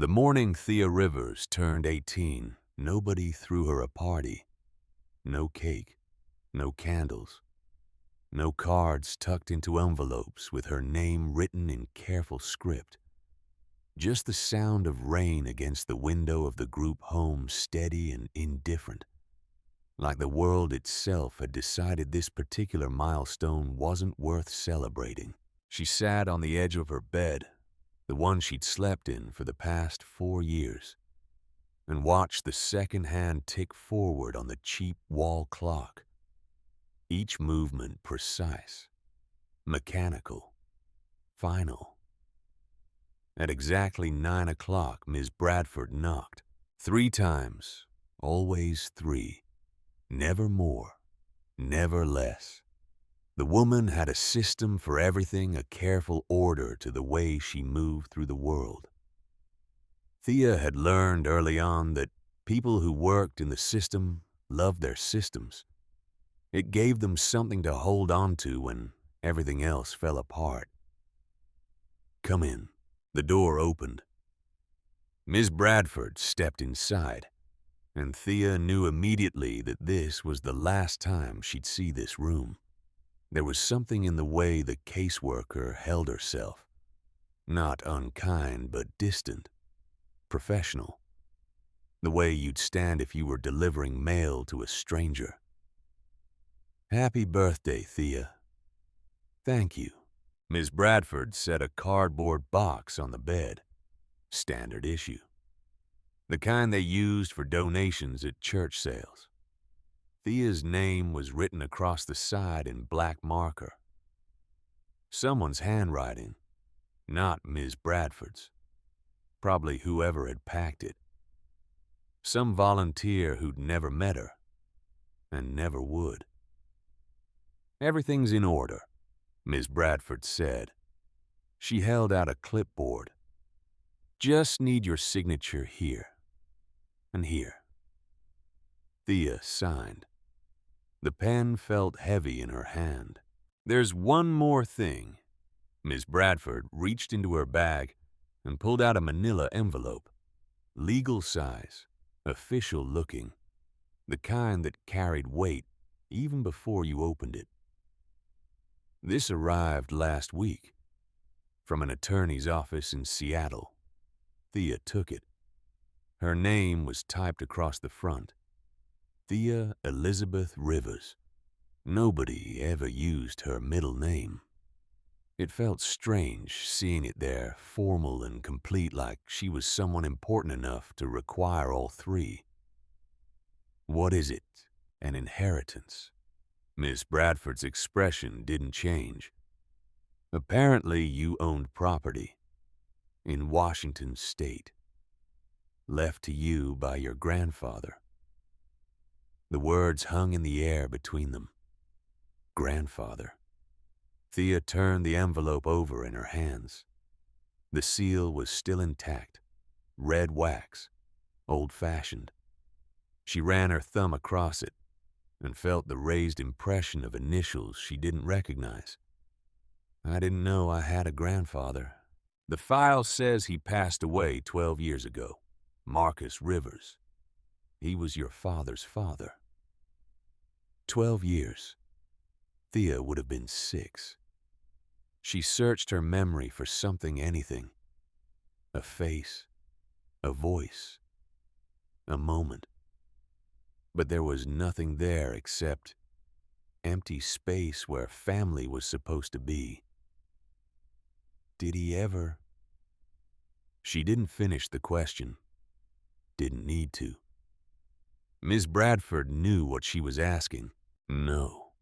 The morning Thea Rivers turned 18, nobody threw her a party. No cake, no candles, no cards tucked into envelopes with her name written in careful script. Just the sound of rain against the window of the group home, steady and indifferent, like the world itself had decided this particular milestone wasn't worth celebrating. She sat on the edge of her bed, the one she'd slept in for the past 4 years, and watched the second hand tick forward on the cheap wall clock. Each movement precise, mechanical, final. At exactly 9 o'clock, Ms. Bradford knocked. 3 times, always 3. Never more, never less. The woman had a system for everything, a careful order to the way she moved through the world. Thea had learned early on that people who worked in the system loved their systems. It gave them something to hold on to when everything else fell apart. "Come in." The door opened. Ms. Bradford stepped inside, and Thea knew immediately that this was the last time she'd see this room. There was something in the way the caseworker held herself. Not unkind, but distant. Professional. The way you'd stand if you were delivering mail to a stranger. "Happy birthday, Thea." "Thank you." Ms. Bradford set a cardboard box on the bed. Standard issue. The kind they used for donations at church sales. Thea's name was written across the side in black marker. Someone's handwriting, not Ms. Bradford's. Probably whoever had packed it. Some volunteer who'd never met her, and never would. "Everything's in order," Ms. Bradford said. She held out a clipboard. "Just need your signature here, and here." Thea signed. The pen felt heavy in her hand. "There's one more thing." Ms. Bradford reached into her bag and pulled out a manila envelope. Legal size, official looking, the kind that carried weight even before you opened it. "This arrived last week from an attorney's office in Seattle." Thea took it. Her name was typed across the front. Thea Elizabeth Rivers. Nobody ever used her middle name. It felt strange seeing it there, formal and complete, like she was someone important enough to require all 3. "What is it? An inheritance?" Miss Bradford's expression didn't change. "Apparently you owned property in Washington State, left to you by your grandfather." The words hung in the air between them. Grandfather. Thea turned the envelope over in her hands. The seal was still intact, red wax, old-fashioned. She ran her thumb across it and felt the raised impression of initials she didn't recognize. "I didn't know I had a grandfather. The file says he passed away 12 years ago. Marcus Rivers. He was your father's father." 12 years. Thea would have been 6. She searched her memory for something, anything. A face, a voice, a moment. But there was nothing there except empty space where family was supposed to be. Did he ever? She didn't finish the question. Didn't need to. Ms. Bradford knew what she was asking. No.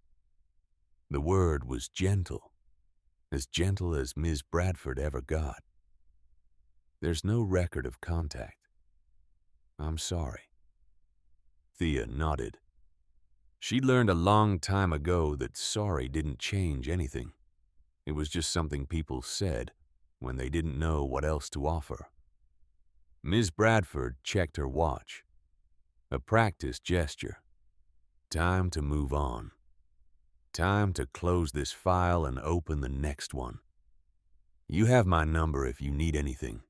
The word was gentle, as gentle as Ms. Bradford ever got. "There's no record of contact. I'm sorry." Thea nodded. She'd learned a long time ago that sorry didn't change anything. It was just something people said when they didn't know what else to offer. Ms. Bradford checked her watch. A practiced gesture. Time to move on. Time to close this file and open the next one. "You have my number if you need anything.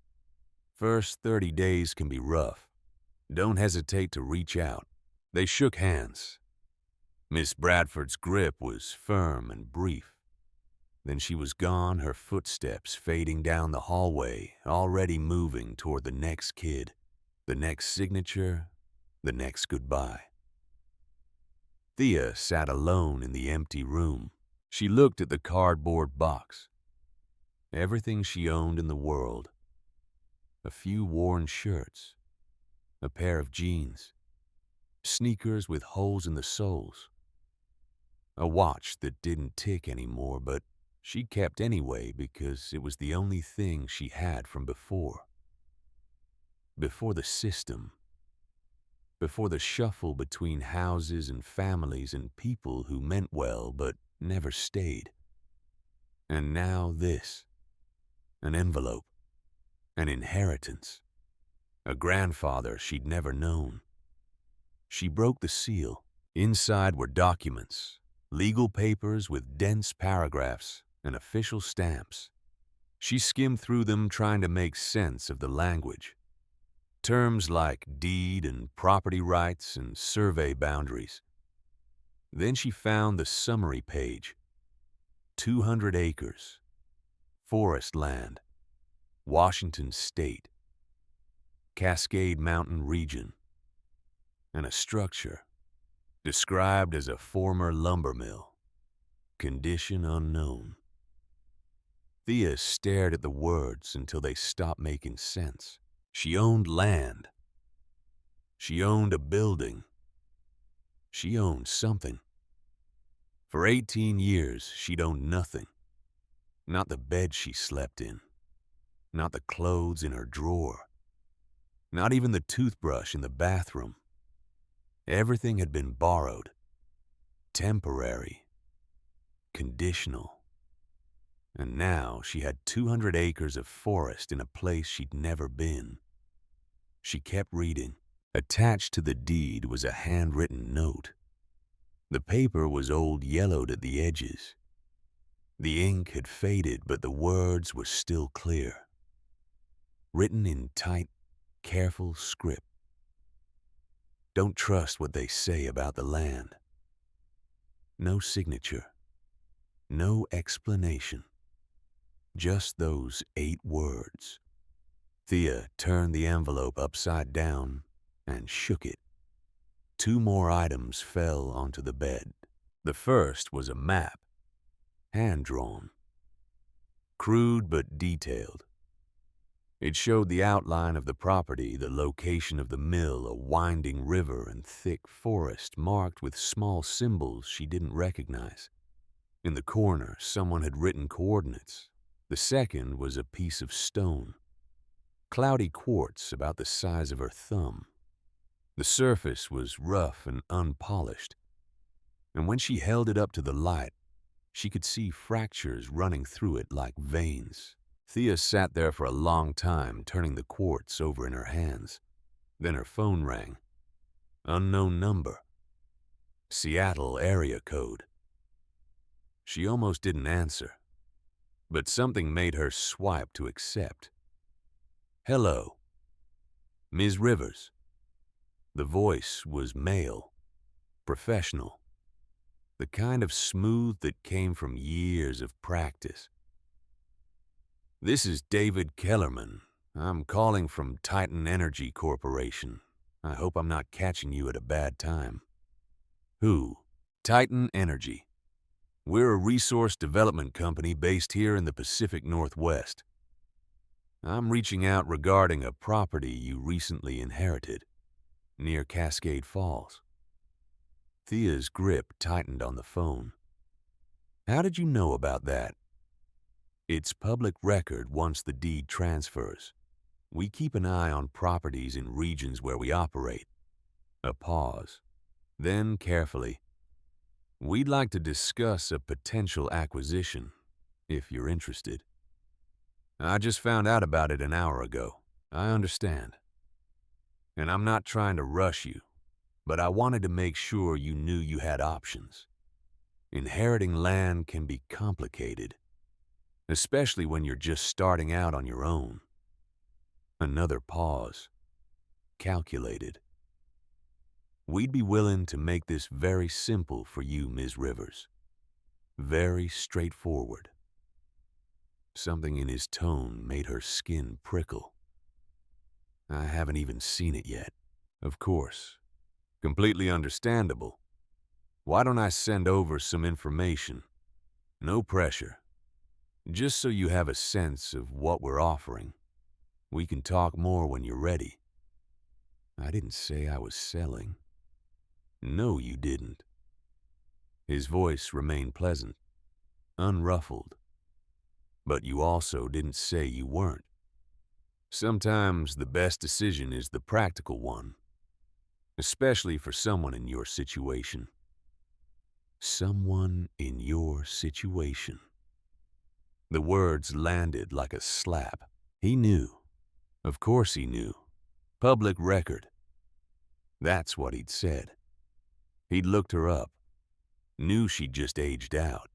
First 30 days can be rough. Don't hesitate to reach out. They shook hands. Miss Bradford's grip was firm and brief. Then she was gone, her footsteps fading down the hallway, already moving toward the next kid, the next signature, the next goodbye. Thea sat alone in the empty room. She looked at the cardboard box. Everything she owned in the world. A few worn shirts, a pair of jeans, sneakers with holes in the soles, a watch that didn't tick anymore, but she kept anyway because it was the only thing she had from before. Before the system. Before the shuffle between houses and families and people who meant well but never stayed. And now this. An envelope. An inheritance. A grandfather she'd never known. She broke the seal. Inside were documents, legal papers with dense paragraphs and official stamps. She skimmed through them trying to make sense of the language. Terms like deed and property rights and survey boundaries. Then she found the summary page. 200 acres. Forest land. Washington State. Cascade Mountain region. And a structure described as a former lumber mill. Condition unknown. Thea stared at the words until they stopped making sense. She owned land. She owned a building. She owned something. For 18 years, she'd owned nothing. Not the bed she slept in. Not the clothes in her drawer. Not even the toothbrush in the bathroom. Everything had been borrowed. Temporary. Conditional. And now she had 200 acres of forest in a place she'd never been. She kept reading. Attached to the deed was a handwritten note. The paper was old, yellowed at the edges. The ink had faded, but the words were still clear. Written in tight, careful script. Don't trust what they say about the land. No signature. No explanation. Just those 8 words. Thea turned the envelope upside down and shook it. 2 more items fell onto the bed. The first was a map, hand-drawn. Crude but detailed. It showed the outline of the property, the location of the mill, a winding river, and thick forest marked with small symbols she didn't recognize. In the corner, someone had written coordinates. The second was a piece of stone. Cloudy quartz about the size of her thumb. The surface was rough and unpolished, and when she held it up to the light, she could see fractures running through it like veins. Thea sat there for a long time, turning the quartz over in her hands. Then her phone rang. Unknown number. Seattle area code. She almost didn't answer, but something made her swipe to accept. Hello. Ms. Rivers. The voice was male, professional, the kind of smooth that came from years of practice. This is David Kellerman. I'm calling from Titan Energy Corporation. I hope I'm not catching you at a bad time. Who? Titan Energy. We're a resource development company based here in the Pacific Northwest. I'm reaching out regarding a property you recently inherited, near Cascade Falls. Thea's grip tightened on the phone. How did you know about that? It's public record once the deed transfers. We keep an eye on properties in regions where we operate. A pause. Then, carefully, we'd like to discuss a potential acquisition, if you're interested. I just found out about it an hour ago. I understand. And I'm not trying to rush you, but I wanted to make sure you knew you had options. Inheriting land can be complicated, especially when you're just starting out on your own. Another pause. Calculated. We'd be willing to make this very simple for you, Ms. Rivers. Very straightforward. Something in his tone made her skin prickle. I haven't even seen it yet. Of course. Completely understandable. Why don't I send over some information? No pressure. Just so you have a sense of what we're offering. We can talk more when you're ready. I didn't say I was selling. No, you didn't. His voice remained pleasant, unruffled. But you also didn't say you weren't. Sometimes the best decision is the practical one, especially for someone in your situation. Someone in your situation. The words landed like a slap. He knew. Of course he knew. Public record. That's what he'd said. He'd looked her up. Knew she'd just aged out.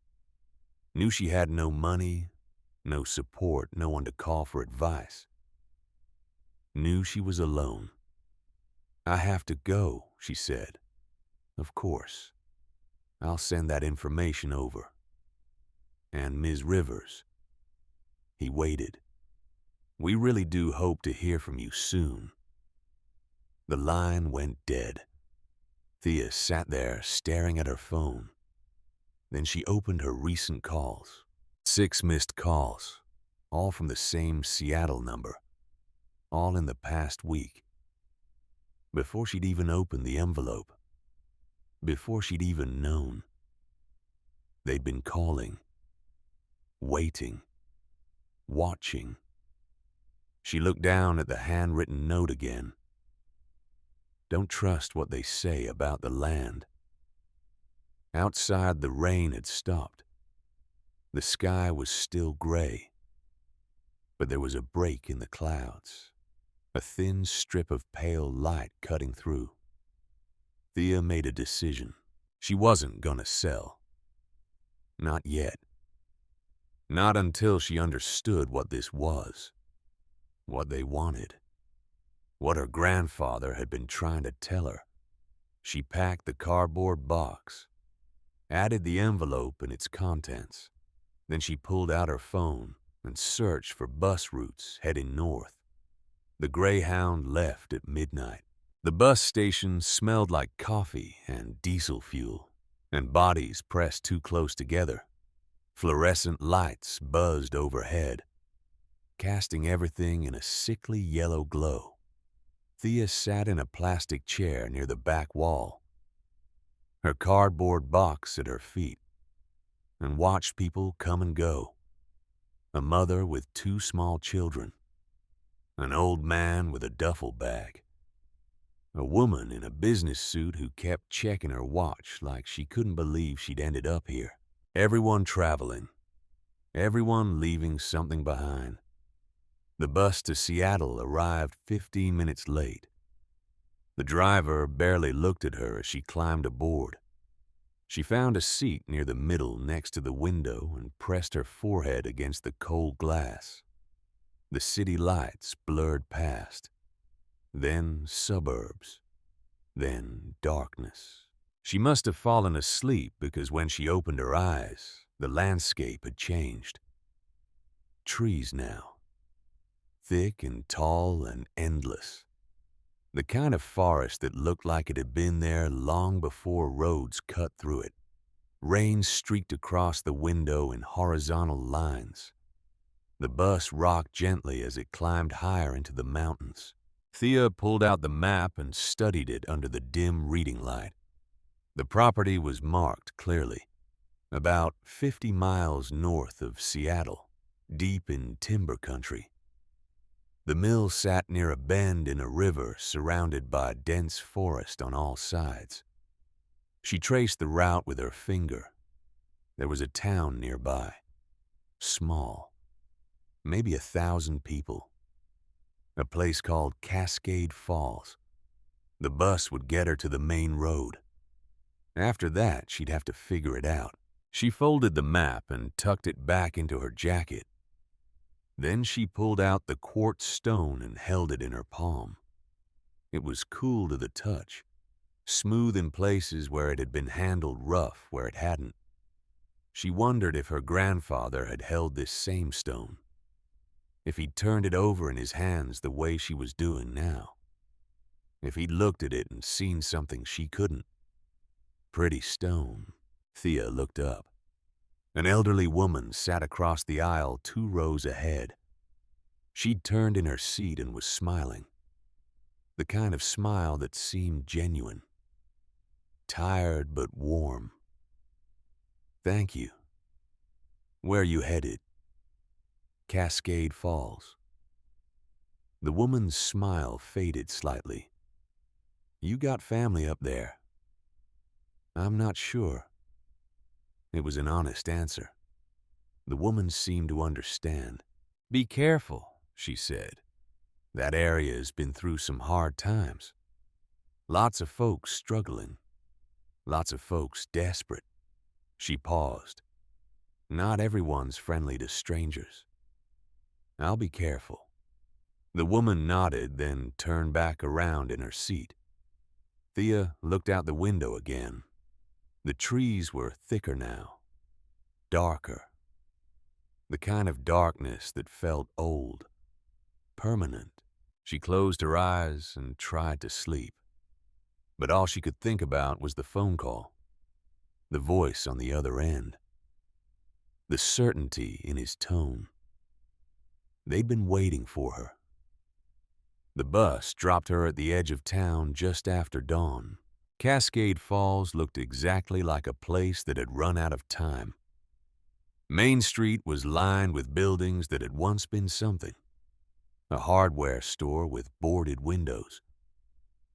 Knew she had no money, no support, no one to call for advice. Knew she was alone. I have to go, she said. Of course. I'll send that information over. And Ms. Rivers. He waited. We really do hope to hear from you soon. The line went dead. Thea sat there staring at her phone. Then she opened her recent calls. 6 missed calls, all from the same Seattle number, all in the past week. Before she'd even opened the envelope, before she'd even known. They'd been calling, waiting, watching. She looked down at the handwritten note again. Don't trust what they say about the land. Outside, the rain had stopped. The sky was still gray, but there was a break in the clouds, a thin strip of pale light cutting through. Thea made a decision. She wasn't gonna sell. Not yet. Not until she understood what this was, what they wanted, what her grandfather had been trying to tell her. She packed the cardboard box, added the envelope and its contents. Then she pulled out her phone and searched for bus routes heading north. The Greyhound left at midnight. The bus station smelled like coffee and diesel fuel, and bodies pressed too close together. Fluorescent lights buzzed overhead, casting everything in a sickly yellow glow. Thea sat in a plastic chair near the back wall, her cardboard box at her feet, and watched people come and go. A mother with 2 small children, an old man with a duffel bag, a woman in a business suit who kept checking her watch like she couldn't believe she'd ended up here. Everyone traveling, everyone leaving something behind. The bus to Seattle arrived 15 minutes late. The driver barely looked at her as she climbed aboard. She found a seat near the middle next to the window and pressed her forehead against the cold glass. The city lights blurred past. Then suburbs. Then darkness. She must have fallen asleep because when she opened her eyes, the landscape had changed. Trees now. Thick and tall and endless. The kind of forest that looked like it had been there long before roads cut through it. Rain streaked across the window in horizontal lines. The bus rocked gently as it climbed higher into the mountains. Thea pulled out the map and studied it under the dim reading light. The property was marked clearly. About 50 miles north of Seattle, deep in timber country. The mill sat near a bend in a river surrounded by dense forest on all sides. She traced the route with her finger. There was a town nearby. Small. Maybe 1,000 people. A place called Cascade Falls. The bus would get her to the main road. After that, she'd have to figure it out. She folded the map and tucked it back into her jacket. Then she pulled out the quartz stone and held it in her palm. It was cool to the touch, smooth in places where it had been handled, rough where it hadn't. She wondered if her grandfather had held this same stone, if he'd turned it over in his hands the way she was doing now, if he'd looked at it and seen something she couldn't. Pretty stone. Thea looked up. An elderly woman sat across the aisle 2 rows ahead. She'd turned in her seat and was smiling. The kind of smile that seemed genuine. Tired but warm. "Thank you. Where are you headed?" "Cascade Falls." The woman's smile faded slightly. "You got family up there?" "I'm not sure." It was an honest answer. The woman seemed to understand. "Be careful," she said. "That area has been through some hard times. Lots of folks struggling. Lots of folks desperate." She paused. "Not everyone's friendly to strangers." "I'll be careful." The woman nodded, then turned back around in her seat. Thea looked out the window again. The trees were thicker now, darker. The kind of darkness that felt old, permanent. She closed her eyes and tried to sleep. But all she could think about was the phone call, the voice on the other end, the certainty in his tone. They'd been waiting for her. The bus dropped her at the edge of town just after dawn. Cascade Falls looked exactly like a place that had run out of time. Main Street was lined with buildings that had once been something. A hardware store with boarded windows.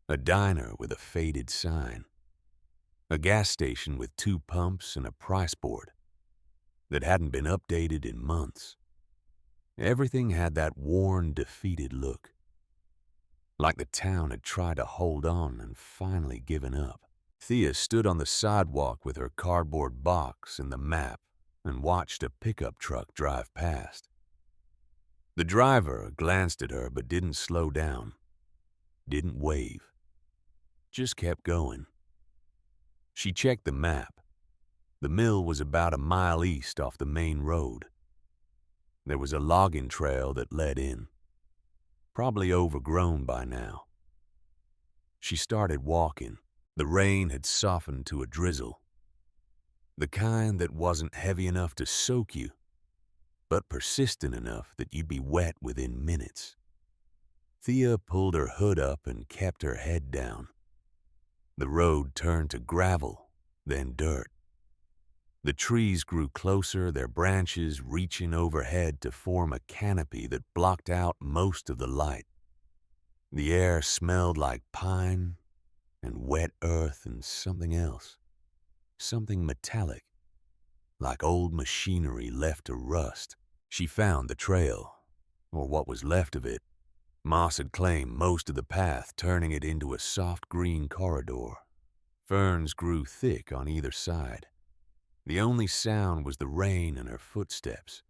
A diner with a faded sign. A gas station with 2 pumps and a price board that hadn't been updated in months. Everything had that worn, defeated look. Like the town had tried to hold on and finally given up. Thea stood on the sidewalk with her cardboard box and the map and watched a pickup truck drive past. The driver glanced at her but didn't slow down, didn't wave, just kept going. She checked the map. The mill was about a mile east off the main road. There was a logging trail that led in, probably overgrown by now. She started walking. The rain had softened to a drizzle. The kind that wasn't heavy enough to soak you, but persistent enough that you'd be wet within minutes. Thea pulled her hood up and kept her head down. The road turned to gravel, then dirt. The trees grew closer, their branches reaching overhead to form a canopy that blocked out most of the light. The air smelled like pine and wet earth and something else. Something metallic, like old machinery left to rust. She found the trail, or what was left of it. Moss had claimed most of the path, turning it into a soft green corridor. Ferns grew thick on either side. The only sound was the rain and her footsteps,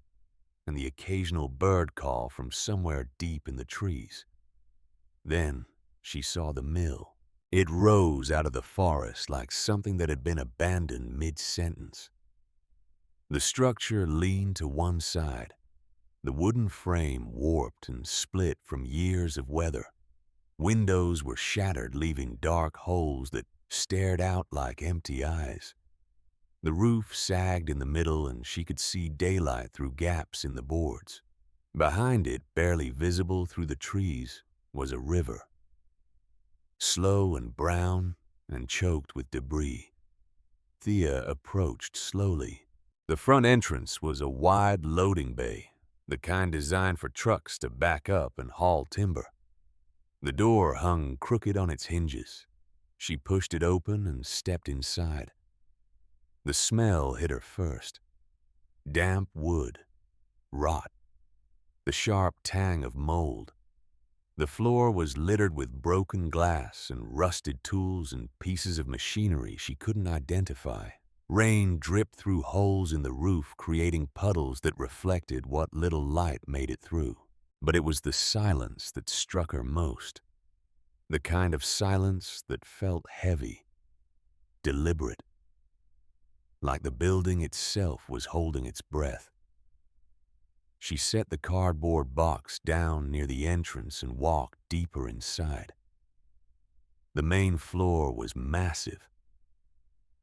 and the occasional bird call from somewhere deep in the trees. Then she saw the mill. It rose out of the forest like something that had been abandoned mid-sentence. The structure leaned to one side, the wooden frame warped and split from years of weather. Windows were shattered, leaving dark holes that stared out like empty eyes. The roof sagged in the middle, and she could see daylight through gaps in the boards. Behind it, barely visible through the trees, was a river. Slow and brown and choked with debris. Thea approached slowly. The front entrance was a wide loading bay, the kind designed for trucks to back up and haul timber. The door hung crooked on its hinges. She pushed it open and stepped inside. The smell hit her first. Damp wood, rot, the sharp tang of mold. The floor was littered with broken glass and rusted tools and pieces of machinery she couldn't identify Rain dripped through holes in the roof, creating puddles that reflected what little light made it through. But it was the silence that struck her most. The kind of silence that felt heavy, deliberate, like the building itself was holding its breath. She set the cardboard box down near the entrance and walked deeper inside. The main floor was massive.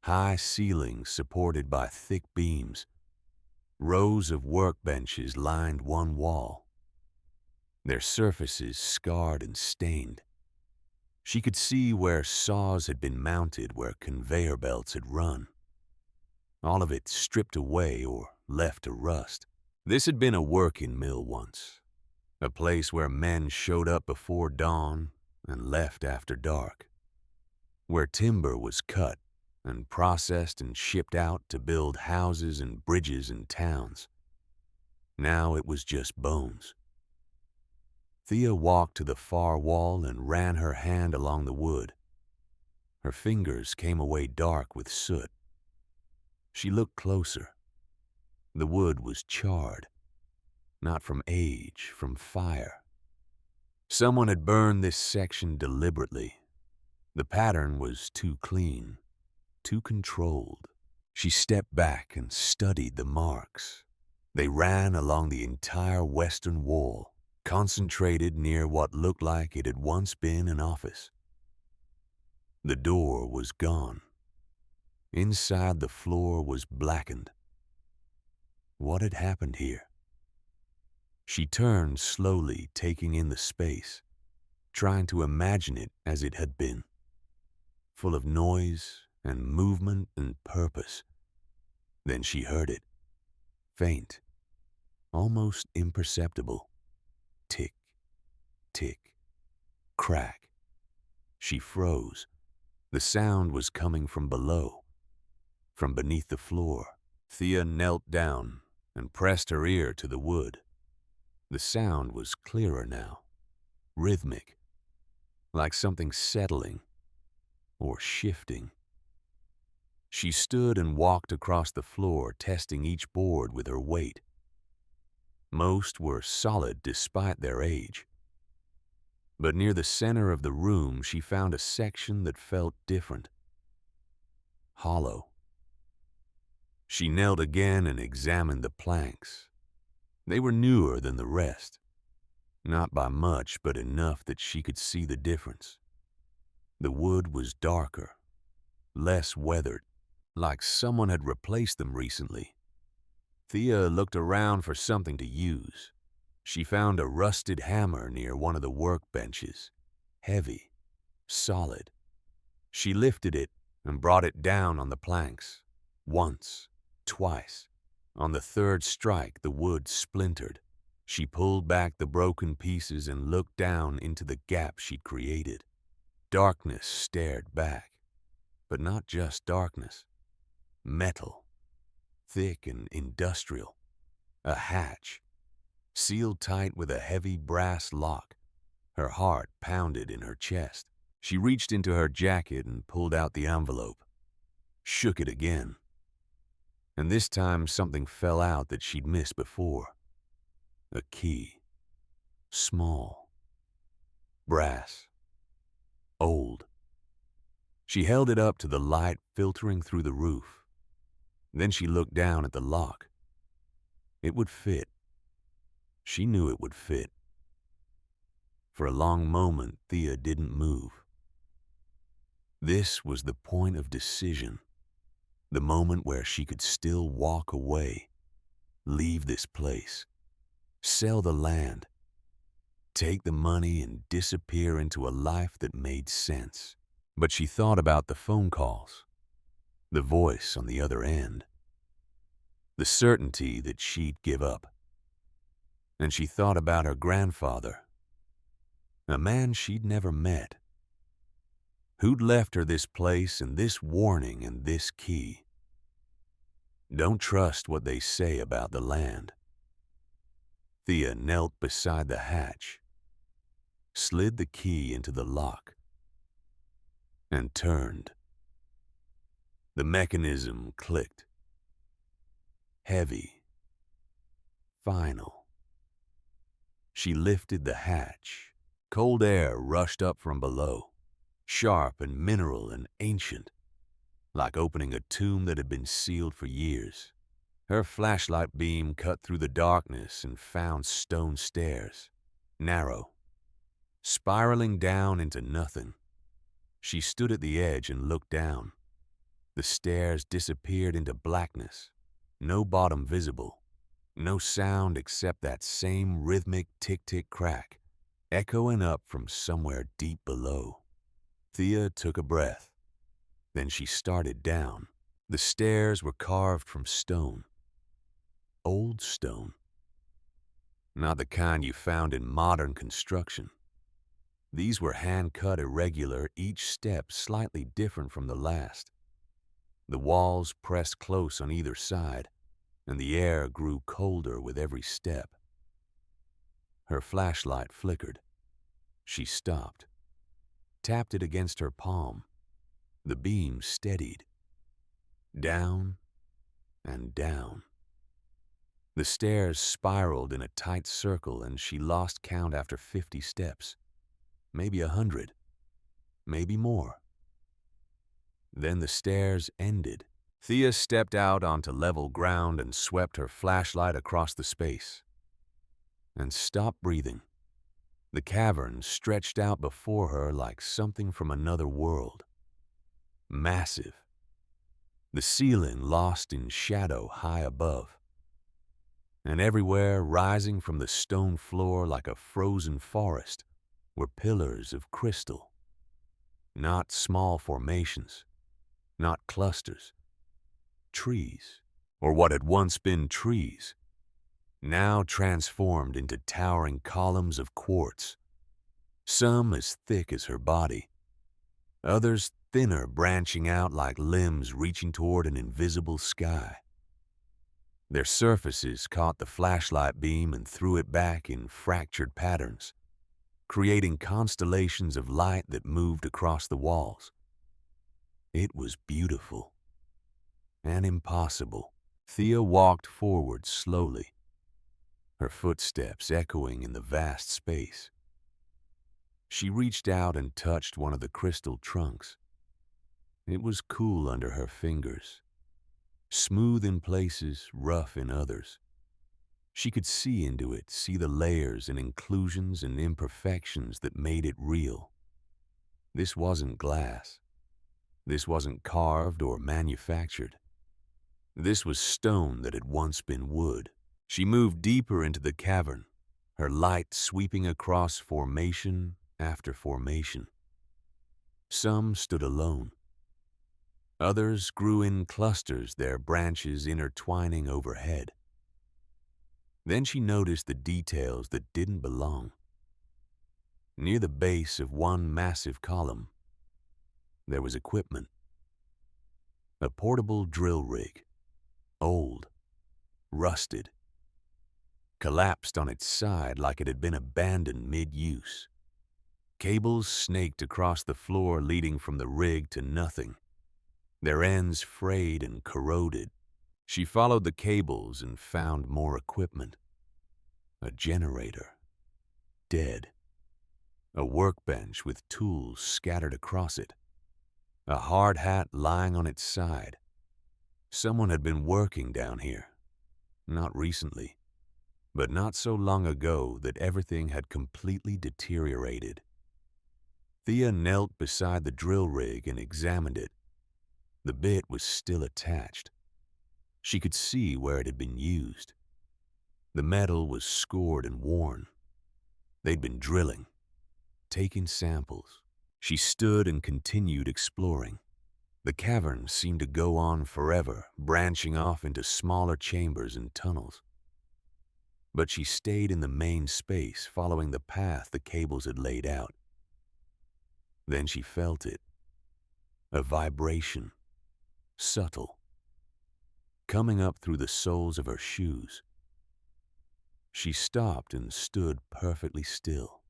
High ceilings supported by thick beams. Rows of workbenches lined one wall, their surfaces scarred and stained. She could see where saws had been mounted, where conveyor belts had run. All of it stripped away or left to rust. This had been a working mill once, a place where men showed up before dawn and left after dark, where timber was cut and processed and shipped out to build houses and bridges and towns. Now it was just bones. Thea walked to the far wall and ran her hand along the wood. Her fingers came away dark with soot. She looked closer. The wood was charred, not from age, from fire. Someone had burned this section deliberately. The pattern was too clean, too controlled. She stepped back and studied the marks. They ran along the entire western wall, concentrated near what looked like it had once been an office. The door was gone. Inside, the floor was blackened. What had happened here? She turned slowly, taking in the space, trying to imagine it as it had been, full of noise and movement and purpose. Then she heard it, faint, almost imperceptible. Tick, tick, crack. She froze. The sound was coming from below, from beneath the floor. Thea knelt down and pressed her ear to the wood. The sound was clearer now, rhythmic, like something settling or shifting. She stood and walked across the floor, testing each board with her weight. Most were solid despite their age. But near the center of the room, she found a section that felt different, hollow. She knelt again and examined the planks. They were newer than the rest, not by much, but enough that she could see the difference. The wood was darker, less weathered, like someone had replaced them recently. Thea looked around for something to use. She found a rusted hammer near one of the workbenches, heavy, solid. She lifted it and brought it down on the planks, once, twice. On the third strike, the wood splintered. She pulled back the broken pieces and looked down into the gap she'd created. Darkness stared back, but not just darkness. Metal, thick and industrial. A hatch, sealed tight with a heavy brass lock. Her heart pounded in her chest. She reached into her jacket and pulled out the envelope, shook it again. And this time something fell out that she'd missed before. A key. Small. Brass. Old. She held it up to the light filtering through the roof. Then she looked down at the lock. It would fit. She knew it would fit. For a long moment, Thea didn't move. This was the point of decision. The moment where she could still walk away, leave this place, sell the land, take the money and disappear into a life that made sense. But she thought about the phone calls, the voice on the other end, the certainty that she'd give up. And she thought about her grandfather, a man she'd never met, who'd left her this place and this warning and this key. Don't trust what they say about the land. Thea knelt beside the hatch, slid the key into the lock, and turned. The mechanism clicked. Heavy. Final. She lifted the hatch. Cold air rushed up from below, sharp and mineral and ancient, like opening a tomb that had been sealed for years. Her flashlight beam cut through the darkness and found stone stairs, narrow, spiraling down into nothing. She stood at the edge and looked down. The stairs disappeared into blackness, no bottom visible, no sound except that same rhythmic tick-tick crack, echoing up from somewhere deep below. Thea took a breath. Then she started down. The stairs were carved from stone. Old stone. Not the kind you found in modern construction. These were hand-cut irregular, each step slightly different from the last. The walls pressed close on either side, and the air grew colder with every step. Her flashlight flickered. She stopped, tapped it against her palm. The beam steadied. Down and down. The stairs spiraled in a tight circle, and she lost count after 50 steps. Maybe 100. Maybe more. Then the stairs ended. Thea stepped out onto level ground and swept her flashlight across the space. And stopped breathing. The cavern stretched out before her like something from another world. Massive. The ceiling lost in shadow high above. And everywhere, rising from the stone floor like a frozen forest, were pillars of crystal. Not small formations, not clusters. Trees, or what had once been trees, now transformed into towering columns of quartz, some as thick as her body, others thinner, branching out like limbs reaching toward an invisible sky. Their surfaces caught the flashlight beam and threw it back in fractured patterns, creating constellations of light that moved across the walls. It was beautiful and impossible. Thea walked forward slowly, her footsteps echoing in the vast space. She reached out and touched one of the crystal trunks. It was cool under her fingers, smooth in places, rough in others. She could see into it, see the layers and inclusions and imperfections that made it real. This wasn't glass. This wasn't carved or manufactured. This was stone that had once been wood. She moved deeper into the cavern, her light sweeping across formation after formation. Some stood alone. Others grew in clusters, their branches intertwining overhead. Then she noticed the details that didn't belong. Near the base of one massive column, there was equipment. A portable drill rig, old, rusted, collapsed on its side like it had been abandoned mid-use. Cables snaked across the floor leading from the rig to nothing, their ends frayed and corroded. She followed the cables and found more equipment. A generator, dead. A workbench with tools scattered across it. A hard hat lying on its side. Someone had been working down here. Not recently, but not so long ago that everything had completely deteriorated. Thea knelt beside the drill rig and examined it. The bit was still attached. She could see where it had been used. The metal was scored and worn. They'd been drilling, taking samples. She stood and continued exploring. The cavern seemed to go on forever, branching off into smaller chambers and tunnels. But she stayed in the main space, following the path the cables had laid out. Then she felt it. A vibration. Subtle, coming up through the soles of her shoes. She stopped and stood perfectly still.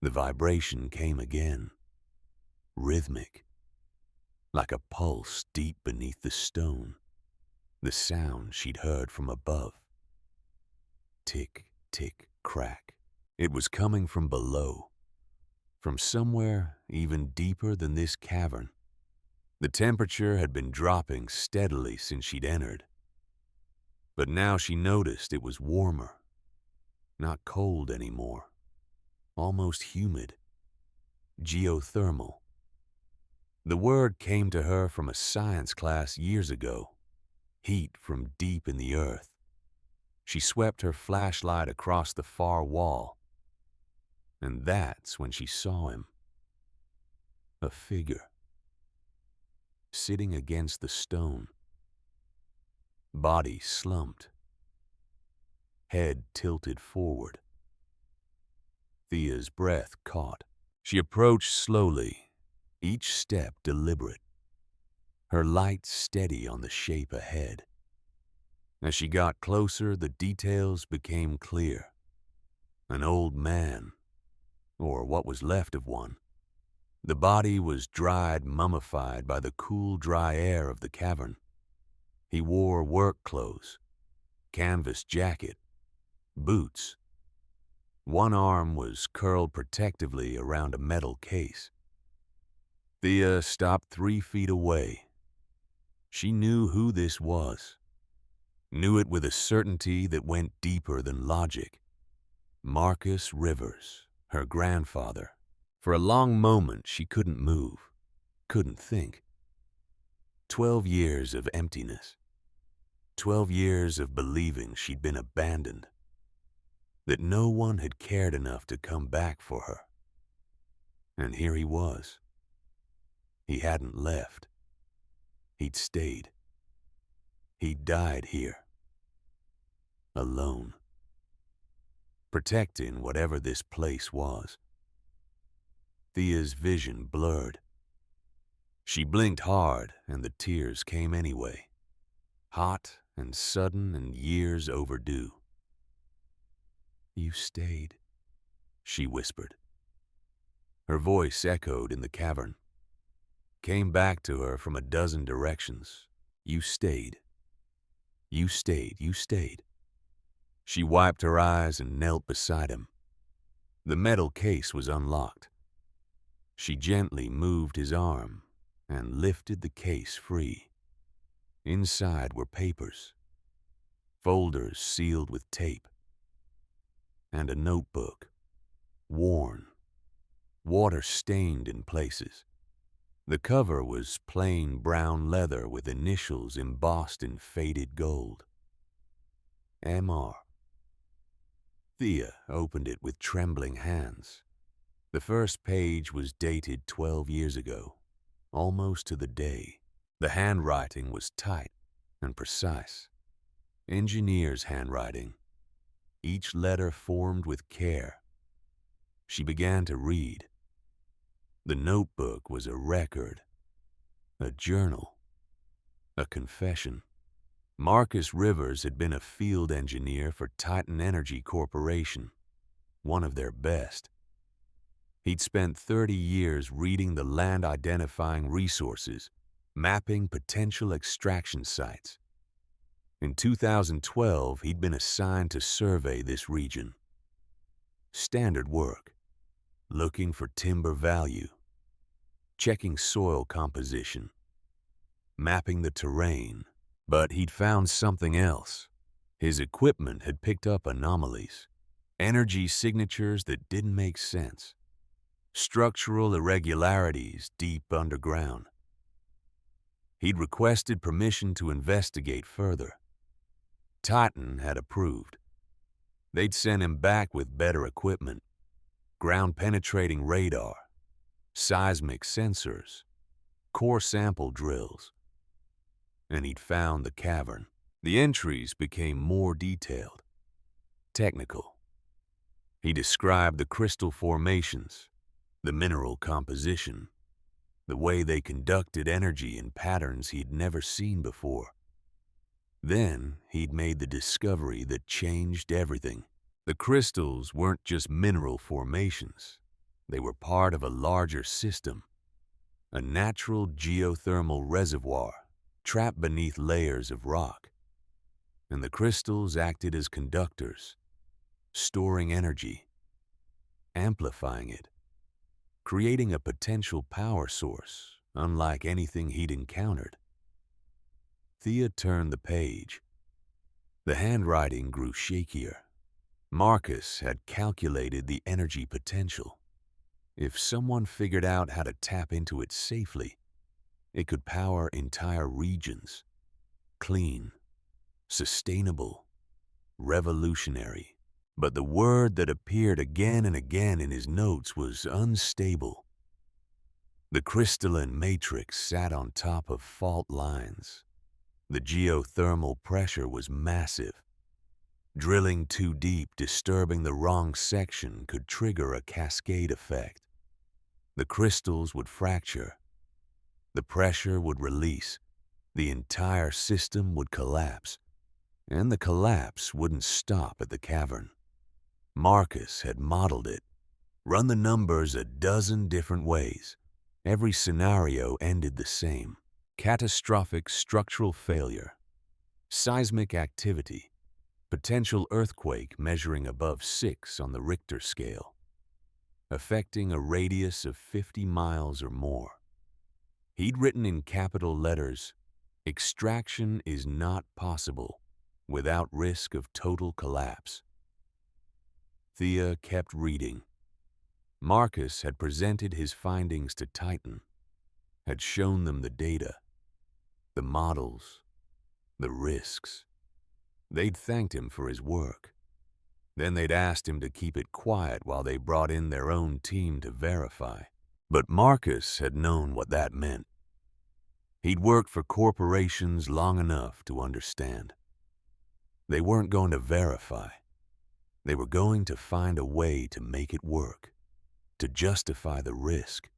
The vibration came again, rhythmic, like a pulse deep beneath the stone, the sound she'd heard from above. Tick, tick, crack. It was coming from below, from somewhere even deeper than this cavern. The temperature had been dropping steadily since she'd entered, but now she noticed it was warmer, not cold anymore, almost humid, geothermal. The word came to her from a science class years ago, heat from deep in the earth. She swept her flashlight across the far wall, and that's when she saw him. A figure, sitting against the stone, body slumped, head tilted forward. Thea's breath caught. She approached slowly, each step deliberate, her light steady on the shape ahead. As she got closer, the details became clear. An old man, or what was left of one. The body was dried, mummified by the cool, dry air of the cavern. He wore work clothes, canvas jacket, boots. One arm was curled protectively around a metal case. Thea stopped 3 feet away. She knew who this was. Knew it with a certainty that went deeper than logic. Marcus Rivers, her grandfather. For a long moment she couldn't move, couldn't think. 12 years of emptiness. 12 years of believing she'd been abandoned. That no one had cared enough to come back for her. And here he was. He hadn't left. He'd stayed. He died here. Alone. Protecting whatever this place was. Thea's vision blurred. She blinked hard, and the tears came anyway. Hot and sudden and years overdue. "You stayed," she whispered. Her voice echoed in the cavern. Came back to her from a dozen directions. "You stayed. You stayed. You stayed." She wiped her eyes and knelt beside him. The metal case was unlocked. She gently moved his arm and lifted the case free. Inside were papers, folders sealed with tape, and a notebook, worn, water-stained in places. The cover was plain brown leather with initials embossed in faded gold. M.R. Thea opened it with trembling hands. The first page was dated 12 years ago, almost to the day. The handwriting was tight and precise. Engineer's handwriting, each letter formed with care. She began to read. The notebook was a record, a journal, a confession. Marcus Rivers had been a field engineer for Titan Energy Corporation, one of their best. He'd spent 30 years reading the land-identifying resources, mapping potential extraction sites. In 2012, he'd been assigned to survey this region. Standard work, looking for timber value, checking soil composition, mapping the terrain. But he'd found something else. His equipment had picked up anomalies, energy signatures that didn't make sense, structural irregularities deep underground. He'd requested permission to investigate further. Titan had approved. They'd sent him back with better equipment, ground-penetrating radar, seismic sensors, core sample drills. And he'd found the cavern. The entries became more detailed, technical. He described the crystal formations, the mineral composition, the way they conducted energy in patterns he'd never seen before. Then he'd made the discovery that changed everything. The crystals weren't just mineral formations. They were part of a larger system, a natural geothermal reservoir trapped beneath layers of rock, and the crystals acted as conductors, storing energy, amplifying it, creating a potential power source unlike anything he'd encountered. Thea turned the page. The handwriting grew shakier. Marcus had calculated the energy potential. If someone figured out how to tap into it safely, it could power entire regions. Clean, sustainable, revolutionary. But the word that appeared again and again in his notes was unstable. The crystalline matrix sat on top of fault lines. The geothermal pressure was massive. Drilling too deep, disturbing the wrong section, could trigger a cascade effect. The crystals would fracture. The pressure would release. The entire system would collapse. And the collapse wouldn't stop at the cavern. Marcus had modeled it, run the numbers a dozen different ways. Every scenario ended the same. Catastrophic structural failure, seismic activity, potential earthquake measuring above 6 on the Richter scale, affecting a radius of 50 miles or more. He'd written in capital letters, "Extraction is not possible without risk of total collapse." Thea kept reading. Marcus had presented his findings to Titan, had shown them the data, the models, the risks. They'd thanked him for his work. Then they'd asked him to keep it quiet while they brought in their own team to verify. But Marcus had known what that meant. He'd worked for corporations long enough to understand. They weren't going to verify. They were going to find a way to make it work, to justify the risk,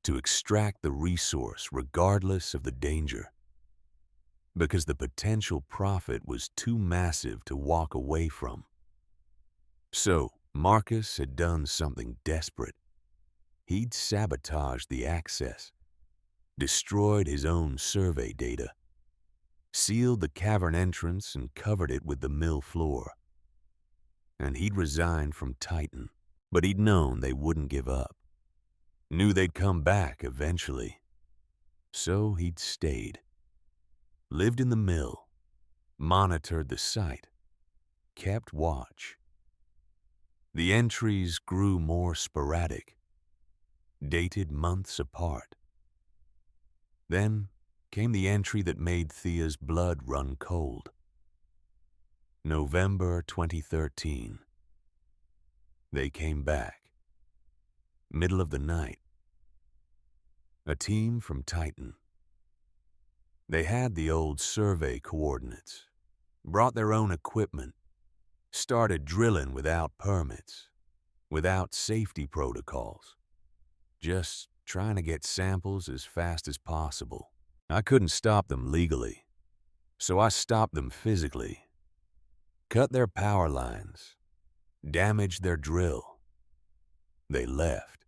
to extract the resource regardless of the danger, because the potential profit was too massive to walk away from. So, Marcus had done something desperate. He'd sabotaged the access, destroyed his own survey data, sealed the cavern entrance and covered it with the mill floor. And he'd resigned from Titan, but he'd known they wouldn't give up. Knew they'd come back eventually. So he'd stayed. Lived in the mill, monitored the site, kept watch. The entries grew more sporadic, dated months apart. Then came the entry that made Thea's blood run cold. November 2013. They came back. Middle of the night. A team from Titan. They had the old survey coordinates, brought their own equipment, started drilling without permits, without safety protocols, just trying to get samples as fast as possible. I couldn't stop them legally, so I stopped them physically. Cut their power lines, damaged their drill. They left.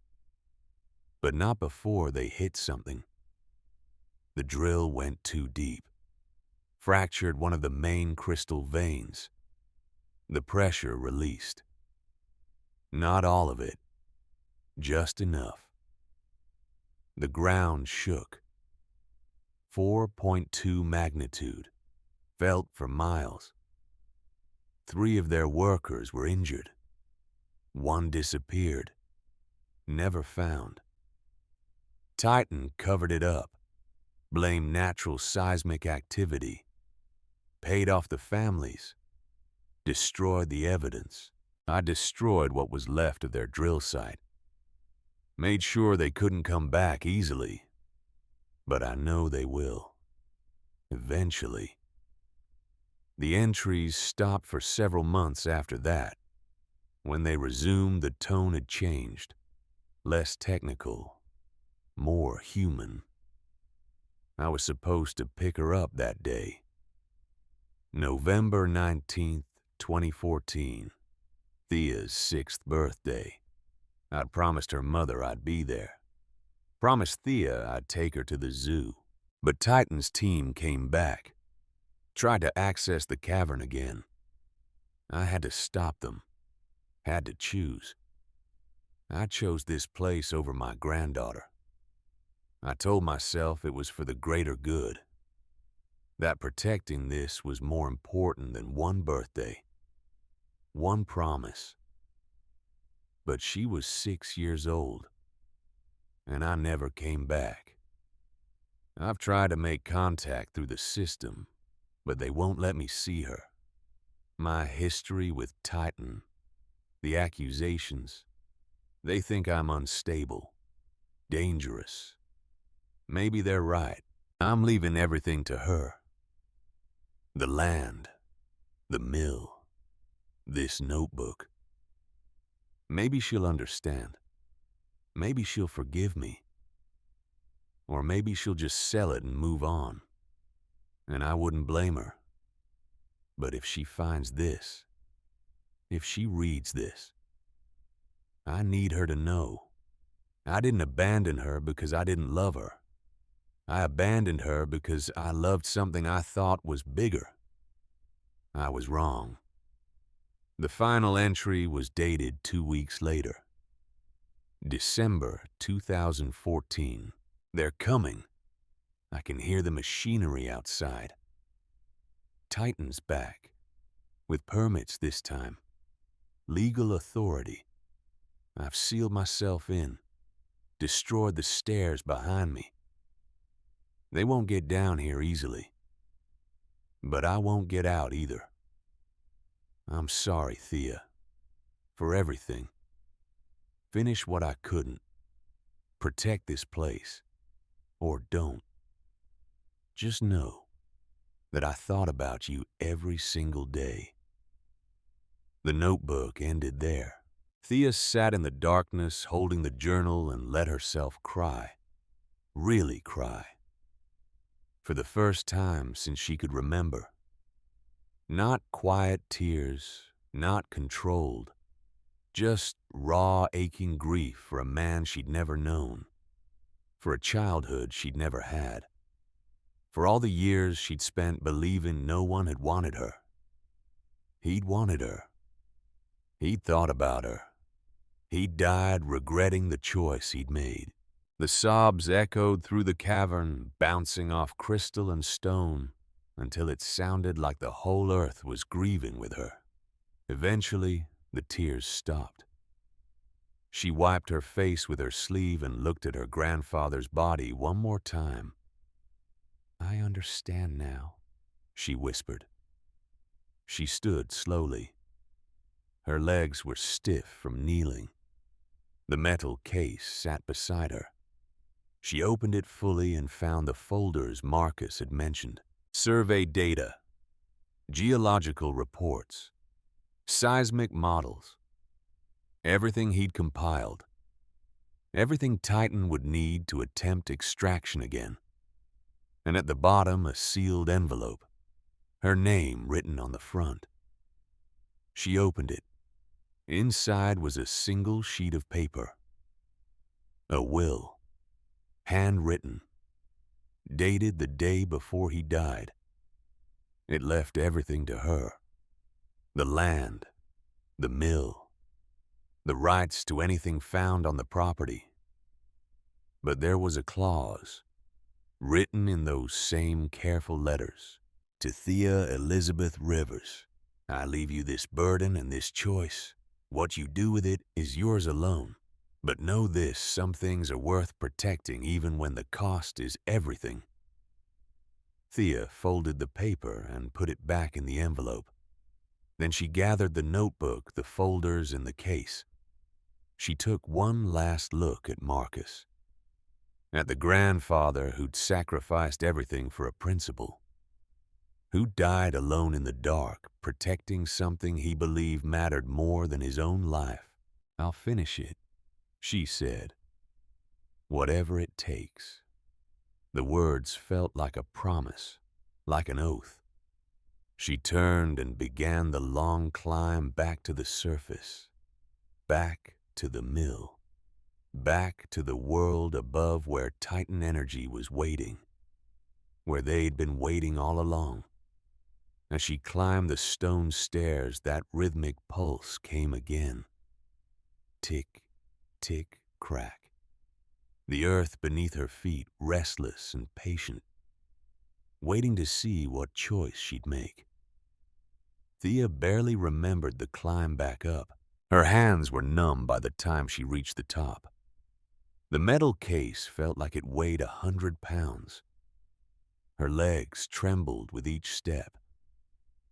But not before they hit something. The drill went too deep, fractured one of the main crystal veins. The pressure released. Not all of it, just enough. The ground shook. 4.2 magnitude, felt for miles. 3 of their workers were injured. 1 disappeared, never found. Titan covered it up, blamed natural seismic activity, paid off the families, destroyed the evidence. I destroyed what was left of their drill site. Made sure they couldn't come back easily. But I know they will. Eventually. The entries stopped for several months after that. When they resumed, the tone had changed. Less technical, more human. I was supposed to pick her up that day. November 19th, 2014. Thea's 6th birthday. I'd promised her mother I'd be there. Promised Thea I'd take her to the zoo. But Titan's team came back, tried to access the cavern again. I had to stop them, had to choose. I chose this place over my granddaughter. I told myself it was for the greater good, that protecting this was more important than one birthday, one promise. But she was 6 years old, and I never came back. I've tried to make contact through the system, but they won't let me see her. My history with Titan, the accusations, they think I'm unstable, dangerous. Maybe they're right. I'm leaving everything to her. The land, the mill, this notebook. Maybe she'll understand. Maybe she'll forgive me. Or maybe she'll just sell it and move on. And I wouldn't blame her. But if she finds this, if she reads this, I need her to know. I didn't abandon her because I didn't love her. I abandoned her because I loved something I thought was bigger. I was wrong. The final entry was dated 2 weeks later. December 2014. They're coming. I can hear the machinery outside. Titan's back. With permits this time. Legal authority. I've sealed myself in. Destroyed the stairs behind me. They won't get down here easily. But I won't get out either. I'm sorry, Thea, for everything. Finish what I couldn't. Protect this place. Or don't. Just know that I thought about you every single day. The notebook ended there. Thea sat in the darkness holding the journal and let herself cry. Really cry. For the first time since she could remember. Not quiet tears, not controlled. Just raw, aching grief for a man she'd never known. For a childhood she'd never had. For all the years she'd spent believing no one had wanted her. He'd wanted her. He'd thought about her. He'd died regretting the choice he'd made. The sobs echoed through the cavern, bouncing off crystal and stone, until it sounded like the whole earth was grieving with her. Eventually, the tears stopped. She wiped her face with her sleeve and looked at her grandfather's body one more time. "I understand now," she whispered. She stood slowly. Her legs were stiff from kneeling. The metal case sat beside her. She opened it fully and found the folders Marcus had mentioned. Survey data, geological reports, seismic models. Everything he'd compiled. Everything Titan would need to attempt extraction again. And at the bottom, a sealed envelope, her name written on the front. She opened it. Inside was a single sheet of paper. A will, handwritten, dated the day before he died. It left everything to her. The land, the mill, the rights to anything found on the property. But there was a clause, written in those same careful letters. To Thea Elizabeth Rivers, I leave you this burden and this choice. What you do with it is yours alone. But know this, some things are worth protecting even when the cost is everything. Thea folded the paper and put it back in the envelope. Then she gathered the notebook, the folders, and the case. She took one last look at Marcus. At the grandfather who'd sacrificed everything for a principle. Who died alone in the dark, protecting something he believed mattered more than his own life. I'll finish it, she said. Whatever it takes. The words felt like a promise, like an oath. She turned and began the long climb back to the surface, back to the mill. back to the world above where Titan energy was waiting, where they'd been waiting all along. As she climbed the stone stairs, that rhythmic pulse came again. Tick, tick, crack. The earth beneath her feet restless and patient, waiting to see what choice she'd make. Thea barely remembered the climb back up. Her hands were numb by the time she reached the top. The metal case felt like it weighed 100 pounds. Her legs trembled with each step,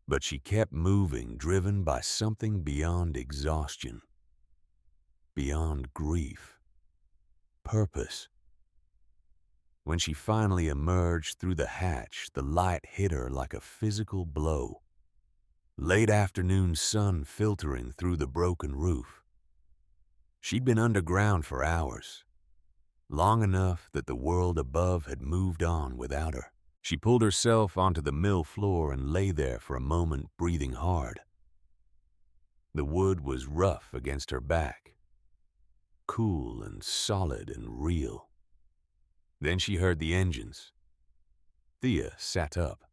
but she kept moving, driven by something beyond exhaustion, beyond grief, purpose. When she finally emerged through the hatch, the light hit her like a physical blow. Late afternoon sun filtering through the broken roof. She'd been underground for hours, long enough that the world above had moved on without her. She pulled herself onto the mill floor and lay there for a moment, breathing hard. The wood was rough against her back, cool and solid and real. Then she heard the engines. Thea sat up.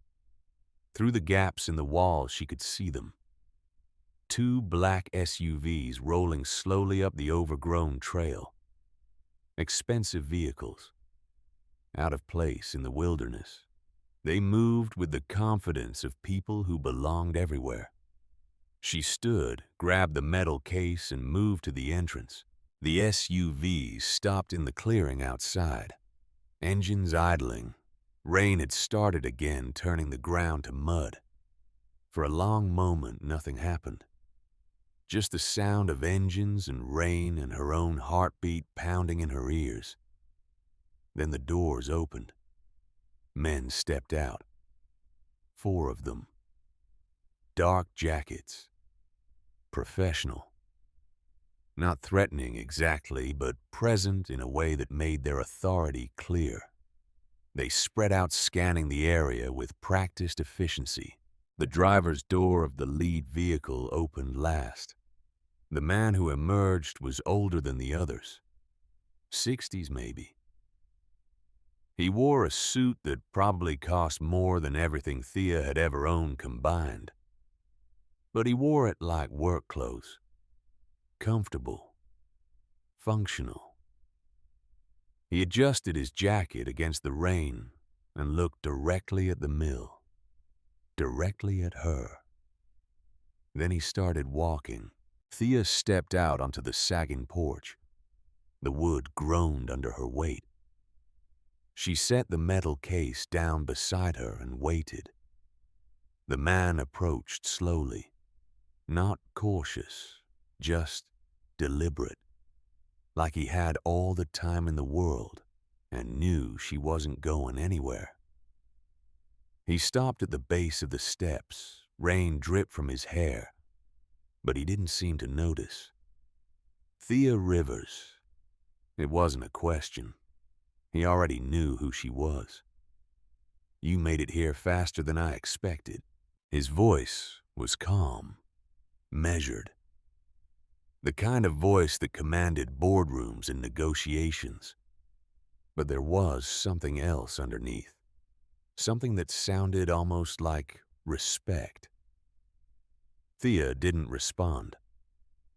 Through the gaps in the walls, she could see them. 2 black SUVs rolling slowly up the overgrown trail. Expensive vehicles, out of place in the wilderness. They moved with the confidence of people who belonged everywhere. She stood, grabbed the metal case, and moved to the entrance. The SUVs stopped in the clearing outside, engines idling. Rain had started again, turning the ground to mud. For a long moment, nothing happened. Just the sound of engines and rain and her own heartbeat pounding in her ears. Then the doors opened. Men stepped out. 4 of them. Dark jackets. Professional. Not threatening exactly, but present in a way that made their authority clear. They spread out, scanning the area with practiced efficiency. The driver's door of the lead vehicle opened last. The man who emerged was older than the others. 60s maybe. He wore a suit that probably cost more than everything Thea had ever owned combined. But he wore it like work clothes. Comfortable. Functional. He adjusted his jacket against the rain and looked directly at the mill. Directly at her. Then he started walking. Thea stepped out onto the sagging porch. The wood groaned under her weight. She set the metal case down beside her and waited. The man approached slowly, not cautious, just deliberate, like he had all the time in the world and knew she wasn't going anywhere. He stopped at the base of the steps. Rain dripped from his hair, but he didn't seem to notice. Thea Rivers. It wasn't a question. He already knew who she was. You made it here faster than I expected. His voice was calm, measured. The kind of voice that commanded boardrooms and negotiations. But there was something else underneath. Something that sounded almost like respect. Thea didn't respond.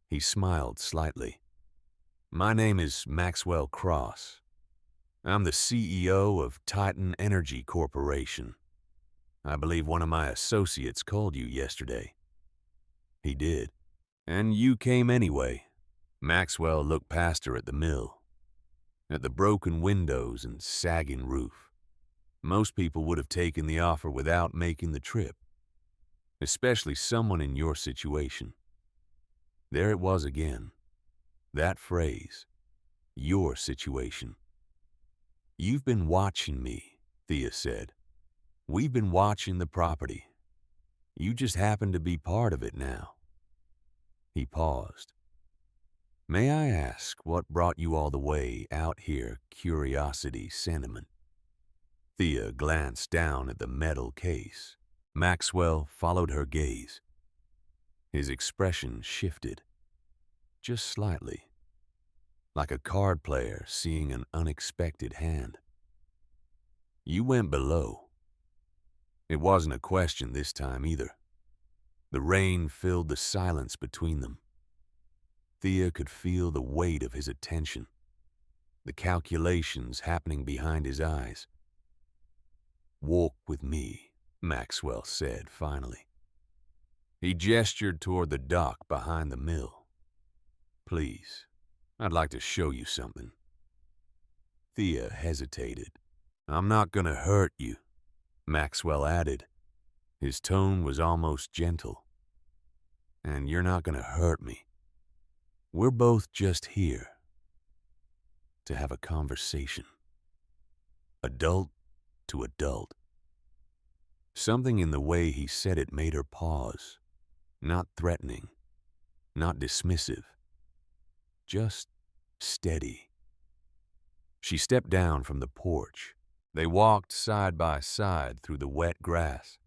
He smiled slightly. My name is Maxwell Cross. I'm the CEO of Titan Energy Corporation. I believe one of my associates called you yesterday. He did. And you came anyway. Maxwell looked past her at the mill, at the broken windows and sagging roof. Most people would have taken the offer without making the trip, especially someone in your situation. There it was again, that phrase, your situation. You've been watching me, Thea said. We've been watching the property. You just happen to be part of it now. He paused. May I ask what brought you all the way out here, curiosity, sentiment? Thea glanced down at the metal case. Maxwell followed her gaze. His expression shifted, just slightly. like a card player seeing an unexpected hand. You went below. It wasn't a question this time either. The rain filled the silence between them. Thea could feel the weight of his attention, the calculations happening behind his eyes. "Walk with me," Maxwell said finally. He gestured toward the dock behind the mill. "Please, I'd like to show you something." Thea hesitated. "I'm not gonna hurt you," Maxwell added. His tone was almost gentle. "And you're not gonna hurt me. We're both just here to have a conversation. Adult to adult." Something in the way he said it made her pause. Not threatening, not dismissive, just steady. She stepped down from the porch. They walked side by side through the wet grass.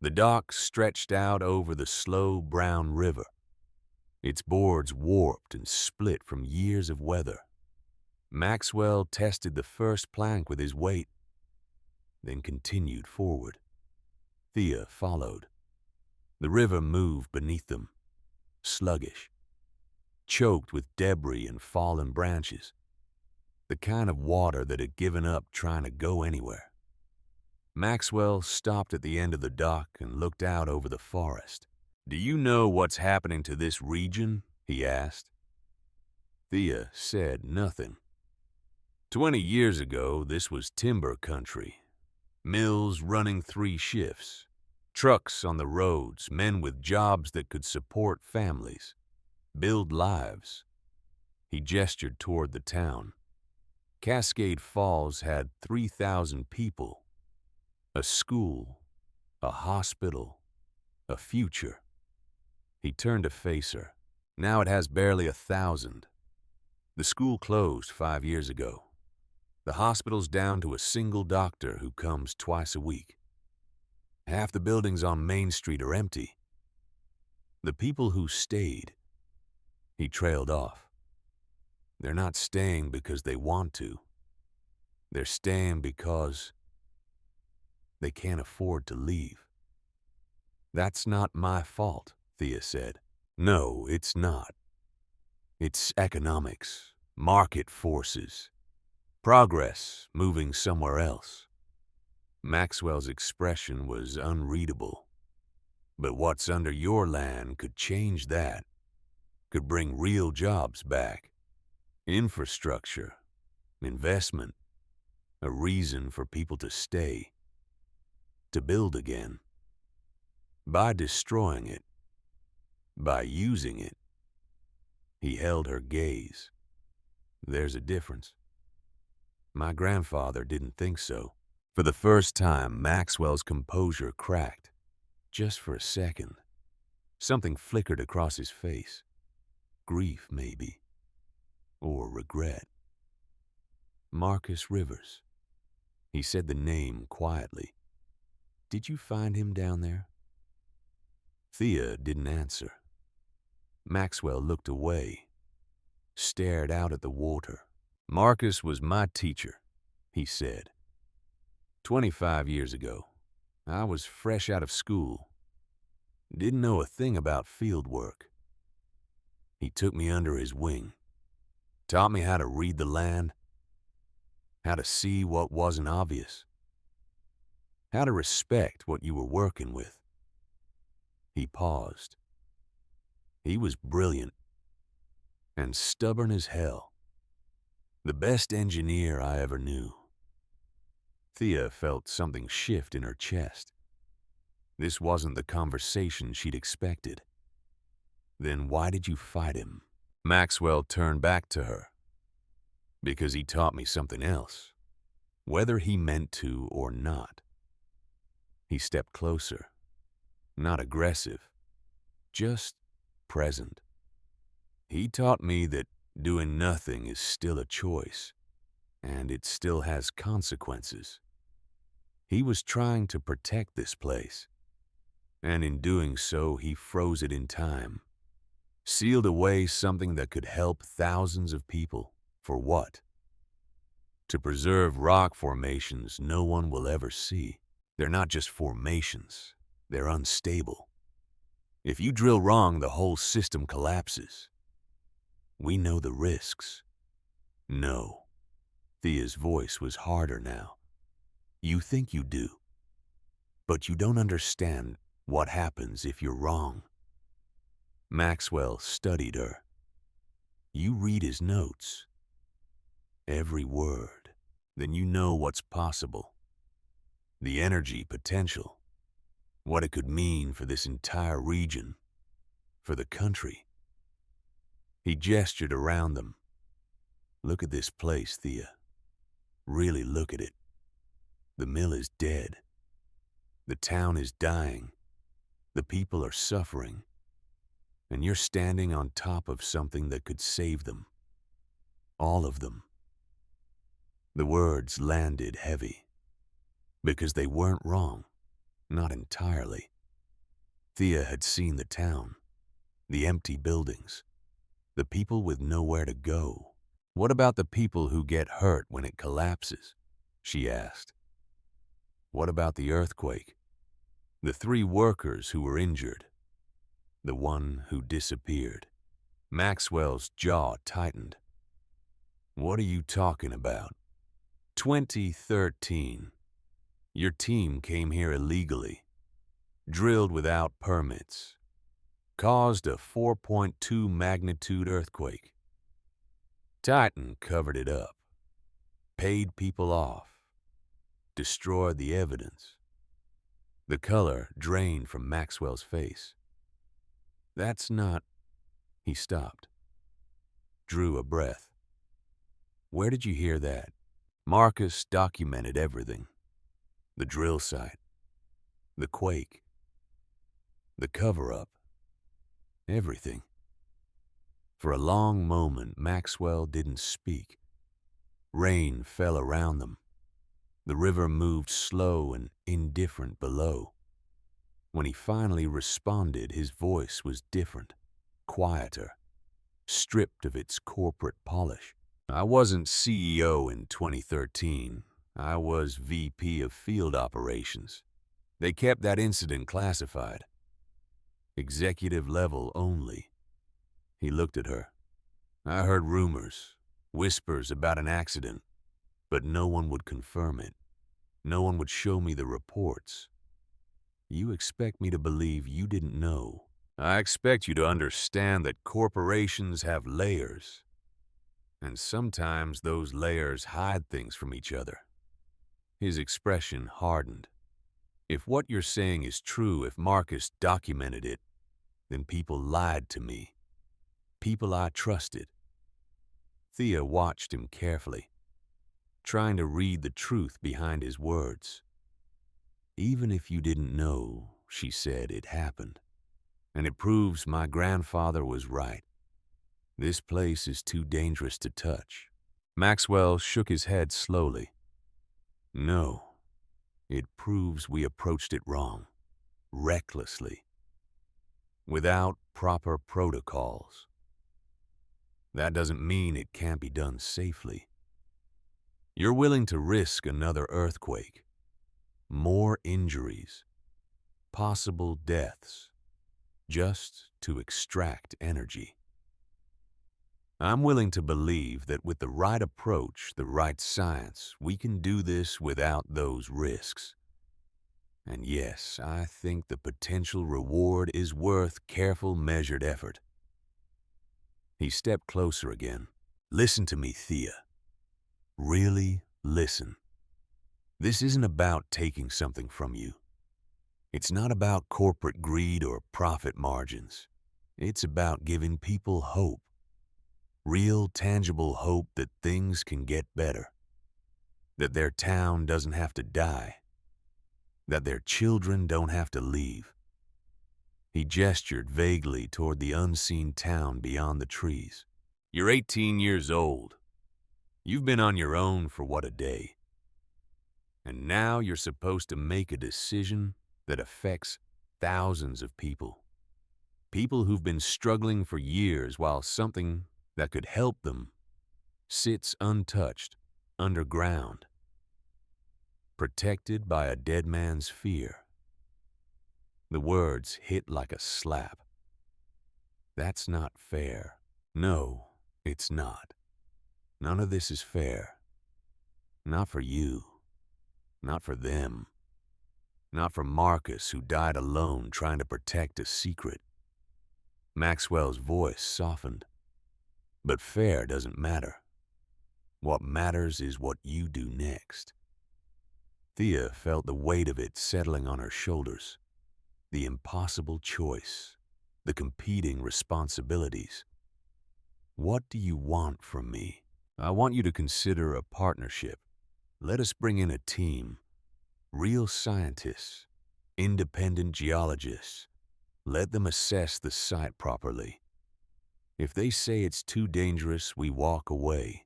The dock stretched out over the slow brown river, its boards warped and split from years of weather. Maxwell tested the first plank with his weight, then continued forward. Thea followed. The river moved beneath them, sluggish, choked with debris and fallen branches, the kind of water that had given up trying to go anywhere. Maxwell stopped at the end of the dock and looked out over the forest. "Do you know what's happening to this region?" he asked. Thea said nothing. 20 years ago, this was timber country. Mills running 3 shifts. Trucks on the roads, men with jobs that could support families, build lives. He gestured toward the town. Cascade Falls had 3,000 people. A school, a hospital, a future. He turned to face her. Now it has barely 1,000. The school closed 5 years ago. The hospital's down to a single doctor who comes twice a week. Half the buildings on Main Street are empty. The people who stayed, he trailed off. They're not staying because they want to. They're staying because they can't afford to leave. "That's not my fault," Thea said. "No, it's not. It's economics, market forces, progress moving somewhere else." Maxwell's expression was unreadable. "But what's under your land could change that, could bring real jobs back. Infrastructure, investment, a reason for people to stay, to build again. By destroying it, by using it." He held her gaze. "There's a difference. My grandfather didn't think so." For the first time, Maxwell's composure cracked. Just for a second. Something flickered across his face. Grief, maybe. Or regret. "Marcus Rivers." He said the name quietly. "Did you find him down there?" Thea didn't answer. Maxwell looked away, stared out at the water. "Marcus was my teacher," he said. 25 years ago. I was fresh out of school. Didn't know a thing about field work. He took me under his wing, taught me how to read the land, how to see what wasn't obvious, how to respect what you were working with." He paused. "He was brilliant and stubborn as hell. The best engineer I ever knew." Thea felt something shift in her chest. This wasn't the conversation she'd expected. "Then why did you fight him?" Maxwell turned back to her. "Because he taught me something else, whether he meant to or not." He stepped closer, not aggressive, just present. "He taught me that doing nothing is still a choice, and it still has consequences. He was trying to protect this place, and in doing so, he froze it in time, Sealed away something that could help thousands of people. For what? To preserve rock formations no one will ever see. They're not just formations, they're unstable. If you drill wrong, the whole system collapses. We know the risks. No. Thea's voice was harder now. You think you do, but you don't understand what happens if you're wrong. Maxwell studied her. You read his notes. Every word. Then you know what's possible. The energy potential. What it could mean for this entire region. For the country. He gestured around them. Look at this place, Thea. Really look at it. The mill is dead. The town is dying. The people are suffering. And you're standing on top of something that could save them. All of them. The words landed heavy. Because they weren't wrong. Not entirely. Thea had seen the town. The empty buildings. The people with nowhere to go. What about the people who get hurt when it collapses? She asked. What about the earthquake? The 3 workers who were injured. The one who disappeared. Maxwell's jaw tightened. What are you talking about? 2013. Your team came here illegally. Drilled without permits. Caused a 4.2 magnitude earthquake. Titan covered it up. Paid people off. Destroyed the evidence. The color drained from Maxwell's face. That's not... He stopped. Drew a breath. Where did you hear that? Marcus documented everything. The drill site. The quake. The cover-up. Everything. For a long moment, Maxwell didn't speak. Rain fell around them. The river moved slow and indifferent below. When he finally responded, his voice was different, quieter, stripped of its corporate polish. I wasn't CEO in 2013. I was VP of Field Operations. They kept that incident classified. Executive level only. He looked at her. I heard rumors, whispers about an accident, but no one would confirm it. No one would show me the reports. You expect me to believe you didn't know. I expect you to understand that corporations have layers, and sometimes those layers hide things from each other. His expression hardened. If what you're saying is true, if Marcus documented it, then people lied to me. People I trusted. Thea watched him carefully, trying to read the truth behind his words. Even if you didn't know, she said, it happened. And it proves my grandfather was right. This place is too dangerous to touch. Maxwell shook his head slowly. No, it proves we approached it wrong, recklessly, without proper protocols. That doesn't mean it can't be done safely. You're willing to risk another earthquake, more injuries, possible deaths, just to extract energy. I'm willing to believe that with the right approach, the right science, we can do this without those risks. And yes, I think the potential reward is worth careful, measured effort. He stepped closer again. Listen to me, Thea. Really listen. This isn't about taking something from you. It's not about corporate greed or profit margins. It's about giving people hope. Real, tangible hope that things can get better. That their town doesn't have to die. That their children don't have to leave. He gestured vaguely toward the unseen town beyond the trees. You're 18 years old. You've been on your own for what, a day? And now you're supposed to make a decision that affects thousands of people. People who've been struggling for years while something that could help them sits untouched, underground, protected by a dead man's fear. The words hit like a slap. That's not fair. No, it's not. None of this is fair. Not for you. Not for them. Not for Marcus, who died alone trying to protect a secret. Maxwell's voice softened. But fair doesn't matter. What matters is what you do next. Thea felt the weight of it settling on her shoulders. The impossible choice. The competing responsibilities. What do you want from me? I want you to consider a partnership. Let us bring in a team. Real scientists. Independent geologists. Let them assess the site properly. If they say it's too dangerous, we walk away.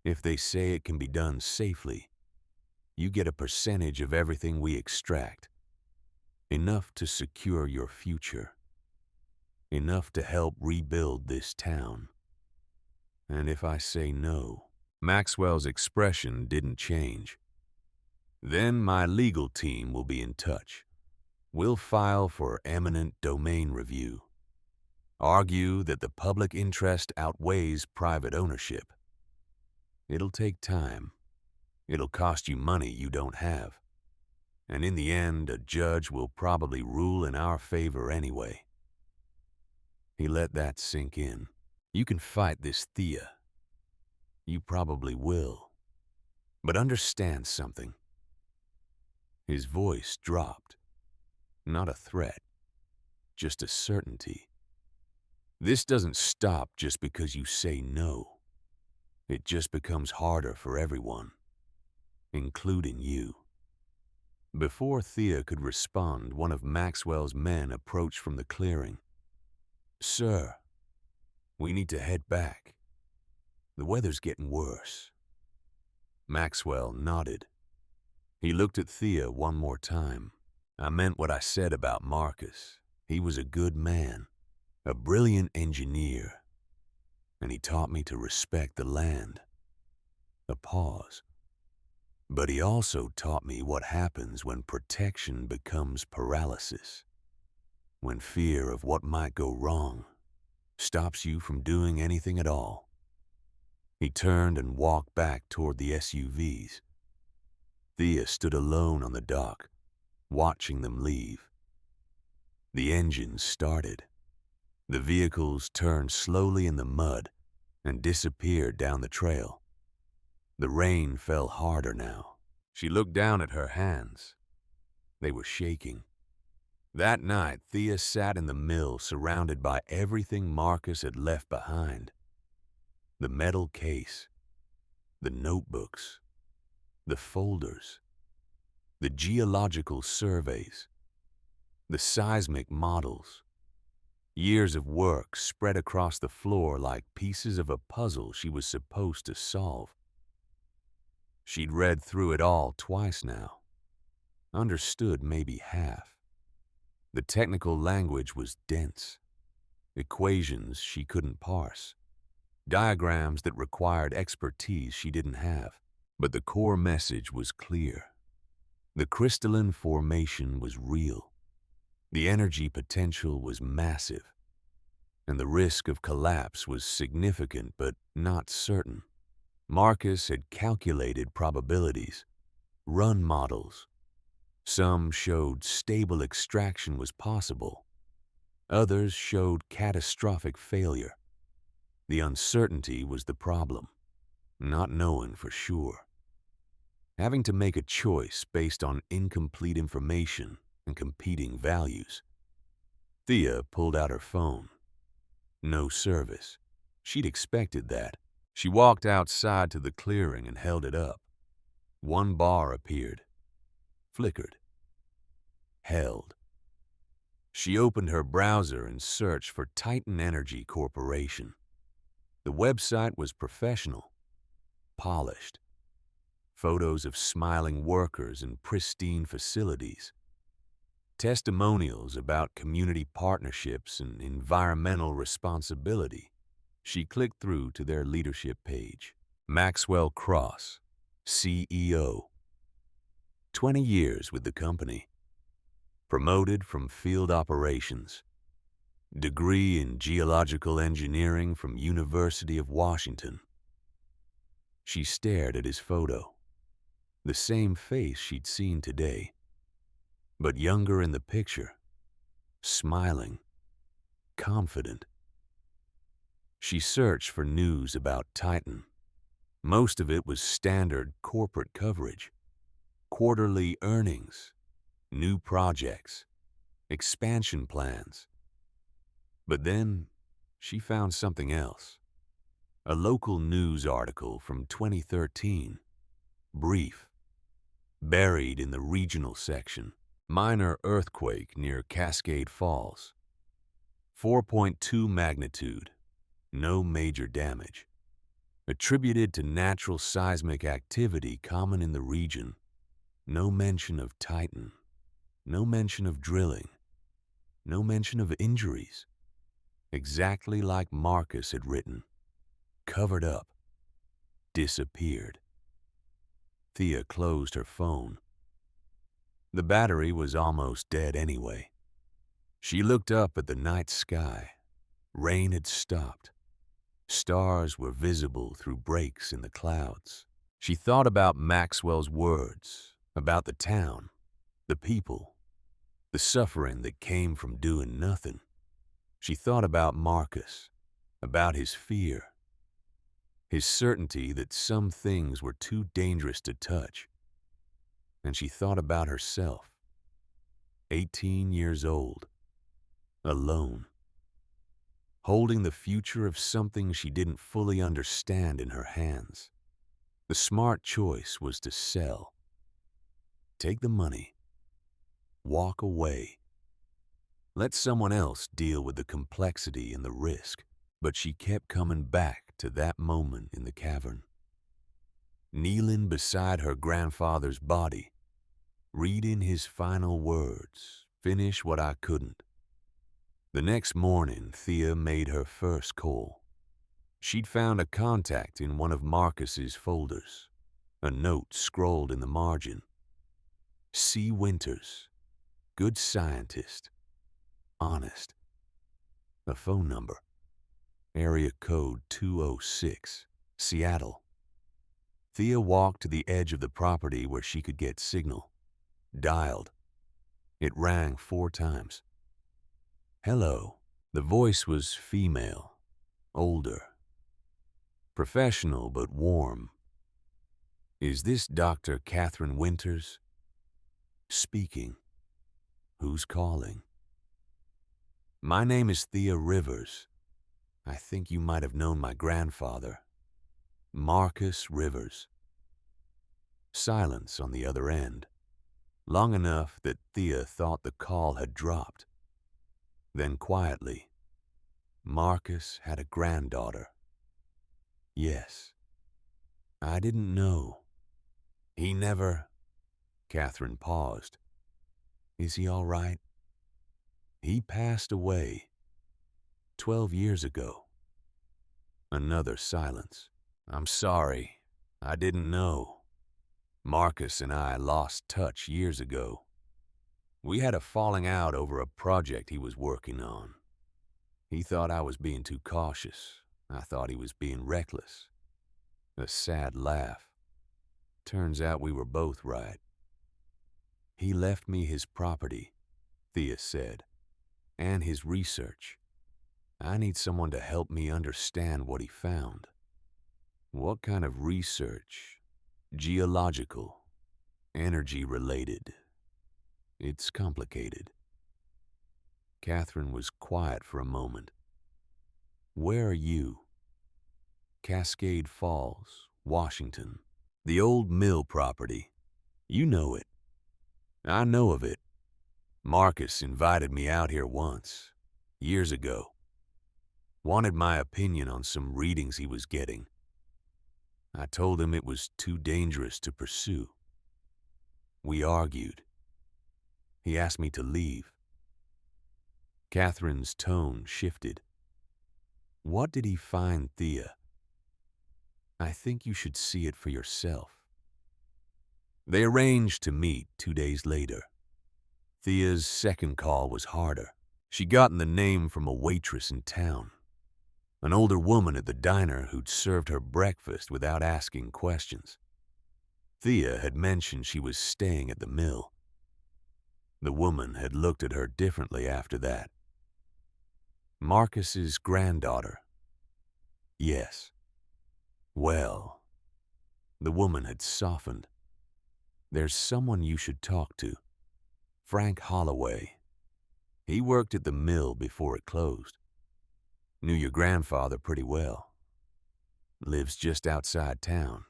If they say it can be done safely, you get a percentage of everything we extract. Enough to secure your future. Enough to help rebuild this town. And if I say no, Maxwell's expression didn't change. Then my legal team will be in touch. We'll file for eminent domain review. Argue that the public interest outweighs private ownership. It'll take time. It'll cost you money you don't have. And in the end, a judge will probably rule in our favor anyway. He let that sink in. You can fight this Thea. You probably will. But understand something. His voice dropped. Not a threat. Just a certainty. This doesn't stop just because you say no. It just becomes harder for everyone, including you. Before Thea could respond, one of Maxwell's men approached from the clearing. Sir, we need to head back. The weather's getting worse. Maxwell nodded. He looked at Thea one more time. I meant what I said about Marcus. He was a good man, a brilliant engineer, and he taught me to respect the land. A pause. But he also taught me what happens when protection becomes paralysis. When fear of what might go wrong stops you from doing anything at all. He turned and walked back toward the SUVs. Thea stood alone on the dock, watching them leave. The engines started. The vehicles turned slowly in the mud and disappeared down the trail. The rain fell harder now. She looked down at her hands. They were shaking. That night, Thea sat in the mill surrounded by everything Marcus had left behind. The metal case, the notebooks, the folders, the geological surveys, the seismic models. Years of work spread across the floor like pieces of a puzzle she was supposed to solve. She'd read through it all twice now, understood maybe half. The technical language was dense. Equations she couldn't parse. Diagrams that required expertise she didn't have. But the core message was clear. The crystalline formation was real. The energy potential was massive. And the risk of collapse was significant but not certain. Marcus had calculated probabilities, run models. Some showed stable extraction was possible. Others showed catastrophic failure. The uncertainty was the problem, not knowing for sure. Having to make a choice based on incomplete information and competing values. Thea pulled out her phone. No service. She'd expected that. She walked outside to the clearing and held it up. One bar appeared. Flickered. Held. She opened her browser and searched for Titan Energy Corporation. The website was professional, polished. Photos of smiling workers and pristine facilities. testimonials about community partnerships and environmental responsibility. She clicked through to their leadership page. Maxwell Cross, CEO. 20 years with the company. Promoted from field operations. Degree in geological engineering from University of Washington. She stared at his photo. The same face she'd seen today, but younger in the picture, smiling, confident. She searched for news about Titan. Most of it was standard corporate coverage, quarterly earnings, new projects, expansion plans. But then she found something else. A local news article from 2013, brief, buried in the regional section. Minor earthquake near Cascade Falls. 4.2 magnitude, no major damage. Attributed to natural seismic activity common in the region. No mention of Titan. No mention of drilling. No mention of injuries. Exactly like Marcus had written. Covered up. Disappeared. Thea closed her phone. The battery was almost dead anyway. She looked up at the night sky. Rain had stopped. Stars were visible through breaks in the clouds. She thought about Maxwell's words, about the town, the people, the suffering that came from doing nothing. She thought about Marcus, about his fear, his certainty that some things were too dangerous to touch. And she thought about herself, 18 years old, alone, holding the future of something she didn't fully understand in her hands. The smart choice was to sell. Take the money. Walk away. Let someone else deal with the complexity and the risk. But she kept coming back to that moment in the cavern. Kneeling beside her grandfather's body, reading his final words, finish what I couldn't. The next morning, Thea made her first call. She'd found a contact in one of Marcus's folders, a note scrawled in the margin. C. Winters, good scientist, honest. A phone number, area code 206, Seattle. Thea walked to the edge of the property where she could get signal. Dialed. It rang 4 times. Hello. The voice was female, older, professional but warm. Is this Dr. Catherine Winters? Speaking. Who's calling? My name is Thea Rivers. I think you might have known my grandfather. Marcus Rivers. Silence on the other end, long enough that Thea thought the call had dropped. Then quietly, Marcus had a granddaughter. Yes. I didn't know. He never... Catherine paused. Is he all right? He passed away 12 years ago. Another silence. I'm sorry. I didn't know. Marcus and I lost touch years ago. We had a falling out over a project he was working on. He thought I was being too cautious. I thought he was being reckless. A sad laugh. Turns out we were both right. He left me his property, Thea said, and his research. I need someone to help me understand what he found. What kind of research? Geological, energy-related. It's complicated. Catherine was quiet for a moment. Where are you? Cascade Falls, Washington. The old mill property. You know it. I know of it. Marcus invited me out here once, years ago. Wanted my opinion on some readings he was getting. I told him it was too dangerous to pursue. We argued. He asked me to leave. Catherine's tone shifted. What did he find, Thea? I think you should see it for yourself. They arranged to meet 2 days later. Thea's second call was harder. She'd gotten the name from a waitress in town, an older woman at the diner who'd served her breakfast without asking questions. Thea had mentioned she was staying at the mill. The woman had looked at her differently after that. Marcus's granddaughter. Yes. Well, the woman had softened. There's someone you should talk to. Frank Holloway. He worked at the mill before it closed. Knew your grandfather pretty well. Lives just outside town.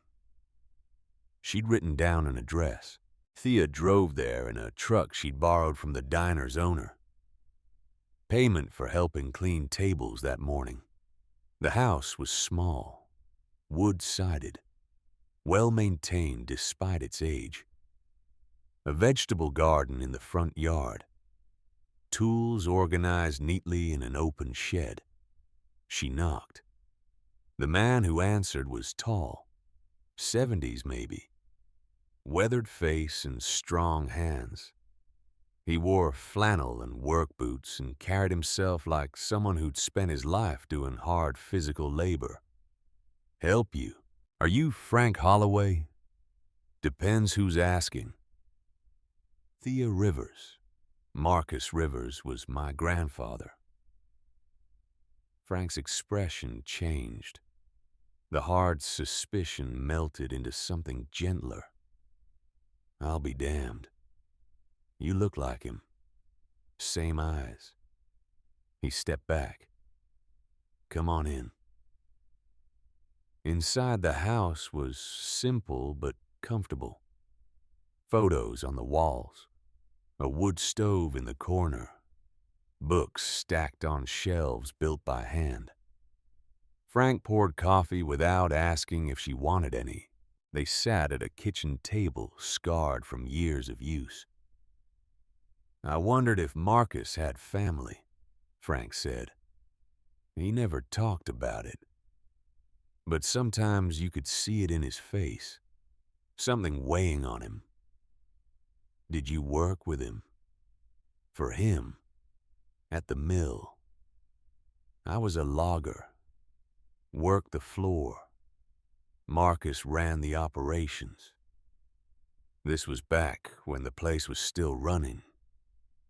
She'd written down an address. Thea drove there in a truck she'd borrowed from the diner's owner. Payment for helping clean tables that morning. The house was small, wood-sided, well-maintained despite its age. A vegetable garden in the front yard. Tools organized neatly in an open shed. She knocked. The man who answered was tall, 70s maybe, weathered face and strong hands. He wore flannel and work boots and carried himself like someone who'd spent his life doing hard physical labor. Help you? Are you Frank Holloway? Depends who's asking. Thea Rivers. Marcus Rivers was my grandfather. Frank's expression changed. The hard suspicion melted into something gentler. I'll be damned. You look like him. Same eyes. He stepped back. Come on in. Inside the house was simple but comfortable. Photos on the walls. A wood stove in the corner. Books stacked on shelves built by hand. Frank poured coffee without asking if she wanted any. They sat at a kitchen table scarred from years of use. I wondered if Marcus had family, Frank said. He never talked about it. But sometimes you could see it in his face, something weighing on him. Did you work with him? For him? At the mill? I was a logger. Worked the floor. Marcus ran the operations. This was back when the place was still running.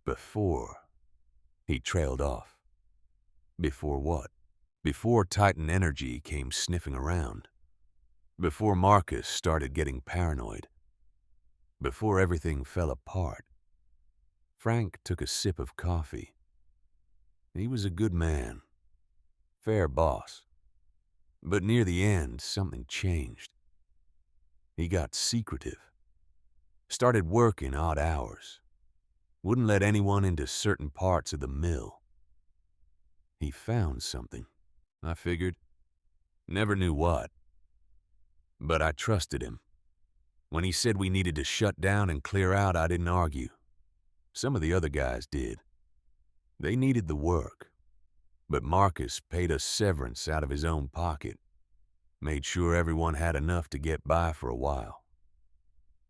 Before. He trailed off. Before what? Before Titan Energy came sniffing around. Before Marcus started getting paranoid. Before everything fell apart. Frank took a sip of coffee. He was a good man. Fair boss. But near the end, something changed. He got secretive. Started working odd hours. Wouldn't let anyone into certain parts of the mill. He found something, I figured. Never knew what. But I trusted him. When he said we needed to shut down and clear out, I didn't argue. Some of the other guys did. They needed the work. But Marcus paid us severance out of his own pocket. Made sure everyone had enough to get by for a while.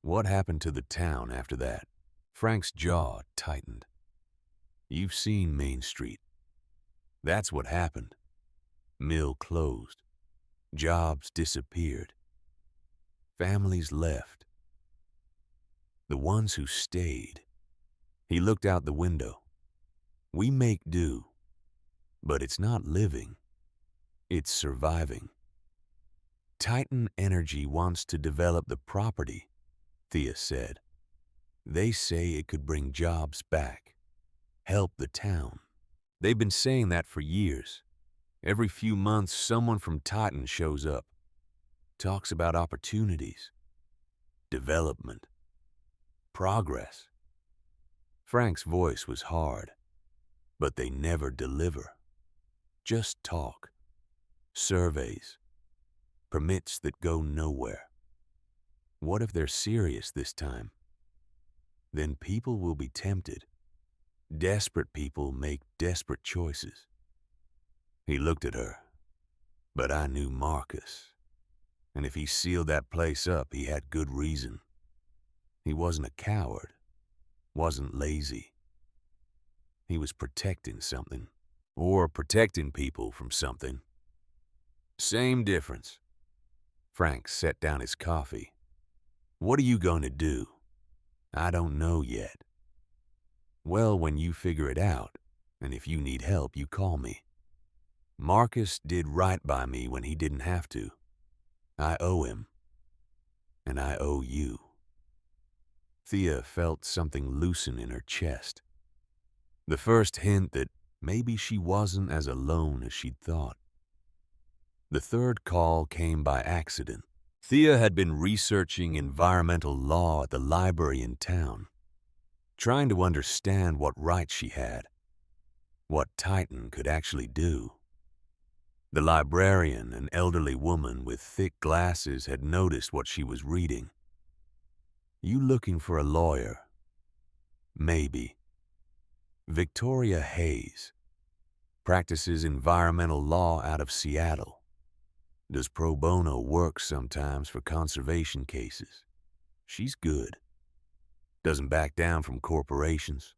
What happened to the town after that? Frank's jaw tightened. You've seen Main Street. That's what happened. Mill closed. Jobs disappeared. Families left. The ones who stayed. He looked out the window. We make do. But it's not living. It's surviving. Titan Energy wants to develop the property, Thea said. They say it could bring jobs back, help the town. They've been saying that for years. Every few months, someone from Titan shows up, talks about opportunities, development, progress. Frank's voice was hard, but they never deliver. Just talk, surveys, permits that go nowhere. What if they're serious this time? then people will be tempted. Desperate people make desperate choices. He looked at her, but I knew Marcus, and if he sealed that place up, he had good reason. He wasn't a coward, wasn't lazy. He was protecting something, or protecting people from something. Same difference. Frank set down his coffee. What are you going to do? I don't know yet. Well, when you figure it out, and if you need help, you call me. Marcus did right by me when he didn't have to. I owe him. And I owe you. Thea felt something loosen in her chest. The first hint that maybe she wasn't as alone as she'd thought. The third call came by accident. Thea had been researching environmental law at the library in town, trying to understand what rights she had, what Titan could actually do. The librarian, an elderly woman with thick glasses, had noticed what she was reading. You looking for a lawyer? Maybe. Victoria Hayes practices environmental law out of Seattle. Does pro bono work sometimes for conservation cases. She's good. Doesn't back down from corporations.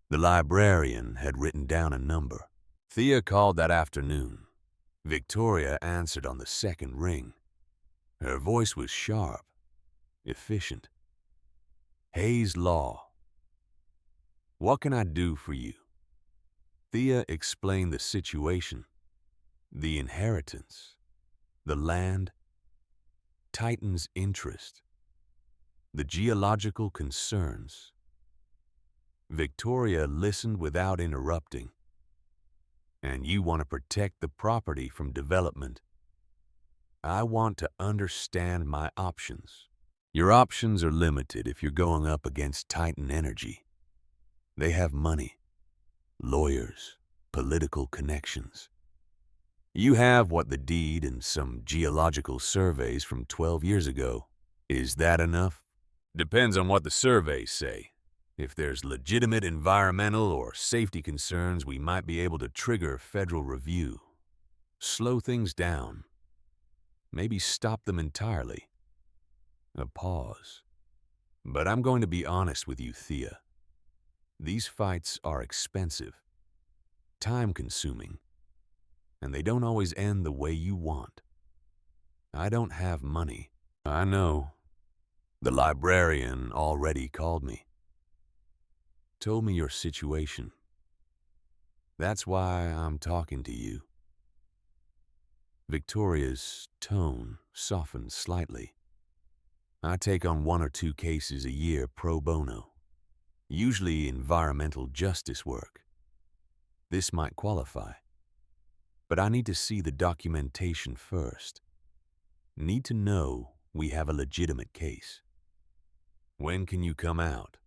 The librarian had written down a number. Thea called that afternoon. Victoria answered on the second ring. Her voice was sharp, efficient. Hayes Law. What can I do for you? Thea explained the situation, the inheritance, the land, Titan's interest, the geological concerns. Victoria listened without interrupting. And you want to protect the property from development. I want to understand my options. Your options are limited if you're going up against Titan Energy. They have money, lawyers, political connections. You have what the deed and some geological surveys from 12 years ago. Is that enough? Depends on what the surveys say. If there's legitimate environmental or safety concerns, we might be able to trigger federal review. Slow things down. Maybe stop them entirely. A pause. But I'm going to be honest with you, Thea. These fights are expensive, time-consuming, and they don't always end the way you want. I don't have money. I know. The librarian already called me. Told me your situation. That's why I'm talking to you. Victoria's tone softened slightly. I take on 1 or 2 cases a year pro bono, usually environmental justice work. This might qualify, but I need to see the documentation first. Need to know we have a legitimate case. When can you come out?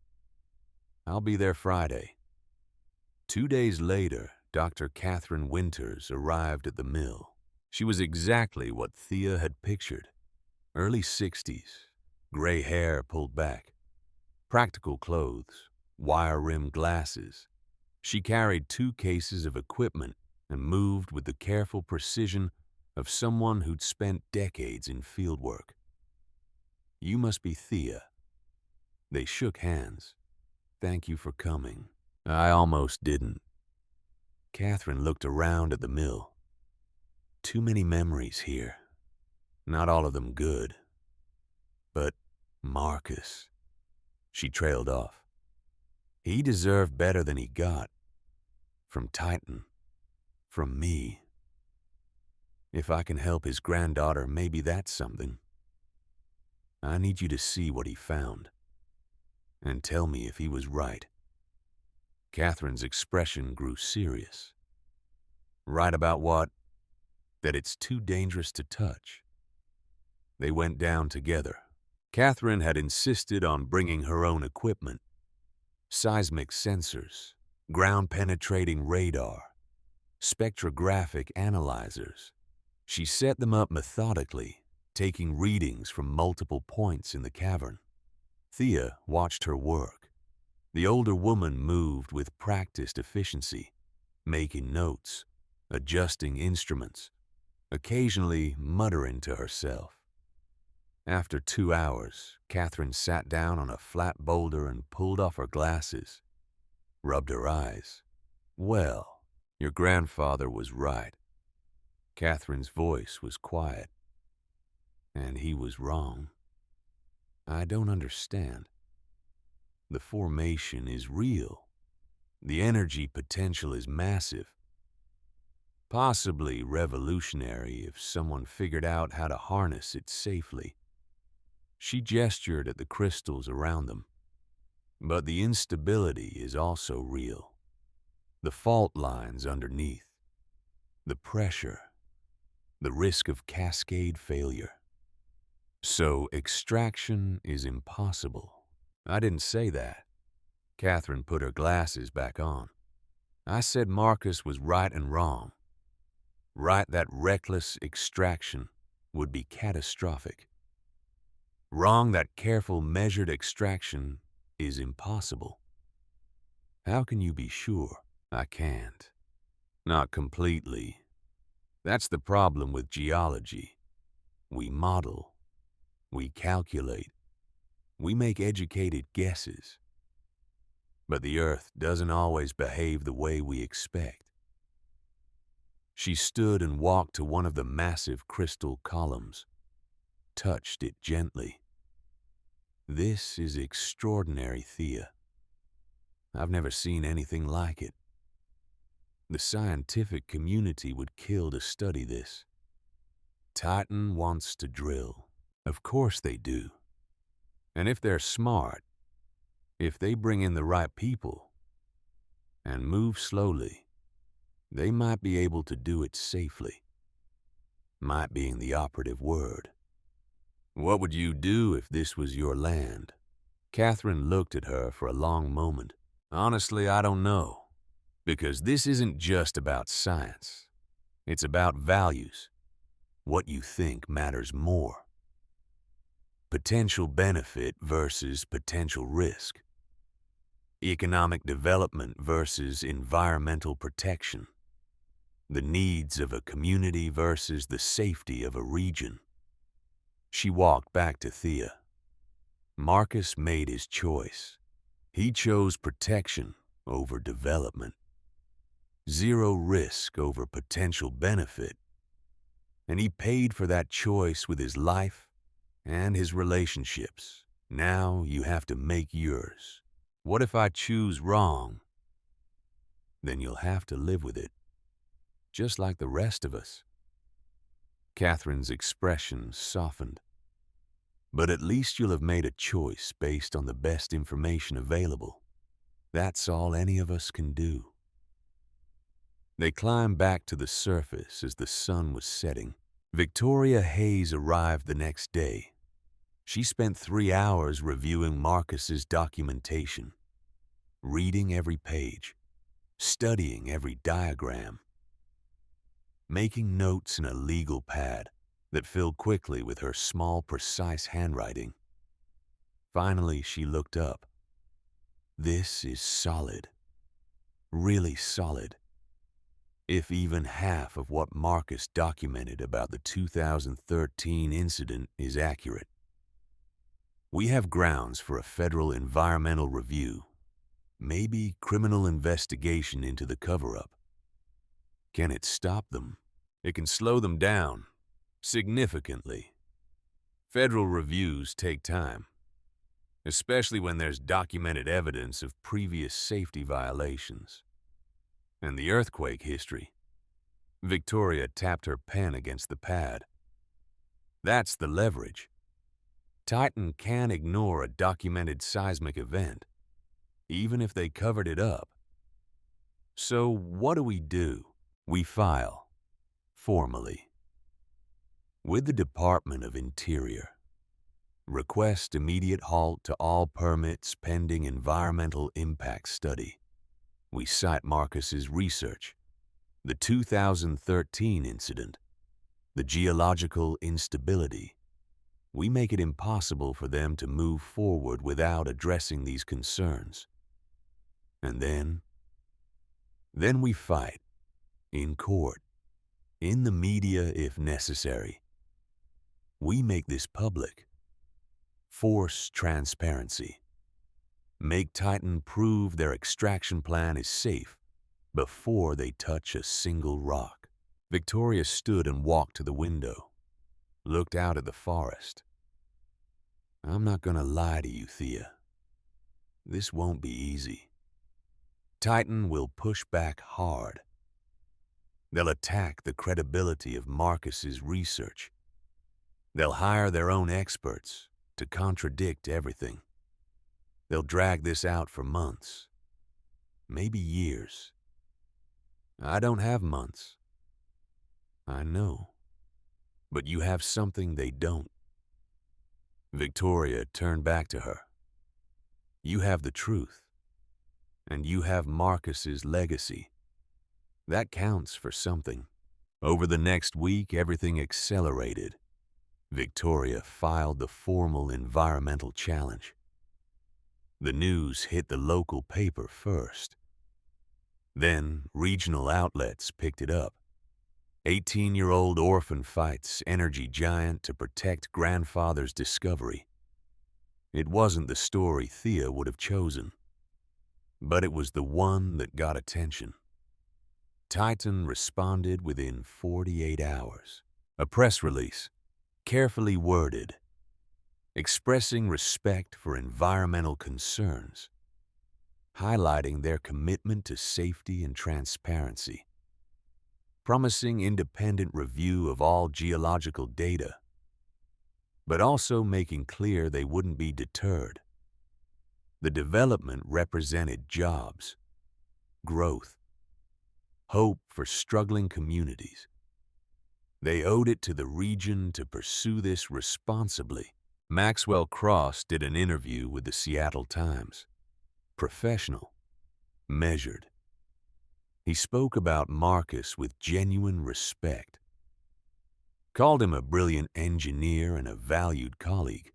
I'll be there Friday. 2 days later, Dr. Catherine Winters arrived at the mill. She was exactly what Thea had pictured. Early 60s, gray hair pulled back, practical clothes, wire-rimmed glasses. She carried 2 cases of equipment and moved with the careful precision of someone who'd spent decades in fieldwork. You must be Thea. They shook hands. Thank you for coming. I almost didn't. Catherine looked around at the mill. Too many memories here. Not all of them good. But Marcus. She trailed off. He deserved better than he got. From Titan. From me. If I can help his granddaughter, maybe that's something. I need you to see what he found. And tell me if he was right. Catherine's expression grew serious. Right about what? That it's too dangerous to touch. They went down together. Catherine had insisted on bringing her own equipment. Seismic sensors, ground-penetrating radar, spectrographic analyzers. She set them up methodically, taking readings from multiple points in the cavern. Thea watched her work. The older woman moved with practiced efficiency, making notes, adjusting instruments, occasionally muttering to herself. After 2 hours, Catherine sat down on a flat boulder and pulled off her glasses, rubbed her eyes. "Well, your grandfather was right." Catherine's voice was quiet. "And he was wrong. I don't understand. The formation is real. The energy potential is massive. Possibly revolutionary if someone figured out how to harness it safely." She gestured at the crystals around them. "But the instability is also real. The fault lines underneath. The pressure. The risk of cascade failure. So extraction is impossible." "I didn't say that." Catherine put her glasses back on. "I said Marcus was right and wrong. Right that reckless extraction would be catastrophic. Wrong that careful, measured extraction is impossible." "How can you be sure?" "I can't. Not completely. That's the problem with geology. We model. We calculate. We make educated guesses. But the Earth doesn't always behave the way we expect." She stood and walked to one of the massive crystal columns, touched it gently. "This is extraordinary, Thea. I've never seen anything like it. The scientific community would kill to study this. Titan wants to drill. Of course they do. And if they're smart, if they bring in the right people and move slowly, they might be able to do it safely. Might being the operative word. What would you do if this was your land?" Catherine looked at her for a long moment. "Honestly, I don't know. Because this isn't just about science. It's about values. What you think matters more. Potential benefit versus potential risk. Economic development versus environmental protection. The needs of a community versus the safety of a region." She walked back to Thea. "Marcus made his choice. He chose protection over development. Zero risk over potential benefit. And he paid for that choice with his life and his relationships. Now you have to make yours. What if I choose wrong? Then you'll have to live with it, just like the rest of us." Catherine's expression softened. "But at least you'll have made a choice based on the best information available. That's all any of us can do." They climbed back to the surface as the sun was setting. Victoria Hayes arrived the next day. She spent 3 hours reviewing Marcus's documentation, reading every page, studying every diagram, making notes in a legal pad that filled quickly with her small, precise handwriting. Finally, she looked up. "This is solid. Really solid. If even half of what Marcus documented about the 2013 incident is accurate. We have grounds for a federal environmental review, maybe criminal investigation into the cover-up. Can it stop them? It can slow them down, significantly. Federal reviews take time, especially when there's documented evidence of previous safety violations. And the earthquake history." Victoria tapped her pen against the pad. "That's the leverage. Titan can't ignore a documented seismic event, even if they covered it up. So what do? We file, formally, with the Department of Interior. Request immediate halt to all permits pending environmental impact study. We cite Marcus's research, the 2013 incident, the geological instability. We make it impossible for them to move forward without addressing these concerns. And then we fight, in court, in the media if necessary. We make this public. Force transparency. Make Titan prove their extraction plan is safe before they touch a single rock. Victoria stood and walked to the window, looked out at the forest. I'm not gonna lie to you, Thea. This won't be easy. Titan will push back hard. They'll attack the credibility of Marcus's research. They'll hire their own experts to contradict everything. They'll drag this out for months, maybe years. I don't have months. I know. But you have something they don't. Victoria turned back to her. You have the truth. And you have Marcus's legacy. That counts for something. Over the next week, everything accelerated. Victoria filed the formal environmental challenge. The news hit the local paper first. Then regional outlets picked it up. 18-year-old Orphan fights energy giant to protect grandfather's discovery. It wasn't the story Thea would have chosen, but it was the one that got attention. Titan responded within 48 hours. A press release, carefully worded, expressing respect for environmental concerns, highlighting their commitment to safety and transparency, promising independent review of all geological data, but also making clear they wouldn't be deterred. The development represented jobs, growth, hope for struggling communities. They owed it to the region to pursue this responsibly. Maxwell Cross did an interview with the Seattle Times. Professional, measured. He spoke about Marcus with genuine respect. Called him a brilliant engineer and a valued colleague.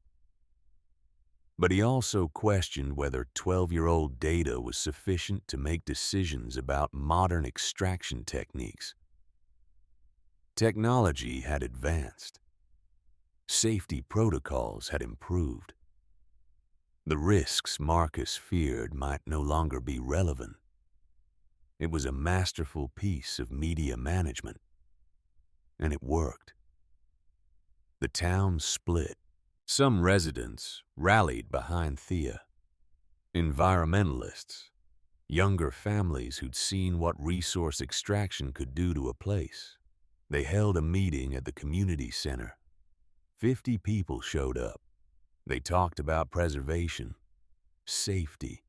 But he also questioned whether 12-year-old data was sufficient to make decisions about modern extraction techniques. Technology had advanced. Safety protocols had improved. The risks Marcus feared might no longer be relevant. It was a masterful piece of media management. And it worked. The town split. Some residents rallied behind Thea. Environmentalists, younger families who'd seen what resource extraction could do to a place. They held a meeting at the community center. 50 people showed up. They talked about preservation, safety,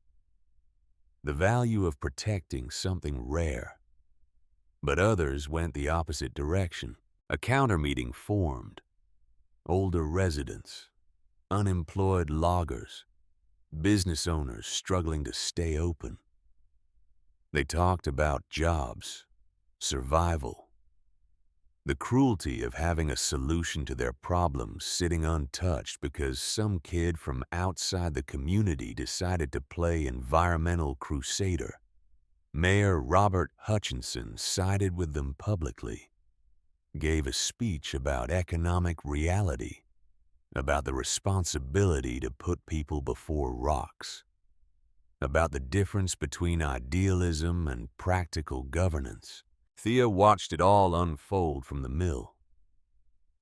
the value of protecting something rare. But others went the opposite direction. A counter-meeting formed. Older residents, unemployed loggers, business owners struggling to stay open. They talked about jobs, survival, the cruelty of having a solution to their problems sitting untouched because some kid from outside the community decided to play environmental crusader. Mayor Robert Hutchinson sided with them publicly, gave a speech about economic reality, about the responsibility to put people before rocks, about the difference between idealism and practical governance. Thea watched it all unfold from the mill.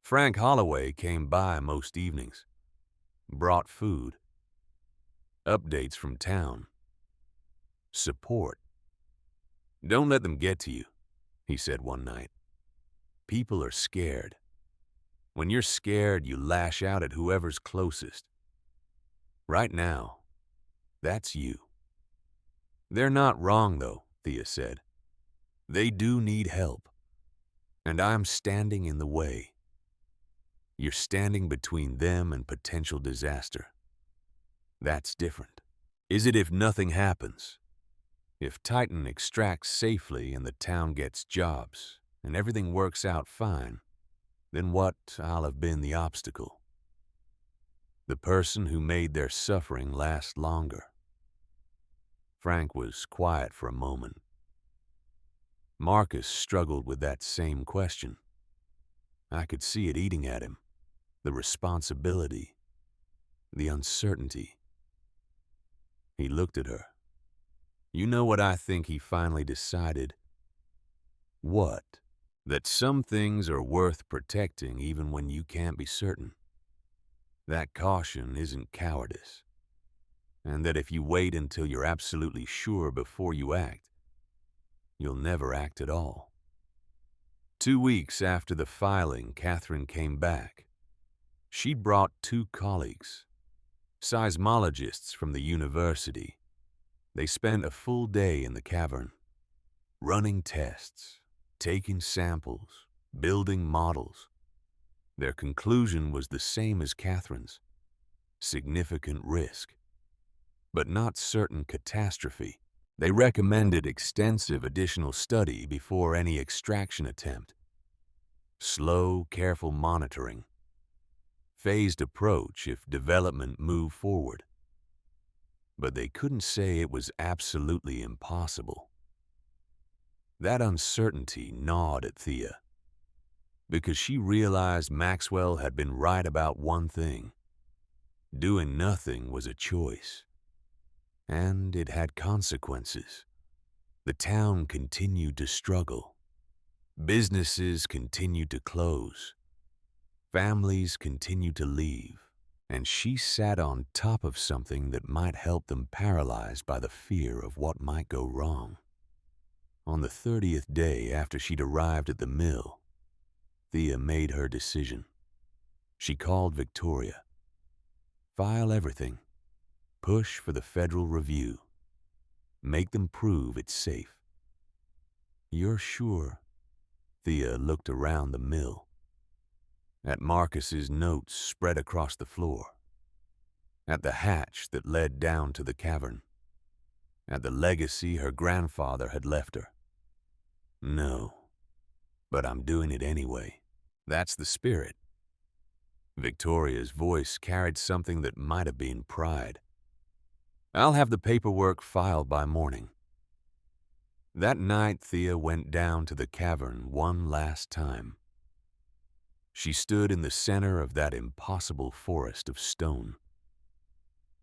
Frank Holloway came by most evenings, brought food, updates from town, support. Don't let them get to you, he said one night. People are scared. When you're scared, you lash out at whoever's closest. Right now, that's you. They're not wrong, though, Thea said. They do need help, and I'm standing in the way. You're standing between them and potential disaster. That's different. Is it if nothing happens? If Titan extracts safely and the town gets jobs, and everything works out fine, then what I'll have been the obstacle? The person who made their suffering last longer. Frank was quiet for a moment. Marcus struggled with that same question. I could see it eating at him. The responsibility, the uncertainty. He looked at her. You know what I think he finally decided? What? That some things are worth protecting even when you can't be certain. That caution isn't cowardice. And that if you wait until you're absolutely sure before you act, you'll never act at all. 2 weeks after the filing, Catherine came back. She'd brought 2 colleagues, seismologists from the university. They spent a full day in the cavern, running tests, taking samples, building models. Their conclusion was the same as Catherine's: significant risk, but not certain catastrophe. They recommended extensive additional study before any extraction attempt. Slow, careful monitoring. Phased approach if development moved forward. But they couldn't say it was absolutely impossible. That uncertainty gnawed at Thea, because she realized Maxwell had been right about one thing. Doing nothing was a choice, and it had consequences. The town continued to struggle. Businesses continued to close. Families continued to leave, and she sat on top of something that might help them, paralyzed by the fear of what might go wrong. On the 30th day after she'd arrived at the mill, Thea made her decision. She called Victoria. File everything. Push for the federal review. Make them prove it's safe. You're sure? Thea looked around the mill. At Marcus's notes spread across the floor. At the hatch that led down to the cavern. At the legacy her grandfather had left her. No, but I'm doing it anyway. That's the spirit. Victoria's voice carried something that might have been pride. I'll have the paperwork filed by morning. That night, Thea went down to the cavern one last time. She stood in the center of that impossible forest of stone.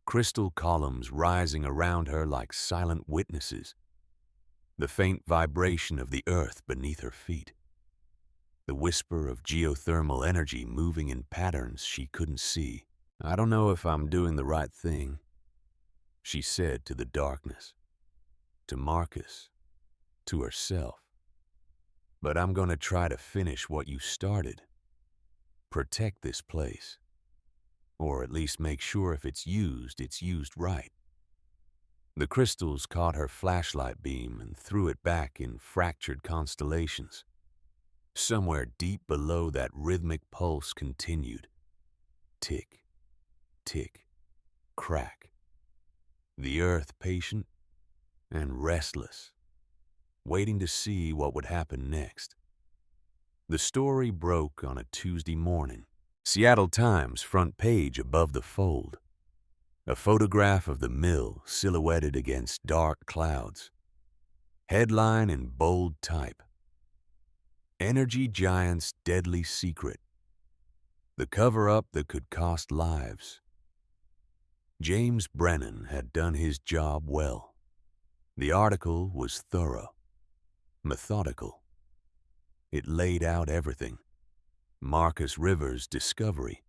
Crystal columns rising around her like silent witnesses. The faint vibration of the earth beneath her feet. The whisper of geothermal energy moving in patterns she couldn't see. I don't know if I'm doing the right thing, she said to the darkness, to Marcus, to herself. But I'm going to try to finish what you started. Protect this place. Or at least make sure if it's used right. The crystals caught her flashlight beam and threw it back in fractured constellations. Somewhere deep below, that rhythmic pulse continued. Tick, tick, crack. The earth patient and restless, waiting to see what would happen next. The story broke on a Tuesday morning. Seattle Times front page above the fold. A photograph of the mill silhouetted against dark clouds. Headline in bold type. Energy Giant's Deadly Secret. The cover-up that could cost lives. James Brennan had done his job well. The article was thorough, methodical. It laid out everything. Marcus Rivers' discovery.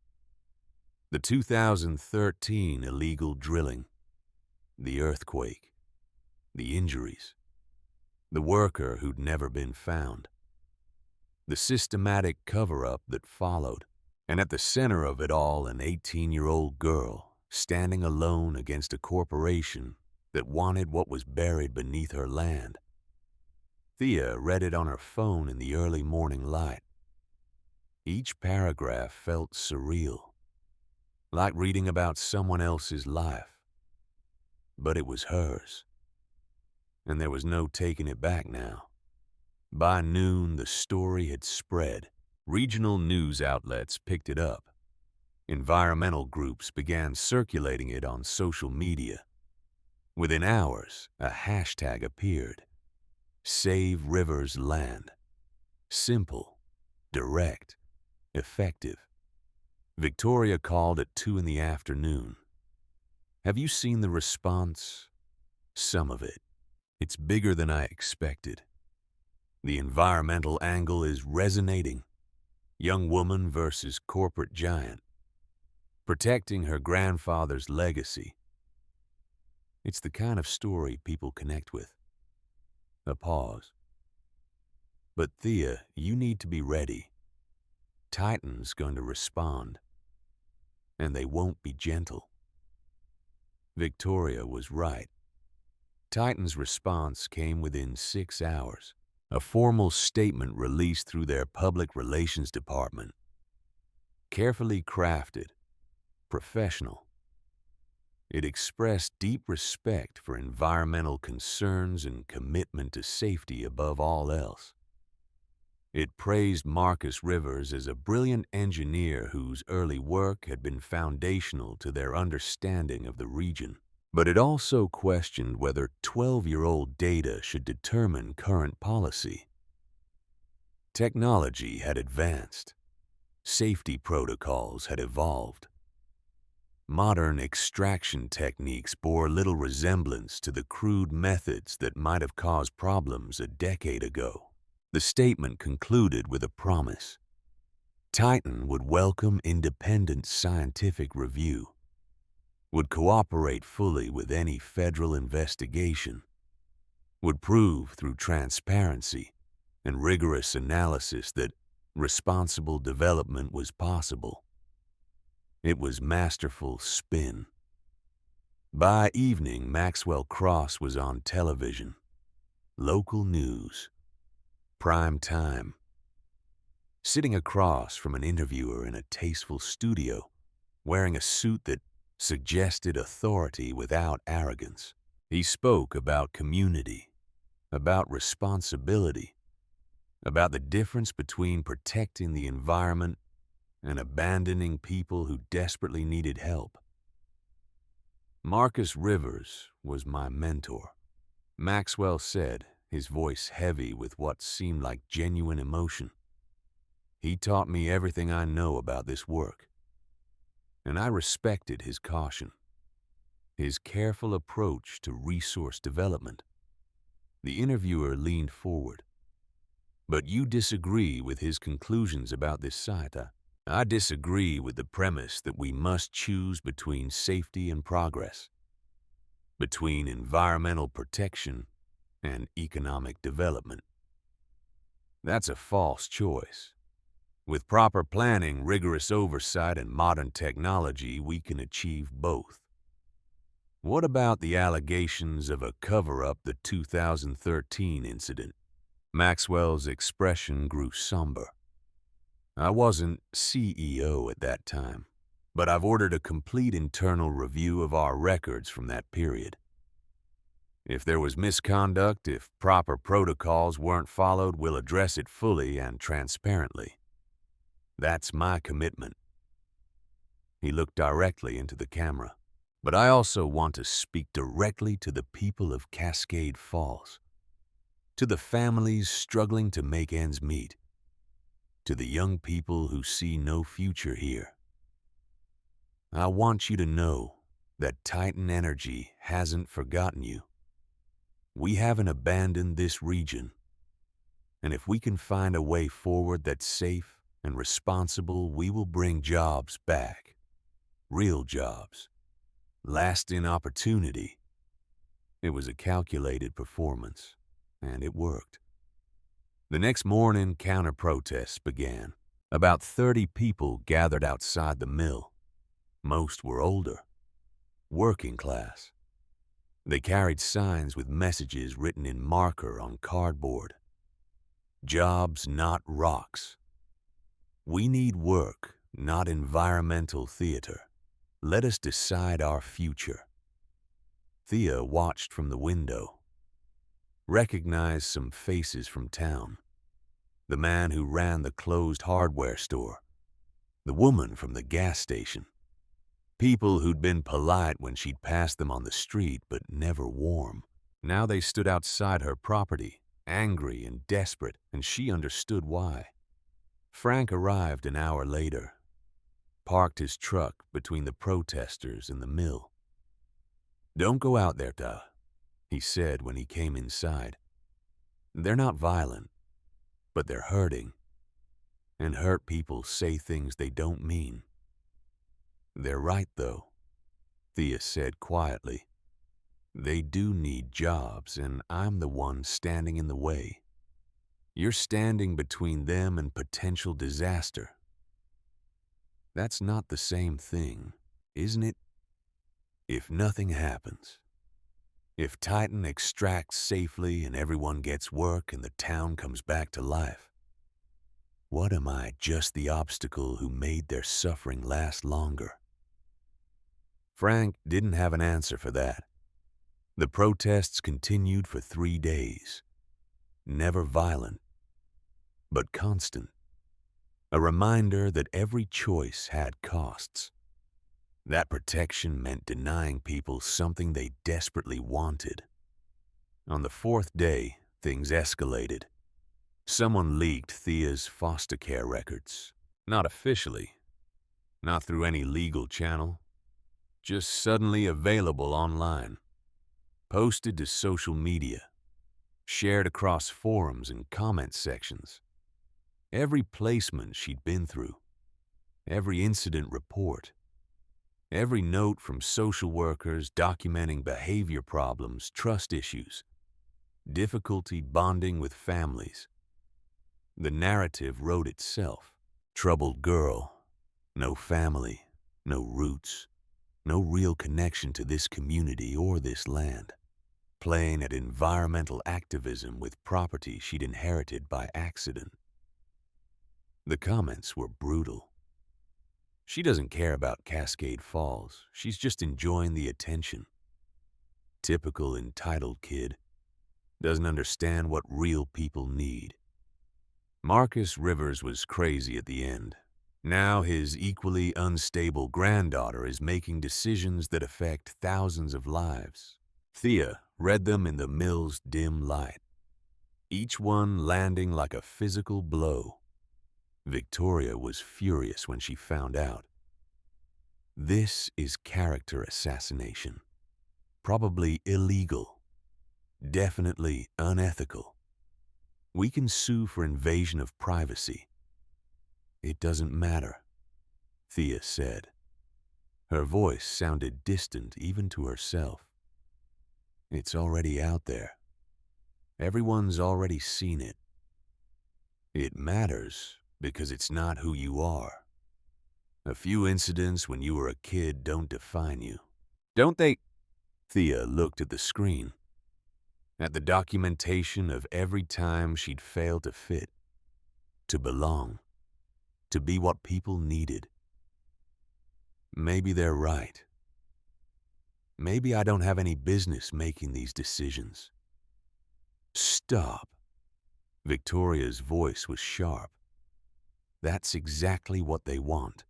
The 2013 illegal drilling. The earthquake. The injuries. The worker who'd never been found. The systematic cover-up that followed. And at the center of it all, an 18-year-old girl standing alone against a corporation that wanted what was buried beneath her land. Thea read it on her phone in the early morning light. Each paragraph felt surreal, like reading about someone else's life. But it was hers, and there was no taking it back now. By noon, the story had spread. Regional news outlets picked it up. Environmental groups began circulating it on social media. Within hours, a hashtag appeared. Save Rivers Land. Simple, direct, effective. Victoria called at 2 in the afternoon. Have you seen the response? Some of it. It's bigger than I expected. The environmental angle is resonating. Young woman versus corporate giant. Protecting her grandfather's legacy. It's the kind of story people connect with. A pause. But Thea, you need to be ready. Titan's going to respond. And they won't be gentle. Victoria was right. Titan's response came within 6 hours. A formal statement released through their public relations department. Carefully crafted, professional. It expressed deep respect for environmental concerns and commitment to safety above all else. It praised Marcus Rivers as a brilliant engineer whose early work had been foundational to their understanding of the region. But it also questioned whether 12-year-old data should determine current policy. Technology had advanced. Safety protocols had evolved. Modern extraction techniques bore little resemblance to the crude methods that might have caused problems a decade ago. The statement concluded with a promise. Titan would welcome independent scientific review, would cooperate fully with any federal investigation, would prove through transparency and rigorous analysis that responsible development was possible. It was masterful spin. By evening, Maxwell Cross was on television. Local news. Prime time. Sitting across from an interviewer in a tasteful studio, wearing a suit that suggested authority without arrogance. He spoke about community, about responsibility, about the difference between protecting the environment and abandoning people who desperately needed help. Marcus Rivers was my mentor, Maxwell said, his voice heavy with what seemed like genuine emotion. He taught me everything I know about this work, and I respected his caution, his careful approach to resource development. The interviewer leaned forward. But you disagree with his conclusions about this site. I disagree with the premise that we must choose between safety and progress, between environmental protection and economic development. That's a false choice. With proper planning, rigorous oversight, and modern technology, we can achieve both. What about the allegations of a cover-up, the 2013 incident? Maxwell's expression grew somber. I wasn't CEO at that time, but I've ordered a complete internal review of our records from that period. If there was misconduct, if proper protocols weren't followed, we'll address it fully and transparently. That's my commitment. He looked directly into the camera. But I also want to speak directly to the people of Cascade Falls, to the families struggling to make ends meet, to the young people who see no future here. I want you to know that Titan Energy hasn't forgotten you. We haven't abandoned this region, and if we can find a way forward that's safe and responsible, we will bring jobs back, real jobs. Lasting opportunity. It was a calculated performance, and it worked. The next morning, counter-protests began. About 30 people gathered outside the mill. Most were older, working class. They carried signs with messages written in marker on cardboard. Jobs, not rocks. We need work, not environmental theater. Let us decide our future. Thea watched from the window, recognized some faces from town. The man who ran the closed hardware store, the woman from the gas station. People who'd been polite when she'd passed them on the street, but never warm. Now they stood outside her property, angry and desperate, and she understood why. Frank arrived an hour later, parked his truck between the protesters and the mill. "Don't go out there, Da," he said when he came inside. "They're not violent, but they're hurting. And hurt people say things they don't mean." "They're right, though," Thea said quietly. "They do need jobs, and I'm the one standing in the way. You're standing between them and potential disaster. That's not the same thing, isn't it? If nothing happens, if Titan extracts safely and everyone gets work and the town comes back to life, what am I, just the obstacle who made their suffering last longer?" Frank didn't have an answer for that. The protests continued for 3 days. Never violent, but constant. A reminder that every choice had costs. That protection meant denying people something they desperately wanted. On the 4th day, things escalated. Someone leaked Thea's foster care records. Not officially, not through any legal channel, just suddenly available online. Posted to social media, shared across forums and comment sections. Every placement she'd been through, every incident report, every note from social workers documenting behavior problems, trust issues, difficulty bonding with families. The narrative wrote itself. Troubled girl, no family, no roots, no real connection to this community or this land. Playing at environmental activism with property she'd inherited by accident. The comments were brutal. She doesn't care about Cascade Falls. She's just enjoying the attention. Typical entitled kid. Doesn't understand what real people need. Marcus Rivers was crazy at the end. Now his equally unstable granddaughter is making decisions that affect thousands of lives. Thea read them in the mill's dim light, each one landing like a physical blow. Victoria was furious when she found out. This is character assassination. Probably illegal. Definitely unethical. We can sue for invasion of privacy. "It doesn't matter," Thea said. Her voice sounded distant even to herself. "It's already out there. Everyone's already seen it. It matters because it's not who you are. A few incidents when you were a kid don't define you." "Don't they?" Thea looked at the screen, at the documentation of every time she'd failed to fit, to belong, to be what people needed. Maybe they're right. Maybe I don't have any business making these decisions. "Stop." Victoria's voice was sharp. "That's exactly what they want.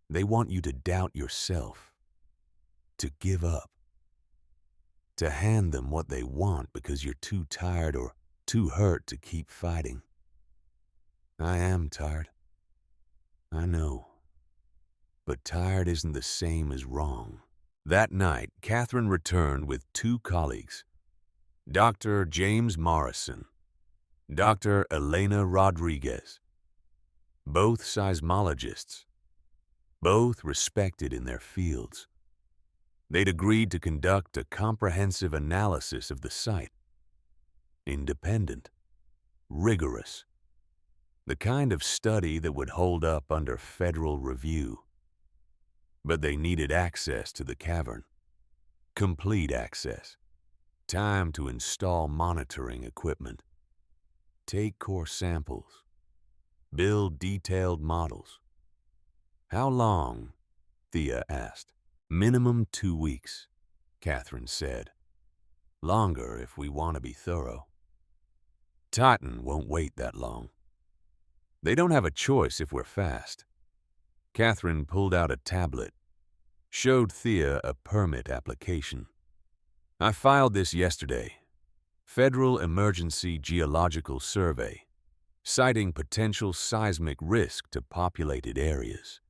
They want you to doubt yourself, to give up, to hand them what they want because you're too tired or too hurt to keep fighting. I am tired. I know. But tired isn't the same as wrong." That night, Catherine returned with 2 colleagues, Dr. James Morrison, Dr. Elena Rodriguez, both seismologists, both respected in their fields. They'd agreed to conduct a comprehensive analysis of the site. Independent, rigorous, the kind of study that would hold up under federal review. But they needed access to the cavern. Complete access. Time to install monitoring equipment. Take core samples. Build detailed models. "How long?" Thea asked. "Minimum 2 weeks," Catherine said. "Longer if we want to be thorough. Titan won't wait that long. They don't have a choice if we're fast." Catherine pulled out a tablet, showed Thea a permit application. I filed this yesterday. Federal Emergency Geological Survey, citing potential seismic risk to populated areas.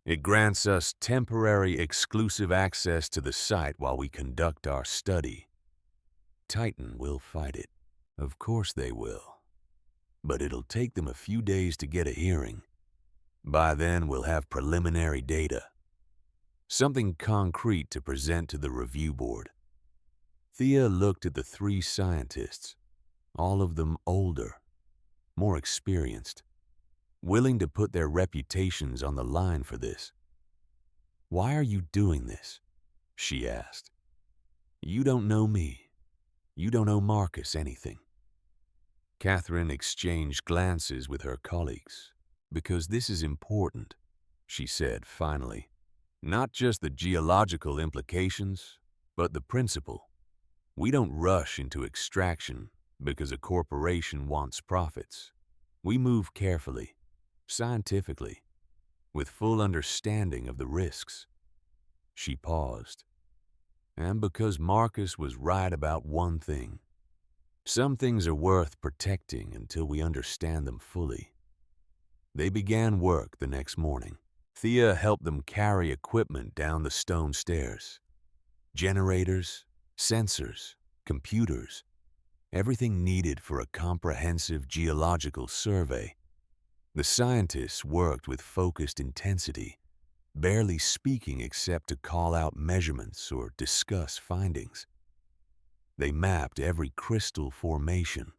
It grants us temporary exclusive access to the site while we conduct our study. Titan will fight it. Of course they will. But it'll take them a few days to get a hearing. By then, we'll have preliminary data. Something concrete to present to the review board. Thea looked at the three scientists, all of them older, more experienced, willing to put their reputations on the line for this. "Why are you doing this?" she asked. "You don't know me. You don't owe Marcus anything." Catherine exchanged glances with her colleagues. "Because this is important," she said finally. "Not just the geological implications, but the principle. We don't rush into extraction because a corporation wants profits. We move carefully, scientifically, with full understanding of the risks." She paused. "And because Marcus was right about one thing. Some things are worth protecting until we understand them fully." They began work the next morning. Thea helped them carry equipment down the stone stairs. Generators, sensors, computers, everything needed for a comprehensive geological survey. The scientists worked with focused intensity, barely speaking except to call out measurements or discuss findings. They mapped every crystal formation,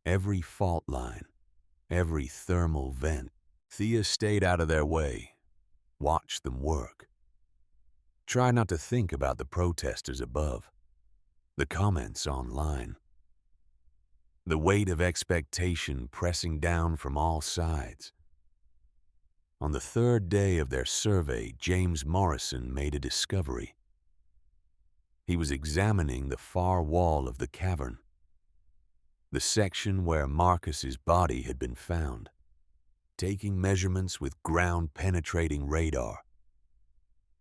every fault line, every thermal vent. Thea stayed out of their way, watched them work. Try not to think about the protesters above, the comments online, the weight of expectation pressing down from all sides. On the third day of their survey, James Morrison made a discovery. He was examining the far wall of the cavern, the section where Marcus's body had been found, taking measurements with ground-penetrating radar.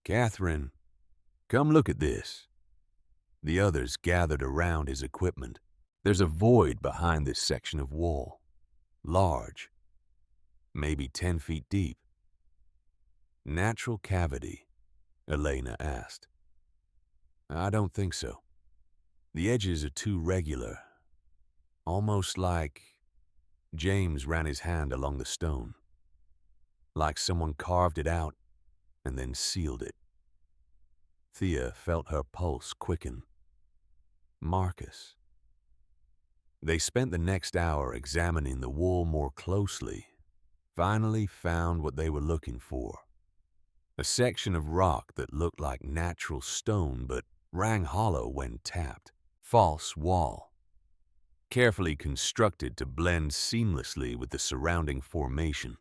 "Catherine, come look at this." The others gathered around his equipment. "There's a void behind this section of wall. Large, maybe 10 feet deep." "Natural cavity?" Elena asked. "I don't think so. The edges are too regular. Almost like..." James ran his hand along the stone. "Like someone carved it out and then sealed it." Thea felt her pulse quicken. Marcus. They spent the next hour examining the wall more closely, finally found what they were looking for. A section of rock that looked like natural stone but rang hollow when tapped. False wall. Carefully constructed to blend seamlessly with the surrounding formation.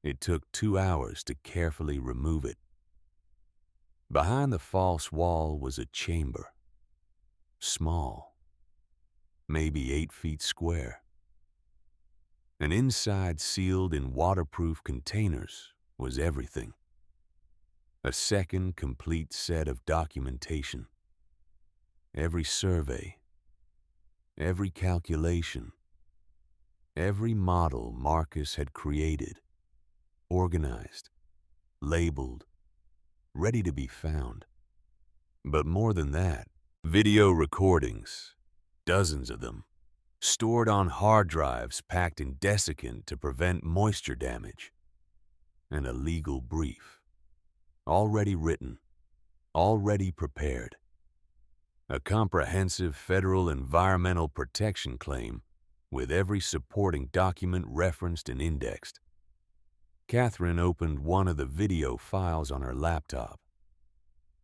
It took 2 hours to carefully remove it. Behind the false wall was a chamber. Small. Maybe 8 feet square. And inside, sealed in waterproof containers, was everything. A second complete set of documentation. Every survey, every calculation, every model Marcus had created, organized, labeled, ready to be found. But more than that, video recordings, dozens of them, stored on hard drives packed in desiccant to prevent moisture damage, and a legal brief, already written, already prepared. A comprehensive federal environmental protection claim with every supporting document referenced and indexed. Catherine opened one of the video files on her laptop.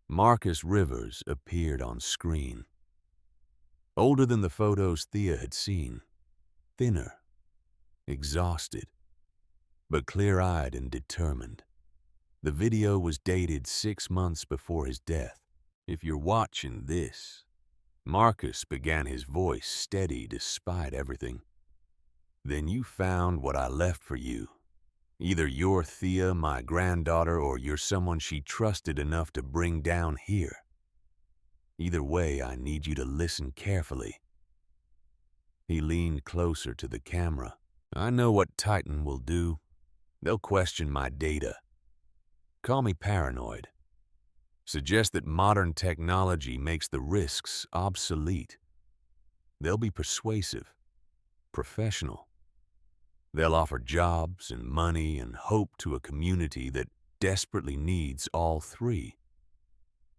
Marcus Rivers appeared on screen. Older than the photos Thea had seen, thinner, exhausted, but clear-eyed and determined. The video was dated 6 months before his death. "If you're watching this," Marcus began, his voice steady despite everything, "then you found what I left for you Either you're Thea, my granddaughter, or you're someone she trusted enough to bring down here. Either way, I need you to listen carefully." He leaned closer to the camera. "I know what Titan will do. They'll question my data. Call me paranoid. Suggest that modern technology makes the risks obsolete. They'll be persuasive, professional. They'll offer jobs and money and hope to a community that desperately needs all three."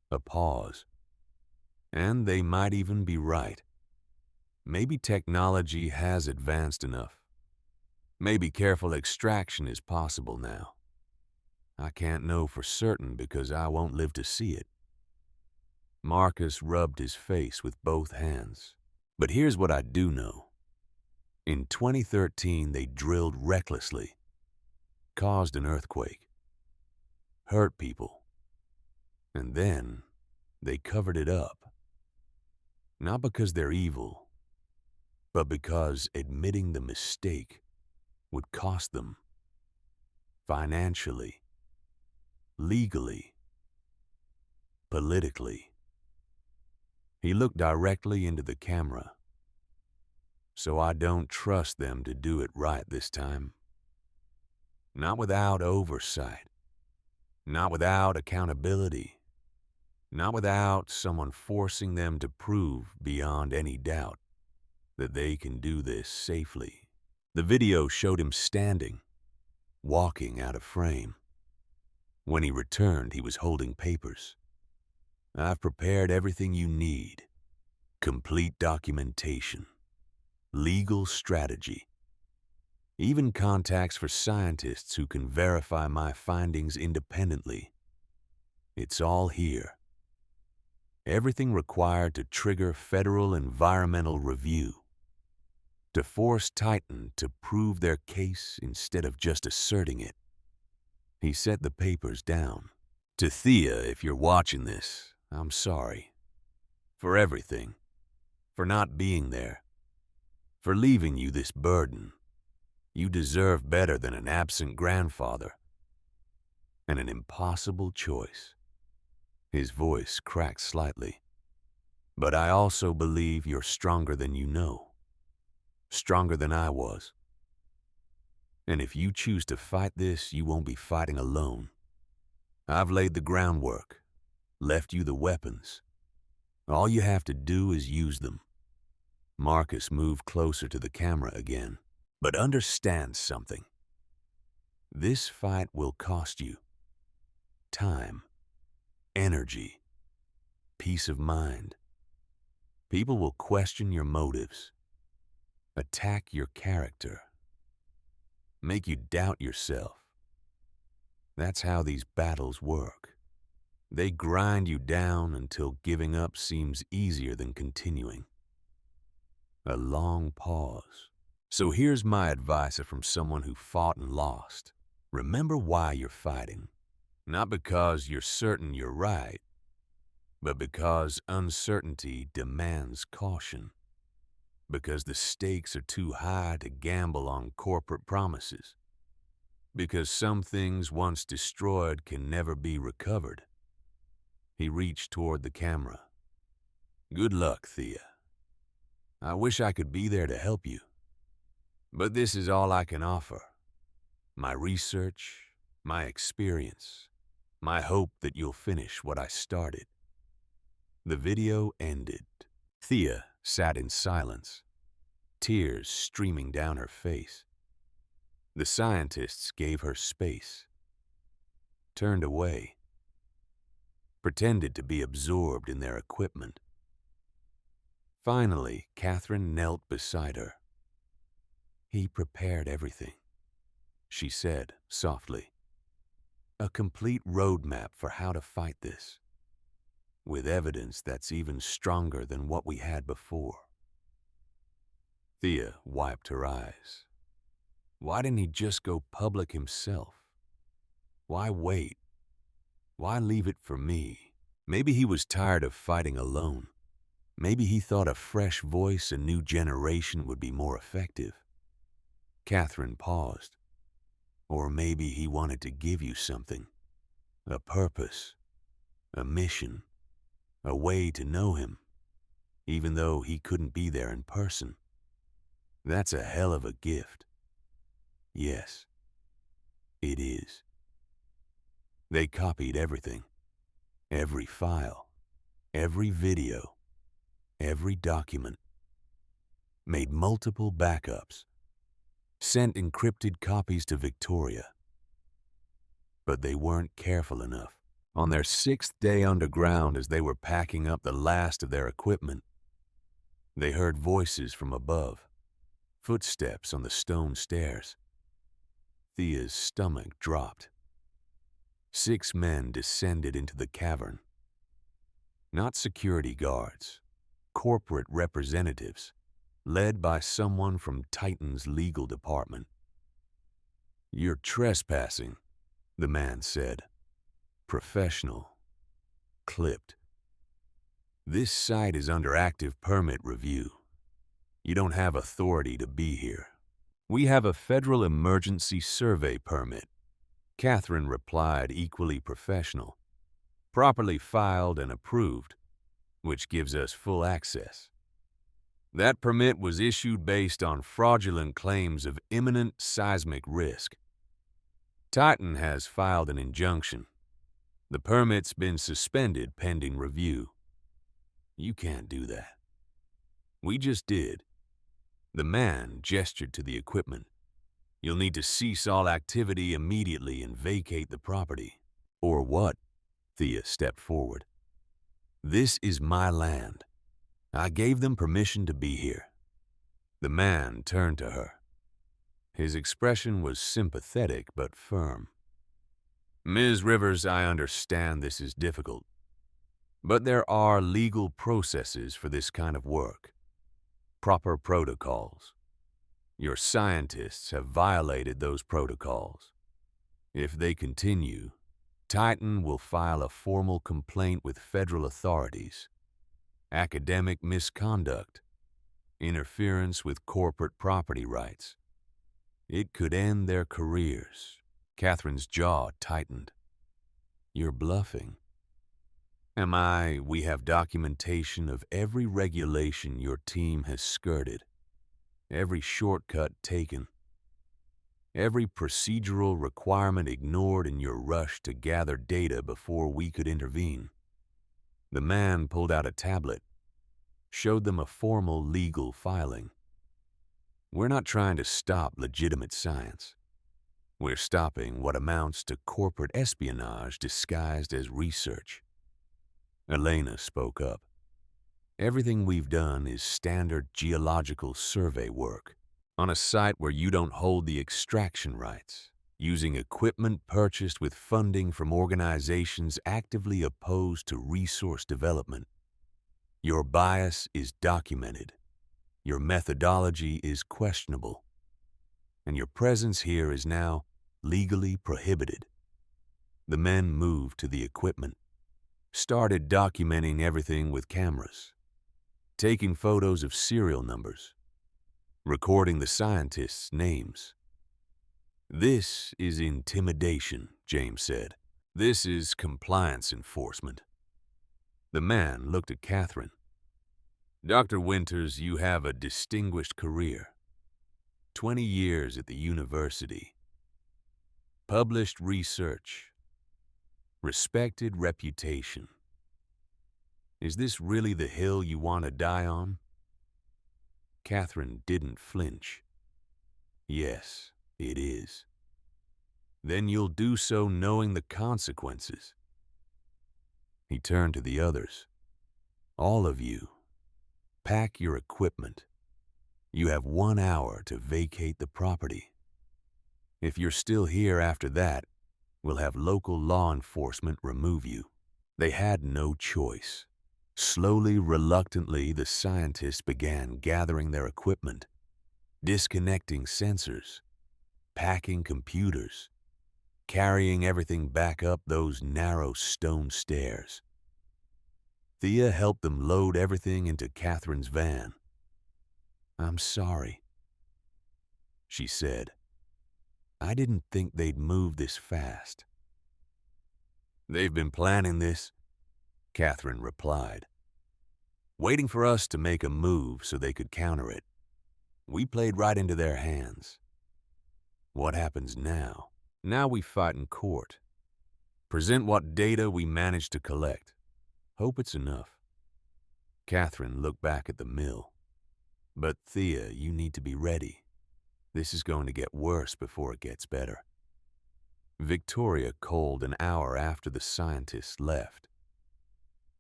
A pause. "And they might even be right. Maybe technology has advanced enough. Maybe careful extraction is possible now. I can't know for certain because I won't live to see it." Marcus rubbed his face with both hands. "But here's what I do know. In 2013, they drilled recklessly, caused an earthquake, hurt people, and then they covered it up. Not because they're evil, but because admitting the mistake would cost them. Financially, legally, politically." He looked directly into the camera. "So I don't trust them to do it right this time. Not without oversight. Not without accountability. Not without someone forcing them to prove beyond any doubt that they can do this safely." The video showed him standing, walking out of frame. When he returned, he was holding papers. "I've prepared everything you need. Complete documentation, legal strategy, even contacts for scientists who can verify my findings independently. It's all here. Everything required to trigger federal environmental review, to force Titan to prove their case instead of just asserting it." He set the papers down. "To Thea, if you're watching this, I'm sorry. For everything. For not being there. For leaving you this burden. You deserve better than an absent grandfather. And an impossible choice." His voice cracked slightly. "But I also believe you're stronger than you know. Stronger than I was. And if you choose to fight this, you won't be fighting alone. I've laid the groundwork, left you the weapons. All you have to do is use them." Marcus moved closer to the camera again. "But understand something. This fight will cost you time, energy, peace of mind. People will question your motives, attack your character, make you doubt yourself. That's how these battles work. They grind you down until giving up seems easier than continuing." A long pause. "So here's my advice from someone who fought and lost. Remember why you're fighting. Not because you're certain you're right, but because uncertainty demands caution. Because the stakes are too high to gamble on corporate promises. Because some things once destroyed can never be recovered." He reached toward the camera. "Good luck, Thea. I wish I could be there to help you. But this is all I can offer. My research, my experience, my hope that you'll finish what I started." The video ended. Thea sat in silence, tears streaming down her face. The scientists gave her space, turned away, pretended to be absorbed in their equipment. Finally, Catherine knelt beside her. "He prepared everything," she said softly. "A complete roadmap for how to fight this, with evidence that's even stronger than what we had before." Thea wiped her eyes. Why didn't he just go public himself? Why wait? Why leave it for me? Maybe he was tired of fighting alone. Maybe he thought a fresh voice, a new generation would be more effective. Catherine paused. Or maybe he wanted to give you something. A purpose, a mission, a way to know him, even though he couldn't be there in person. That's a hell of a gift. Yes, it is. They copied everything, every file, every video, every document, made multiple backups, sent encrypted copies to Victoria. But they weren't careful enough. On their 6th day underground, as they were packing up the last of their equipment, they heard voices from above, footsteps on the stone stairs. Thea's stomach dropped. 6 men descended into the cavern. Not security guards, corporate representatives, led by someone from Titan's legal department. "You're trespassing," the man said. Professional. Clipped. "This site is under active permit review. You don't have authority to be here." "We have a federal emergency survey permit," Catherine replied, equally professional. "Properly filed and approved, which gives us full access. That permit was issued based on fraudulent claims of imminent seismic risk. Titan has filed an injunction. The permit's been suspended pending review. You can't do that." "We just did." The man gestured to the equipment. "You'll need to cease all activity immediately and vacate the property." "Or what?" Thea stepped forward. "This is my land. I gave them permission to be here." The man turned to her. His expression was sympathetic but firm. "Ms. Rivers, I understand this is difficult, but there are legal processes for this kind of work. Proper protocols. Your scientists have violated those protocols. If they continue, Titan will file a formal complaint with federal authorities. Academic misconduct, interference with corporate property rights. It could end their careers." Catherine's jaw tightened. "You're bluffing." We have documentation of every regulation your team has skirted, every shortcut taken, every procedural requirement ignored in your rush to gather data before we could intervene." The man pulled out a tablet, showed them a formal legal filing. "We're not trying to stop legitimate science. We're stopping what amounts to corporate espionage disguised as research." Elena spoke up. "Everything we've done is standard geological survey work on a site where you don't hold the extraction rights, using equipment purchased with funding from organizations actively opposed to resource development. Your bias is documented. Your methodology is questionable. And your presence here is now legally prohibited." The men moved to the equipment, started documenting everything with cameras, taking photos of serial numbers, recording the scientists' names. "This is intimidation," James said. "This is compliance enforcement." The man looked at Catherine. "Dr. Winters, you have a distinguished career. 20 years at the university. Published research. Respected reputation. Is this really the hill you want to die on?" Catherine didn't flinch. "Yes, it is." "Then you'll do so knowing the consequences." He turned to the others. "All of you, pack your equipment. You have 1 hour to vacate the property. If you're still here after that, we'll have local law enforcement remove you." They had no choice. Slowly, reluctantly, the scientists began gathering their equipment, disconnecting sensors, packing computers, carrying everything back up those narrow stone stairs. Thea helped them load everything into Catherine's van. "I'm sorry," she said. I didn't think they'd move this fast. "They've been planning this," Catherine replied, "waiting for us to make a move so they could counter it. We played right into their hands. What happens now? Now we fight in court. Present what data we managed to collect. Hope it's enough." Catherine looked back at the mill. "But Thea, you need to be ready. This is going to get worse before it gets better." Victoria called an hour after the scientists left.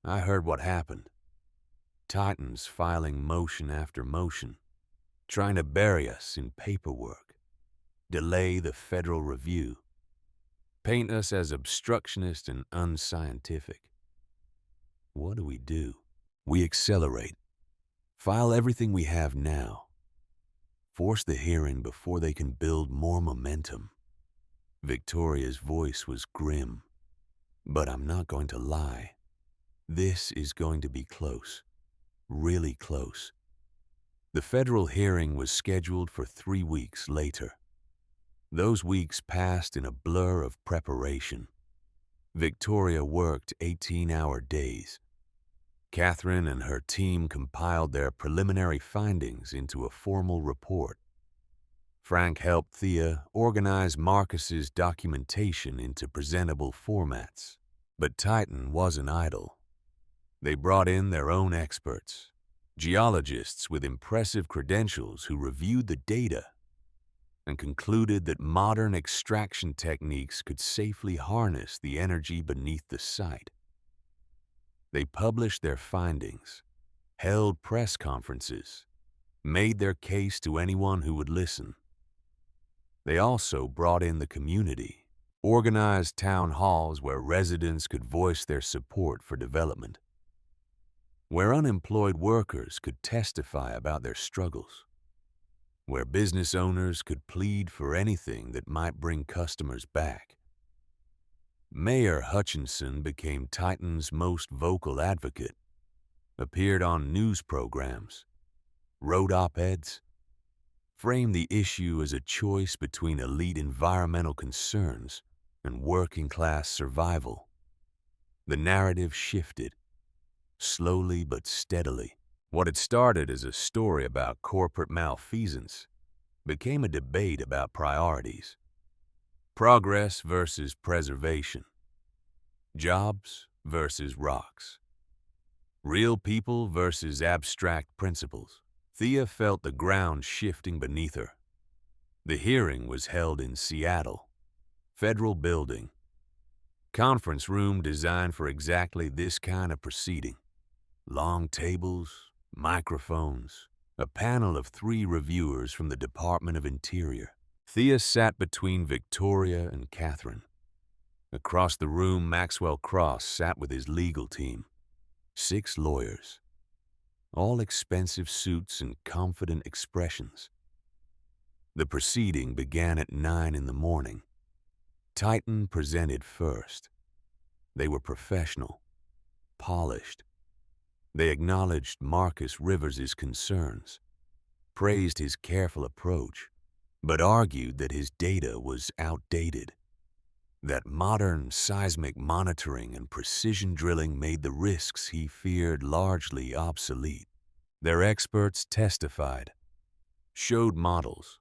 "I heard what happened. Titans filing motion after motion, trying to bury us in paperwork, delay the federal review, paint us as obstructionist and unscientific. What do? We accelerate. File everything we have now. Force the hearing before they can build more momentum." Victoria's voice was grim. "But I'm not going to lie. This is going to be close. Really close." The federal hearing was scheduled for 3 weeks later. Those weeks passed in a blur of preparation. Victoria worked 18-hour days. Catherine and her team compiled their preliminary findings into a formal report. Frank helped Thea organize Marcus's documentation into presentable formats. But Titan wasn't idle. They brought in their own experts, geologists with impressive credentials who reviewed the data and concluded that modern extraction techniques could safely harness the energy beneath the site. They published their findings, held press conferences, made their case to anyone who would listen. They also brought in the community, organized town halls where residents could voice their support for development, where unemployed workers could testify about their struggles, where business owners could plead for anything that might bring customers back. Mayor Hutchinson became Titan's most vocal advocate, appeared on news programs, wrote op-eds, framed the issue as a choice between elite environmental concerns and working-class survival. The narrative shifted, slowly but steadily. What had started as a story about corporate malfeasance became a debate about priorities. Progress versus preservation. Jobs versus rocks. Real people versus abstract principles. Thea felt the ground shifting beneath her. The hearing was held in Seattle. Federal building. Conference room designed for exactly this kind of proceeding. Long tables, microphones, a panel of 3 reviewers from the Department of Interior. Thea sat between Victoria and Catherine. Across the room, Maxwell Cross sat with his legal team. 6 lawyers, all expensive suits and confident expressions. The proceeding began at 9 in the morning. Titan presented first. They were professional, polished. They acknowledged Marcus Rivers' concerns, praised his careful approach, but argued that his data was outdated, that modern seismic monitoring and precision drilling made the risks he feared largely obsolete. Their experts testified, showed models,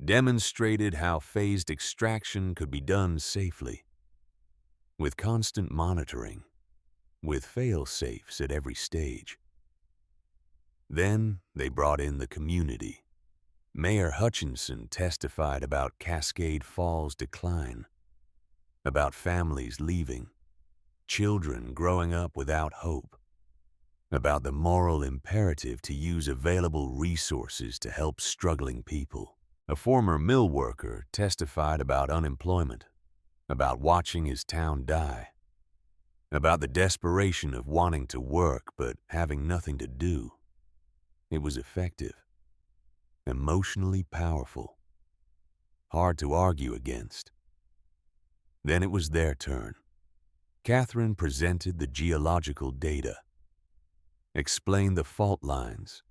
demonstrated how phased extraction could be done safely, with constant monitoring, with fail-safes at every stage. Then they brought in the community. Mayor Hutchinson testified about Cascade Falls' decline, about families leaving, children growing up without hope, about the moral imperative to use available resources to help struggling people. A former mill worker testified about unemployment, about watching his town die, about the desperation of wanting to work but having nothing to do. It was effective, emotionally powerful, hard to argue against. Then it was their turn. Catherine presented the geological data, explained the fault lines,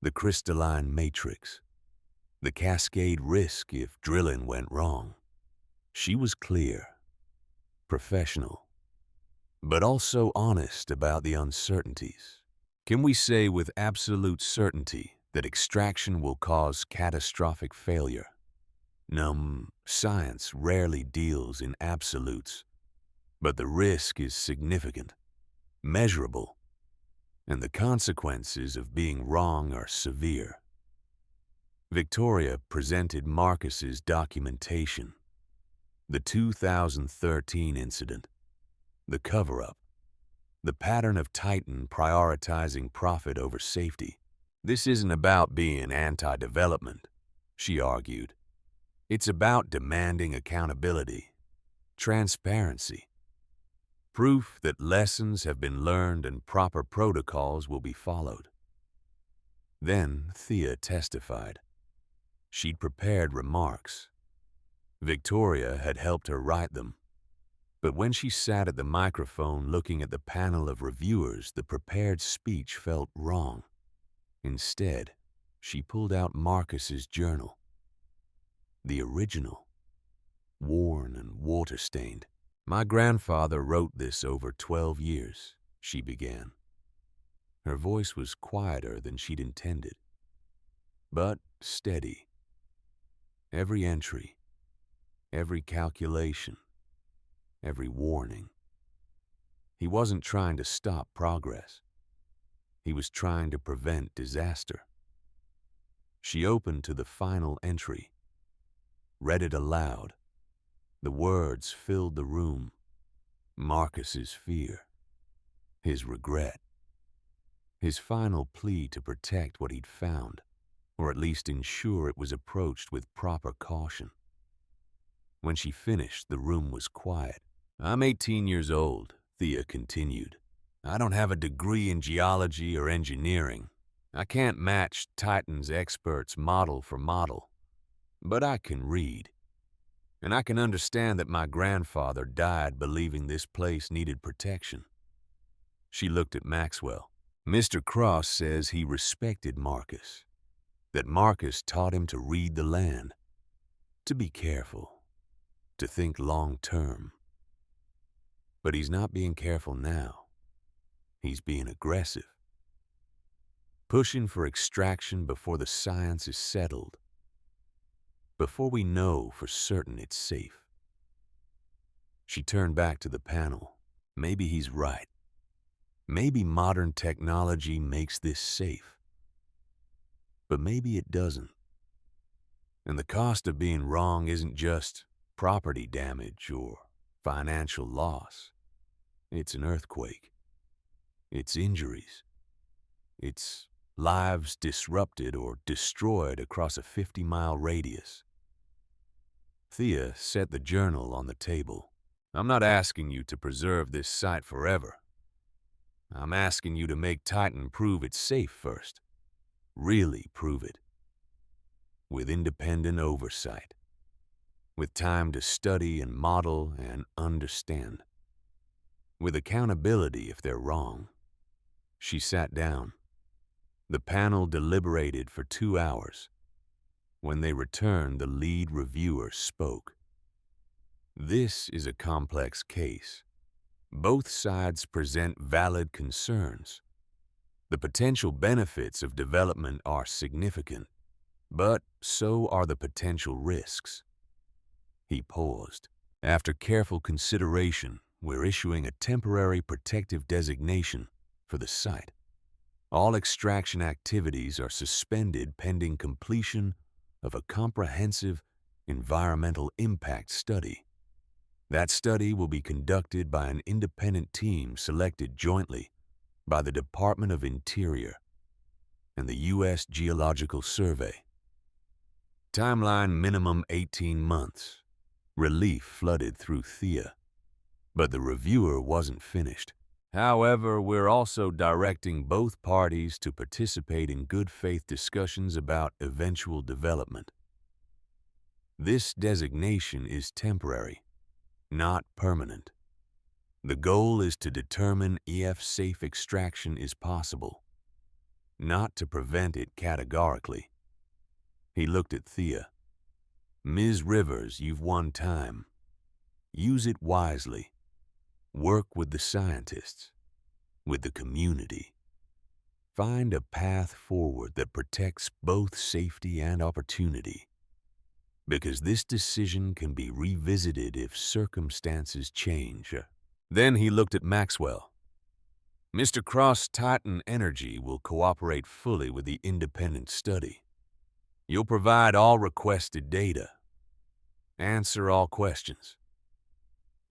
the crystalline matrix, the cascade risk if drilling went wrong. She was clear, professional, but also honest about the uncertainties. Can we say with absolute certainty that extraction will cause catastrophic failure? Science rarely deals in absolutes, but the risk is significant, measurable, and the consequences of being wrong are severe. Victoria presented Marcus's documentation, the 2013 incident, the cover-up, the pattern of Titan prioritizing profit over safety. This isn't about being anti-development, she argued. It's about demanding accountability, transparency, proof that lessons have been learned and proper protocols will be followed. Then Thea testified. She'd prepared remarks. Victoria had helped her write them. But when she sat at the microphone looking at the panel of reviewers, the prepared speech felt wrong. Instead, she pulled out Marcus's journal. The original, worn and water-stained. My grandfather wrote this over 12 years, she began. Her voice was quieter than she'd intended, but steady. Every entry, every calculation, every warning. He wasn't trying to stop progress. He was trying to prevent disaster. She opened to the final entry, read it aloud. The words filled the room. Marcus's fear, his regret, his final plea to protect what he'd found, or at least ensure it was approached with proper caution. When she finished, the room was quiet. I'm 18 years old, Thea continued. I don't have a degree in geology or engineering. I can't match Titan's experts model for model. But I can read. And I can understand that my grandfather died believing this place needed protection. She looked at Maxwell. Mr. Cross says he respected Marcus, that Marcus taught him to read the land, to be careful, to think long-term. But he's not being careful now. He's being aggressive, pushing for extraction before the science is settled, before we know for certain it's safe. She turned back to the panel. Maybe he's right. Maybe modern technology makes this safe. But maybe it doesn't. And the cost of being wrong isn't just property damage or financial loss. It's an earthquake. It's injuries. It's lives disrupted or destroyed across a 50-mile radius. Thea set the journal on the table. I'm not asking you to preserve this site forever. I'm asking you to make Titan prove it's safe first. Really prove it. With independent oversight. With time to study and model and understand. With accountability if they're wrong. She sat down. The panel deliberated for 2 hours. When they returned, the lead reviewer spoke. This is a complex case. Both sides present valid concerns. The potential benefits of development are significant, but so are the potential risks. He paused. After careful consideration, we're issuing a temporary protective designation for the site. All extraction activities are suspended pending completion of a comprehensive environmental impact study. That study will be conducted by an independent team selected jointly by the Department of Interior and the U.S. Geological Survey. Timeline minimum 18 months. Relief flooded through Thea, but the reviewer wasn't finished. However, we're also directing both parties to participate in good faith discussions about eventual development. This designation is temporary, not permanent. The goal is to determine if safe extraction is possible, not to prevent it categorically. He looked at Thea. Ms. Rivers, you've won time. Use it wisely. Work with the scientists, with the community. Find a path forward that protects both safety and opportunity. Because this decision can be revisited if circumstances change. Then he looked at Maxwell. Mr. Cross Titan Energy will cooperate fully with the independent study. You'll provide all requested data. Answer all questions.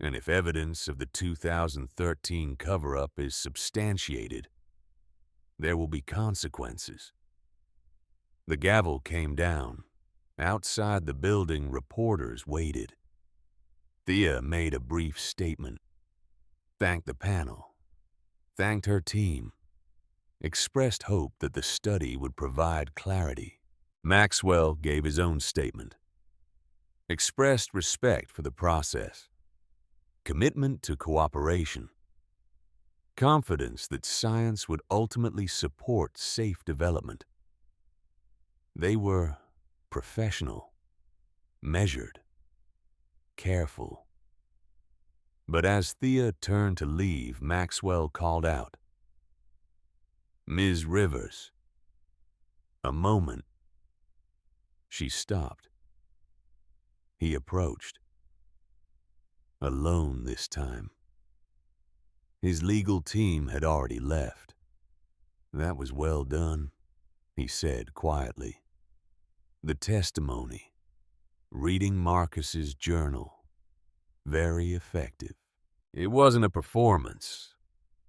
And if evidence of the 2013 cover-up is substantiated, there will be consequences. The gavel came down. Outside the building, reporters waited. Thea made a brief statement, thanked the panel, thanked her team, expressed hope that the study would provide clarity. Maxwell gave his own statement, expressed respect for the process, commitment to cooperation, confidence that science would ultimately support safe development. They were professional, measured, careful. But as Thea turned to leave, Maxwell called out, Ms. Rivers. A moment. She stopped. He approached. Alone this time. His legal team had already left. That was well done, he said quietly. The testimony, reading Marcus's journal, very effective. It wasn't a performance.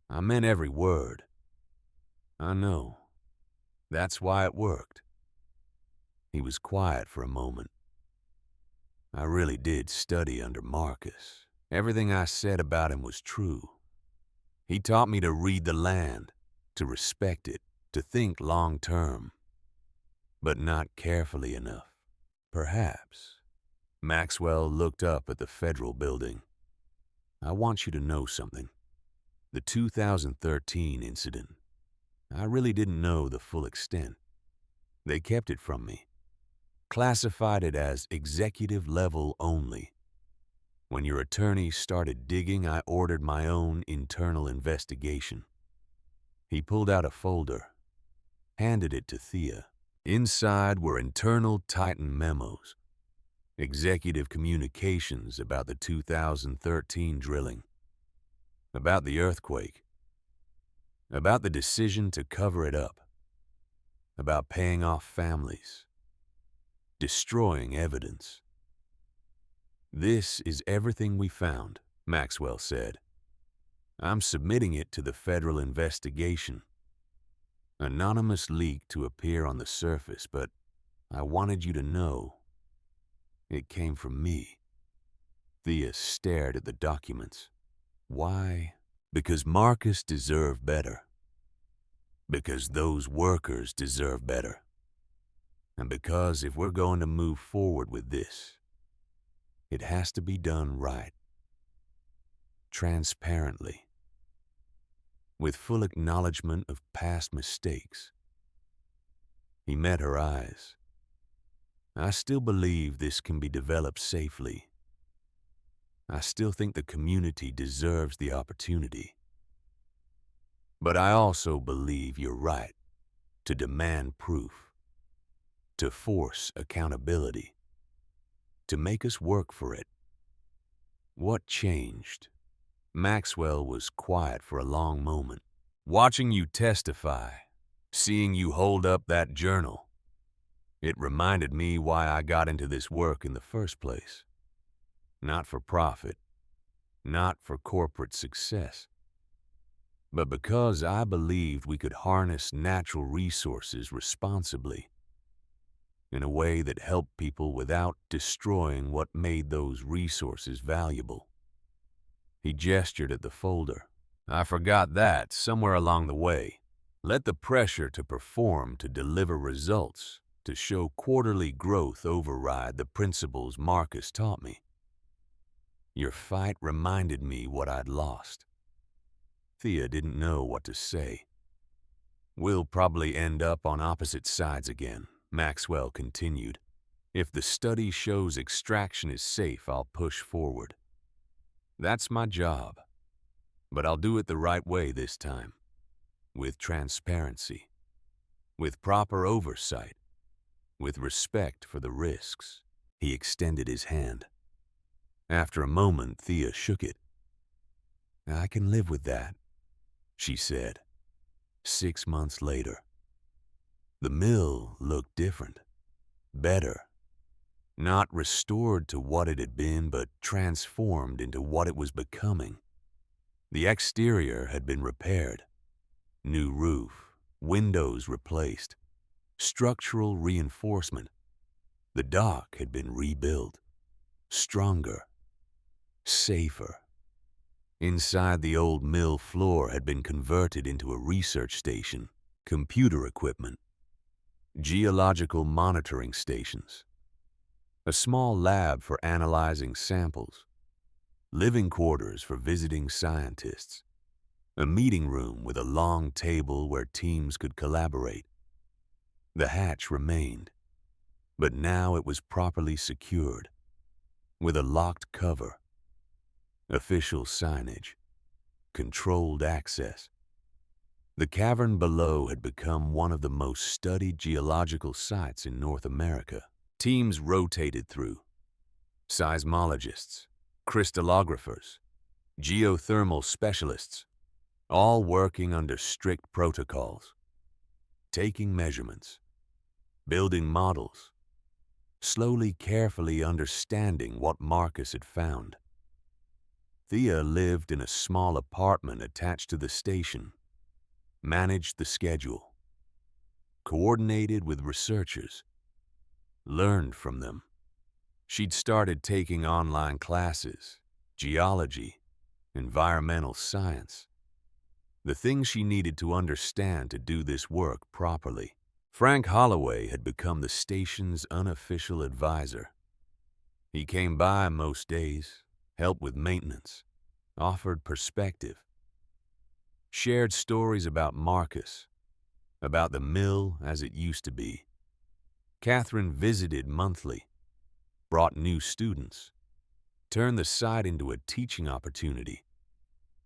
I meant every word. I know. That's why it worked. He was quiet for a moment. I really did study under Marcus. Everything I said about him was true. He taught me to read the land, to respect it, to think long term. But not carefully enough. Perhaps. Maxwell looked up at the federal building. I want you to know something. The 2013 incident. I really didn't know the full extent. They kept it from me. Classified it as executive level only. When your attorney started digging, I ordered my own internal investigation. He pulled out a folder, handed it to Thea. Inside were internal Titan memos, executive communications about the 2013 drilling, about the earthquake, about the decision to cover it up, about paying off families, destroying evidence. This is everything we found, Maxwell said. I'm submitting it to the federal investigation. Anonymous leak to appear on the surface, but I wanted you to know it came from me. Thea stared at the documents. Why? Because Marcus deserved better. Because those workers deserve better. And because if we're going to move forward with this, it has to be done right. Transparently. With full acknowledgement of past mistakes. He met her eyes. I still believe this can be developed safely. I still think the community deserves the opportunity. But I also believe you're right to demand proof, to force accountability, to make us work for it. What changed? Maxwell was quiet for a long moment. Watching you testify, seeing you hold up that journal, it reminded me why I got into this work in the first place. Not for profit, not for corporate success, but because I believed we could harness natural resources responsibly, in a way that helped people without destroying what made those resources valuable. He gestured at the folder. I forgot that somewhere along the way. Let the pressure to perform, to deliver results, to show quarterly growth override the principles Marcus taught me. Your fight reminded me what I'd lost. Thea didn't know what to say. We'll probably end up on opposite sides again, Maxwell continued. If the study shows extraction is safe, I'll push forward. That's my job. But I'll do it the right way this time. With transparency. With proper oversight. With respect for the risks. He extended his hand. After a moment, Thea shook it. I can live with that, she said. 6 months later. The mill looked different. Better. Not restored to what it had been, but transformed into what it was becoming. The exterior had been repaired. New roof, windows replaced, structural reinforcement. The dock had been rebuilt. Stronger. Safer. Inside, the old mill floor had been converted into a research station, computer equipment, geological monitoring stations, a small lab for analyzing samples, living quarters for visiting scientists, a meeting room with a long table where teams could collaborate. The hatch remained, but now it was properly secured, with a locked cover, official signage, controlled access. The cavern below had become one of the most studied geological sites in North America. Teams rotated through. Seismologists, crystallographers, geothermal specialists, all working under strict protocols, taking measurements, building models, slowly, carefully understanding what Marcus had found. Thea lived in a small apartment attached to the station, managed the schedule, coordinated with researchers, learned from them. She'd started taking online classes, geology, environmental science, the things she needed to understand to do this work properly. Frank Holloway had become the station's unofficial advisor. He came by most days, helped with maintenance, offered perspective, shared stories about Marcus, about the mill as it used to be. Catherine visited monthly, brought new students, turned the site into a teaching opportunity,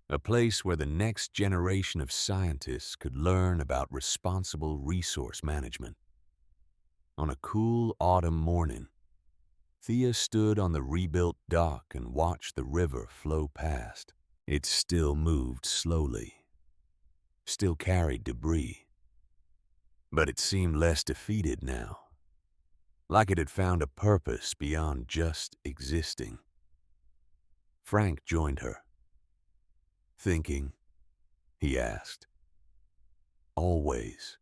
a place where the next generation of scientists could learn about responsible resource management. On a cool autumn morning, Thea stood on the rebuilt dock and watched the river flow past. It still moved slowly, still carried debris, but it seemed less defeated now, like it had found a purpose beyond just existing. Frank joined her. Thinking, he asked. Always.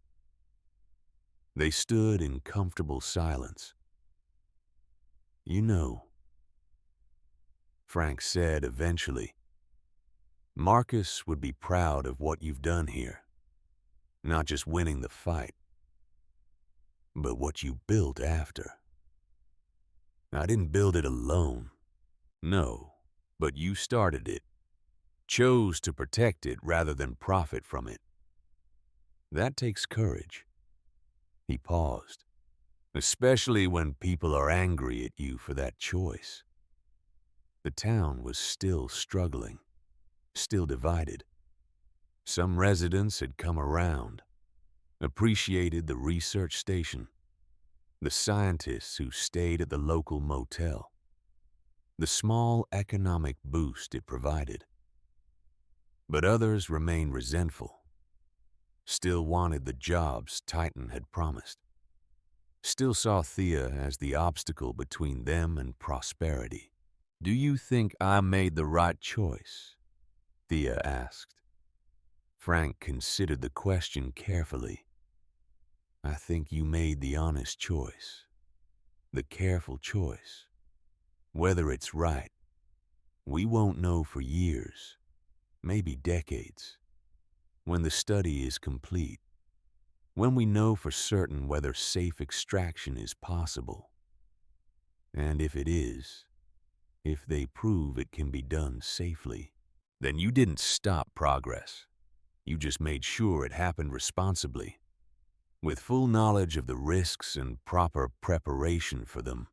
They stood in comfortable silence. You know, Frank said eventually, Marcus would be proud of what you've done here. Not just winning the fight, but what you built after. I didn't build it alone. No, but you started it. Chose to protect it rather than profit from it. That takes courage. He paused, especially when people are angry at you for that choice. The town was still struggling, still divided. Some residents had come around, appreciated the research station, the scientists who stayed at the local motel, the small economic boost it provided. But others remained resentful, still wanted the jobs Titan had promised, still saw Thea as the obstacle between them and prosperity. Do you think I made the right choice? Thea asked. Frank considered the question carefully. I think you made the honest choice, the careful choice. Whether it's right, we won't know for years, maybe decades. When the study is complete, when we know for certain whether safe extraction is possible. And if it is, if they prove it can be done safely, then you didn't stop progress. You just made sure it happened responsibly, with full knowledge of the risks and proper preparation for them.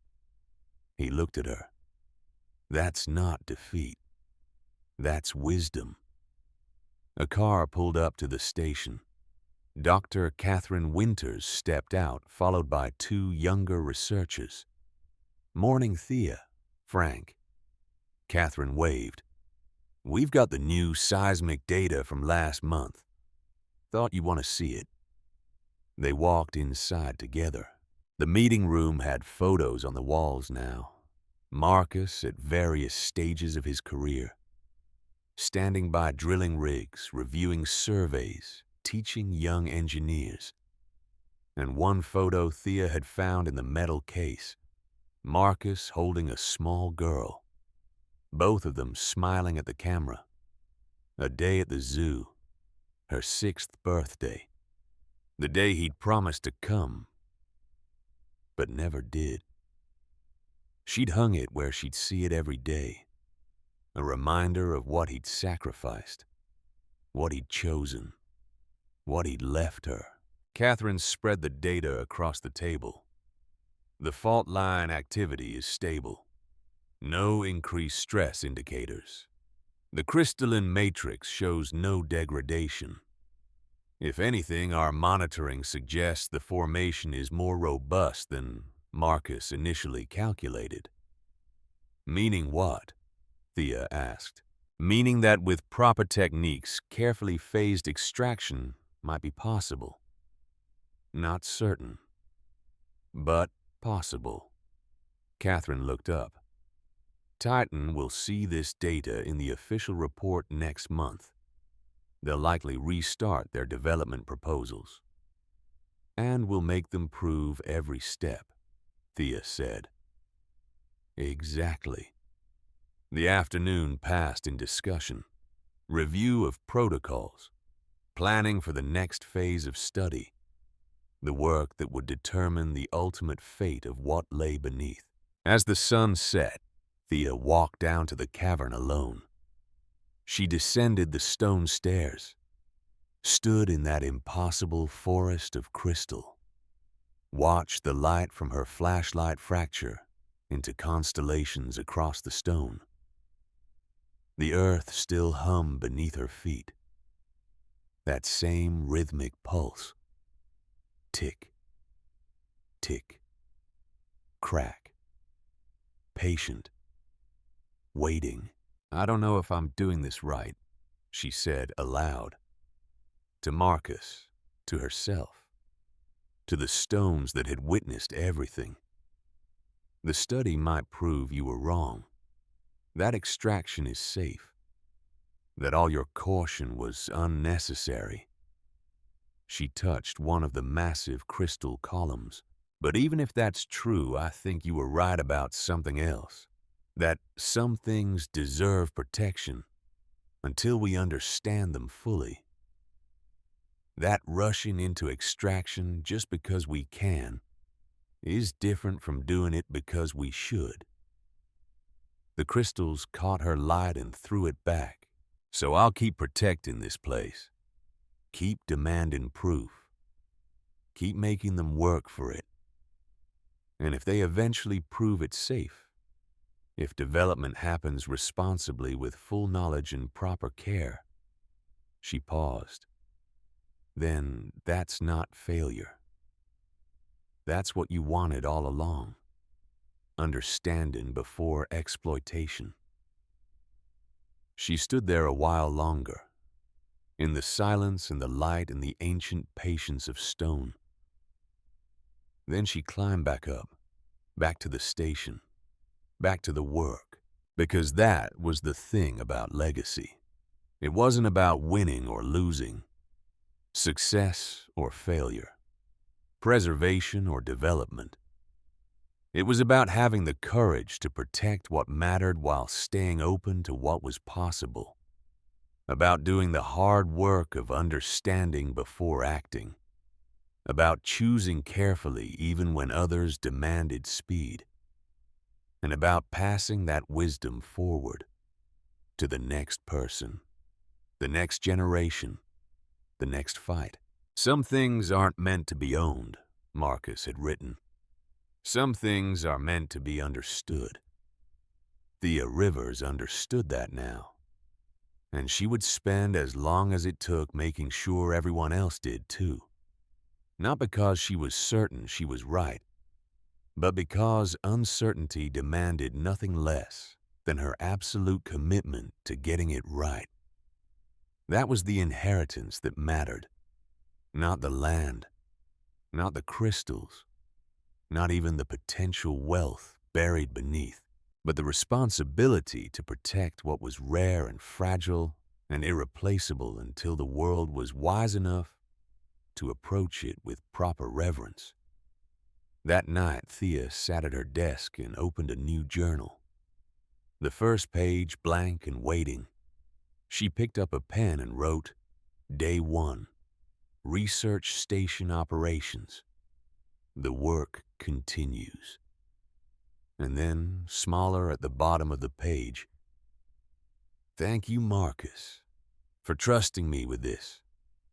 He looked at her. That's not defeat. That's wisdom. A car pulled up to the station. Dr. Catherine Winters stepped out, followed by two younger researchers. "Morning, Thea." "Frank." Catherine waved. "We've got the new seismic data from last month. Thought you'd want to see it." They walked inside together. The meeting room had photos on the walls now. Marcus at various stages of his career, standing by drilling rigs, reviewing surveys, teaching young engineers. And one photo Thea had found in the metal case, Marcus holding a small girl, both of them smiling at the camera. A day at the zoo, her 6th birthday, the day he'd promised to come, but never did. She'd hung it where she'd see it every day, a reminder of what he'd sacrificed, what he'd chosen, what he'd left her. Catherine spread the data across the table. The fault line activity is stable. No increased stress indicators. The crystalline matrix shows no degradation. If anything, our monitoring suggests the formation is more robust than Marcus initially calculated. "Meaning what?" Thea asked. "Meaning that with proper techniques, carefully phased extraction might be possible. Not certain, but possible." Catherine looked up. "Titan will see this data in the official report next month. They'll likely restart their development proposals. And we'll make them prove every step," Thea said. Exactly. The afternoon passed in discussion, review of protocols, planning for the next phase of study, the work that would determine the ultimate fate of what lay beneath. As the sun set, Thea walked down to the cavern alone. She descended the stone stairs, stood in that impossible forest of crystal, watched the light from her flashlight fracture into constellations across the stone. The earth still hummed beneath her feet. That same rhythmic pulse. Tick, tick, crack. Patient. Waiting. "I don't know if I'm doing this right," she said aloud. To Marcus, to herself, to the stones that had witnessed everything. "The study might prove you were wrong. That extraction is safe. That all your caution was unnecessary." She touched one of the massive crystal columns. "But even if that's true, I think you were right about something else. That some things deserve protection until we understand them fully. That rushing into extraction just because we can is different from doing it because we should." The crystals caught her light and threw it back. "So I'll keep protecting this place. Keep demanding proof. Keep making them work for it. And if they eventually prove it safe, if development happens responsibly with full knowledge and proper care." She paused. "Then that's not failure. That's what you wanted all along. Understanding before exploitation." She stood there a while longer, in the silence and the light and the ancient patience of stone. Then she climbed back up, back to the station, back to the work, because that was the thing about legacy. It wasn't about winning or losing, success or failure, preservation or development. It was about having the courage to protect what mattered while staying open to what was possible, about doing the hard work of understanding before acting, about choosing carefully even when others demanded speed, and about passing that wisdom forward to the next person, the next generation, the next fight. Some things aren't meant to be owned, Marcus had written. Some things are meant to be understood. Thea Rivers understood that now, and she would spend as long as it took making sure everyone else did too. Not because she was certain she was right, but because uncertainty demanded nothing less than her absolute commitment to getting it right. That was the inheritance that mattered, not the land, not the crystals, not even the potential wealth buried beneath, but the responsibility to protect what was rare and fragile and irreplaceable until the world was wise enough to approach it with proper reverence. That night, Thea sat at her desk and opened a new journal. The first page blank and waiting. She picked up a pen and wrote, Day 1, Research Station Operations. The work continues. And then, smaller at the bottom of the page, Thank you, Marcus, for trusting me with this.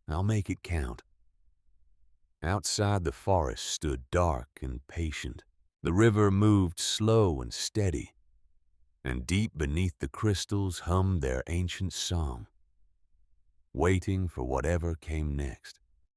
I'll make it count. Outside, the forest stood dark and patient. The river moved slow and steady, and deep beneath the crystals hummed their ancient song, waiting for whatever came next.